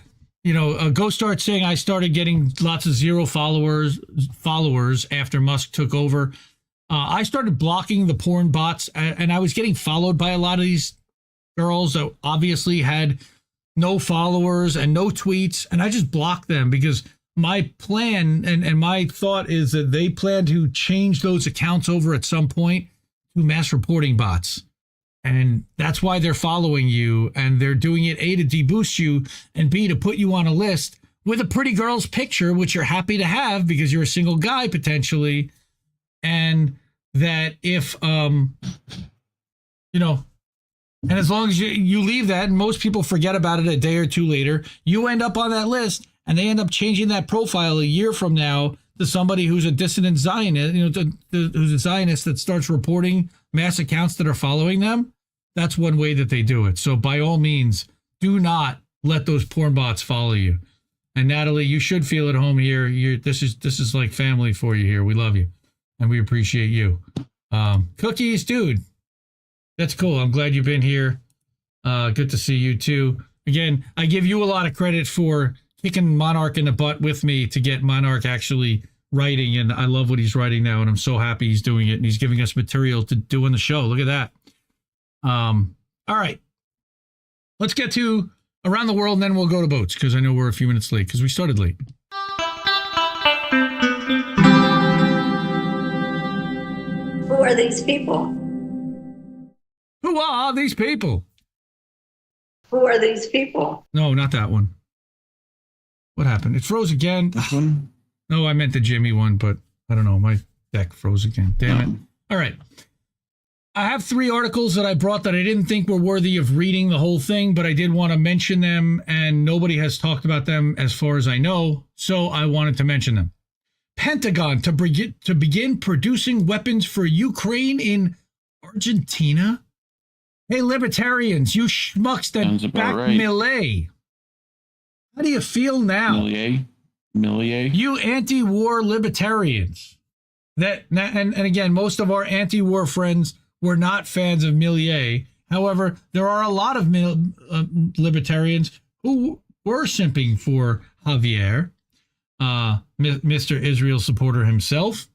Go Start saying I started getting lots of zero followers after Musk took over. I started blocking the porn bots, and I was getting followed by a lot of these girls that obviously had no followers and no tweets, and I just blocked them because my plan and my thought is that they plan to change those accounts over at some point to mass reporting bots. And that's why they're following you, and they're doing it A, to deboost you, and B, to put you on a list with a pretty girl's picture, which you're happy to have because you're a single guy potentially. And that if, and as long as you leave that, and most people forget about it a day or two later, you end up on that list, and they end up changing that profile a year from now to somebody who's a dissident Zionist, who's a Zionist that starts reporting mass accounts that are following them. That's one way that they do it. So by all means, do not let those porn bots follow you. And Natalie, you should feel at home here. This is like family for you here. We love you, and we appreciate you. Cookies, dude. That's cool. I'm glad you've been here. Good to see you too. Again, I give you a lot of credit for kicking Monarch in the butt with me to get Monarch actually writing, and I love what he's writing now, and I'm so happy he's doing it, and he's giving us material to do on the show. Look at that. All right. Let's get to around the world, and then we'll go to boats, because I know we're a few minutes late, because we started late. Who are these people? Who are these people? Who are these people? No, not that one. What happened? It froze again. This one? No, I meant the Jimmy one, but I don't know. My deck froze again. Damn it. All right. I have 3 articles that I brought that I didn't think were worthy of reading the whole thing, but I did want to mention them, and nobody has talked about them as far as I know, so I wanted to mention them. Pentagon to begin producing weapons for Ukraine in Argentina? Hey, libertarians, you schmucks that back right. Millet. How do you feel now? Millier. You anti-war libertarians. And again, most of our anti-war friends were not fans of Millier. However, there are a lot of libertarians who were simping for Javier, Mr. Israel supporter himself.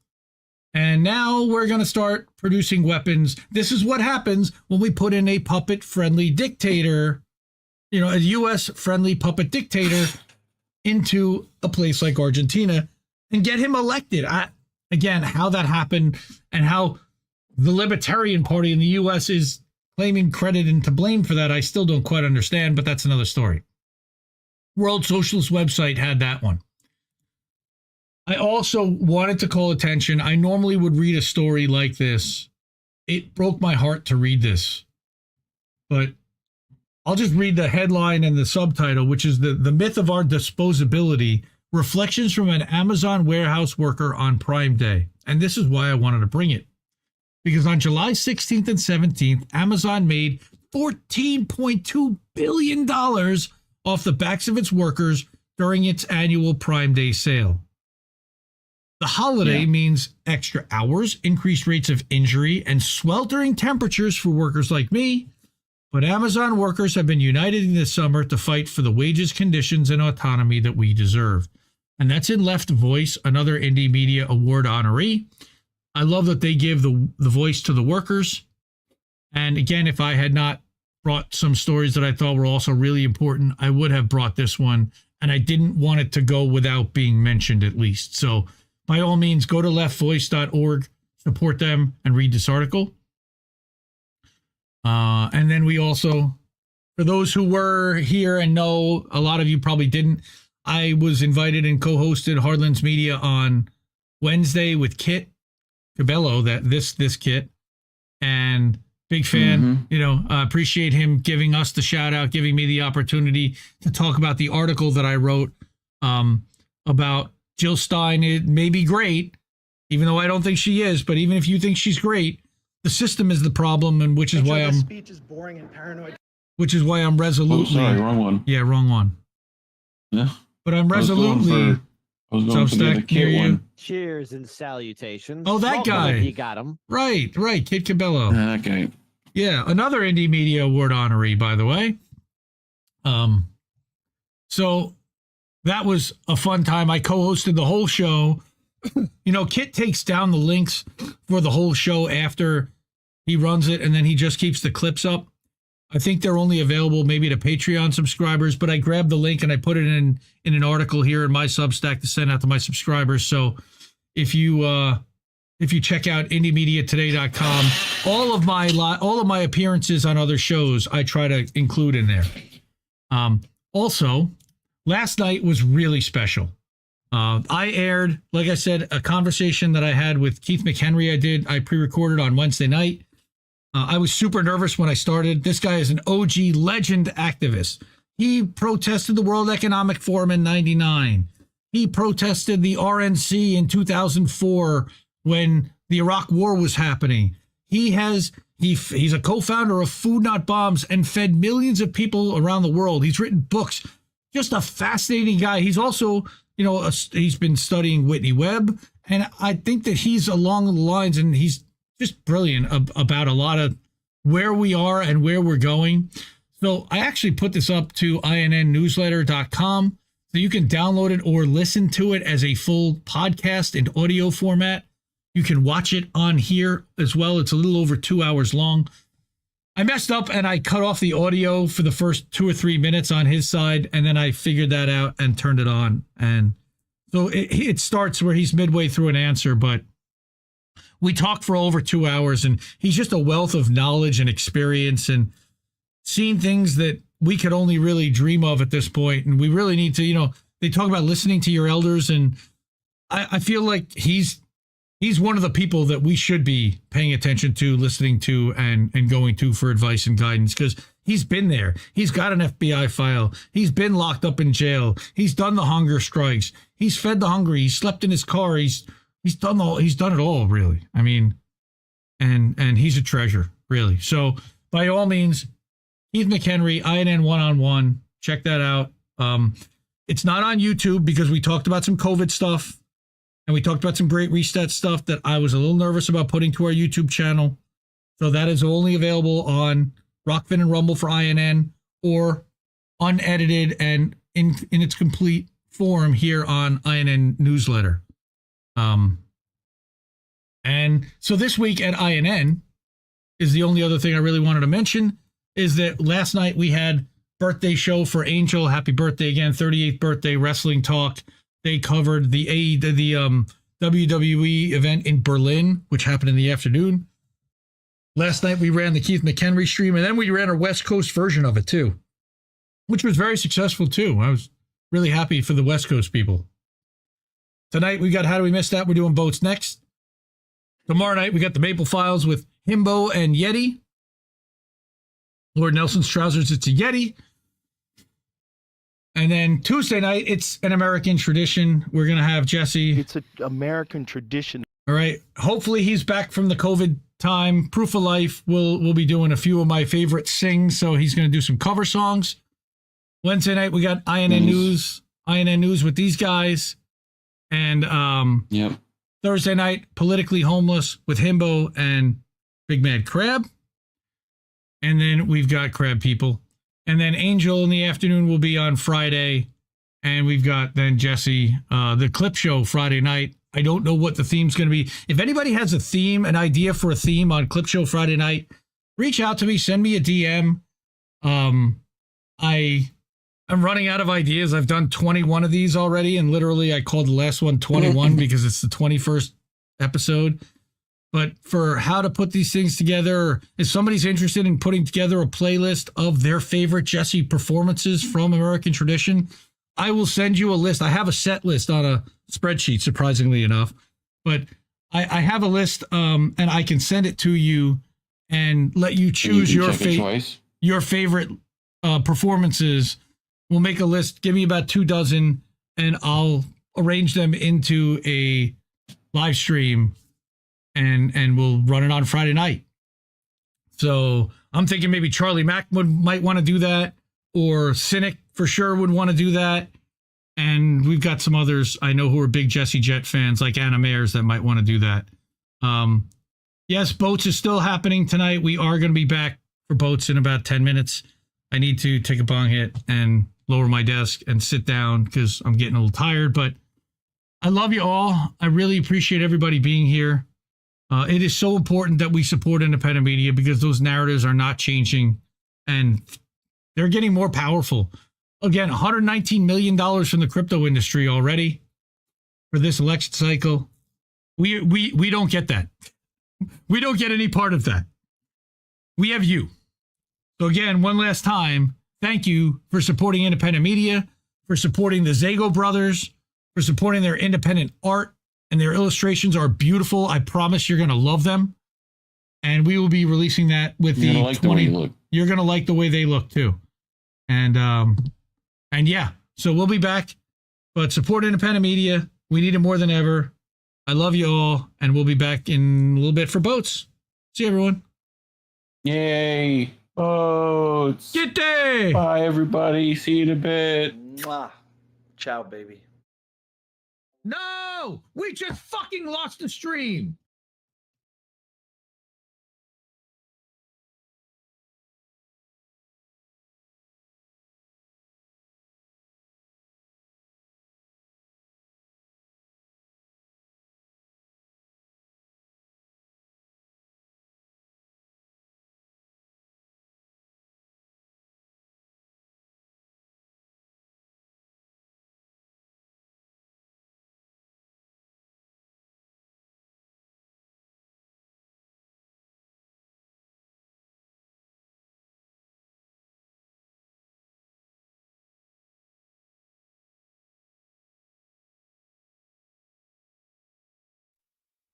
And now we're going to start producing weapons. This is what happens when we put in a puppet-friendly dictator, a U.S.-friendly puppet dictator into a place like Argentina and get him elected. Again, how that happened and how the Libertarian Party in the U.S. is claiming credit and to blame for that, I still don't quite understand, but that's another story. World Socialist website had that one. I also wanted to call attention. I normally would read a story like this. It broke my heart to read this, but I'll just read the headline and the subtitle, which is the myth of our disposability, reflections from an Amazon warehouse worker on Prime Day. And this is why I wanted to bring it. Because on July 16th and 17th, Amazon made $14.2 billion off the backs of its workers during its annual Prime Day sale. The holiday means extra hours, increased rates of injury, and sweltering temperatures for workers like me. But Amazon workers have been united in this summer to fight for the wages, conditions, and autonomy that we deserve. And that's in Left Voice, another Indie Media Award honoree. I love that they give the voice to the workers. And again, if I had not brought some stories that I thought were also really important, I would have brought this one. And I didn't want it to go without being mentioned at least. So by all means, go to leftvoice.org, support them, and read this article. And then we also, for those who were here and know, a lot of you probably didn't, I was invited and co-hosted Hardlands Media on Wednesday with Kit Cabello, this Kit, and big fan. I appreciate him giving us the shout out, giving me the opportunity to talk about the article that I wrote about Jill Stein. It may be great, even though I don't think she is, but even if you think she's great, the system is the problem, and which is why I'm speech is boring and paranoid. Which is why I'm resolutely. Oh, sorry, wrong one. Yeah, wrong one. Yeah. But I'm resolutely. I was going for the other kid one. Cheers and salutations. Oh, that guy. You got him. Right, Kid Cabello. That guy. Yeah, another Indie Media Award honoree, by the way. So that was a fun time. I co-hosted the whole show. Kit takes down the links for the whole show after he runs it, and then he just keeps the clips up. I think they're only available maybe to Patreon subscribers, but I grabbed the link and I put it in an article here in my Substack to send out to my subscribers. So if you check out indiemediatoday.com, all of my appearances on other shows I try to include in there. Also, last night was really special. I aired, like I said, a conversation that I had with Keith McHenry. I pre-recorded on Wednesday night. I was super nervous when I started. This guy is an OG legend activist. He protested the World Economic Forum in '99. He protested the RNC in 2004 when the Iraq War was happening. He's a co-founder of Food Not Bombs and fed millions of people around the world. He's written books. Just a fascinating guy. He's also, he's been studying Whitney Webb, and I think that he's along the lines, and he's just brilliant about a lot of where we are and where we're going. So I actually put this up to innnewsletter.com so you can download it or listen to it as a full podcast in audio format. You can watch it on here as well. It's a little over 2 hours long. I messed up and I cut off the audio for the first 2 or 3 minutes on his side, and then I figured that out and turned it on. And so it starts where he's midway through an answer, but we talked for over 2 hours, and he's just a wealth of knowledge and experience and seen things that we could only really dream of at this point. And we really need to, they talk about listening to your elders, and I feel like he's one of the people that we should be paying attention to, listening to, and going to for advice and guidance, because he's been there. He's got an FBI file. He's been locked up in jail. He's done the hunger strikes. He's fed the hungry. He's slept in his car. He's done it all, really. I mean, and he's a treasure, really. So by all means, Keith McHenry, INN One-on-One, check that out. It's not on YouTube because we talked about some COVID stuff, and we talked about some Great Reset stuff that I was a little nervous about putting to our YouTube channel. So that is only available on Rockfin and Rumble for INN, or unedited and in its complete form here on INN Newsletter. And so this week at INN is the only other thing I really wanted to mention, is that last night we had birthday show for Angel. Happy birthday again, 38th birthday wrestling talk. They covered the WWE event in Berlin, which happened in the afternoon. Last night we ran the Keith McHenry stream, and then we ran a West Coast version of it too, which was very successful too. I was really happy for the West Coast people. Tonight we got How Do We Miss That? We're doing boats next. Tomorrow night we got the Maple Files with Himbo and Yeti. Lord Nelson's Trousers, it's a Yeti. And then Tuesday night, it's an American tradition. We're going to have Jesse. It's an American tradition. All right. Hopefully he's back from the COVID time. Proof of Life. We'll be doing a few of my favorite sings, so he's going to do some cover songs. Wednesday night, we got INN News with these guys. And Thursday night, Politically Homeless with Himbo and Big Mad Crab. And then we've got Crab People. And then Angel in the afternoon will be on Friday. And we've got then Jesse, the clip show Friday night. I don't know what the theme's going to be. If anybody has a theme, an idea for a theme on clip show Friday night, reach out to me, send me a DM. I'm running out of ideas. I've done 21 of these already. And literally I called the last one 21 because it's the 21st episode. But for how to put these things together, if somebody's interested in putting together a playlist of their favorite Jesse performances from American Tradition, I will send you a list. I have a set list on a spreadsheet, surprisingly enough. But I have a list, and I can send it to you and let you choose your favorite performances. We'll make a list. Give me about 2 dozen, and I'll arrange them into a live stream. And we'll run it on Friday night. So I'm thinking maybe Charlie Mack might want to do that, or Cynic for sure would want to do that. And we've got some others I know who are big Jesse Jet fans, like Anna Mayers, that might want to do that. Yes, Boats is still happening tonight. We are going to be back for Boats in about 10 minutes. I need to take a bong hit and lower my desk and sit down because I'm getting a little tired. But I love you all. I really appreciate everybody being here. It is so important that we support independent media because those narratives are not changing and they're getting more powerful. Again, $119 million from the crypto industry already for this election cycle. We don't get that. We don't get any part of that. We have you. So again, one last time, thank you for supporting independent media, for supporting the Zago brothers, for supporting their independent art, and their illustrations are beautiful. I promise you're going to love them. And we will be releasing that with You're the gonna like the way you look. You're going to like the way they look too. And yeah, so we'll be back. But support independent media. We need it more than ever. I love you all, and we'll be back in a little bit for Boats. See you, everyone. Yay. Boats. Get day. Bye, everybody. See you in a bit. Mwah. Ciao, baby. No, we just fucking lost the stream.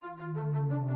Thank you.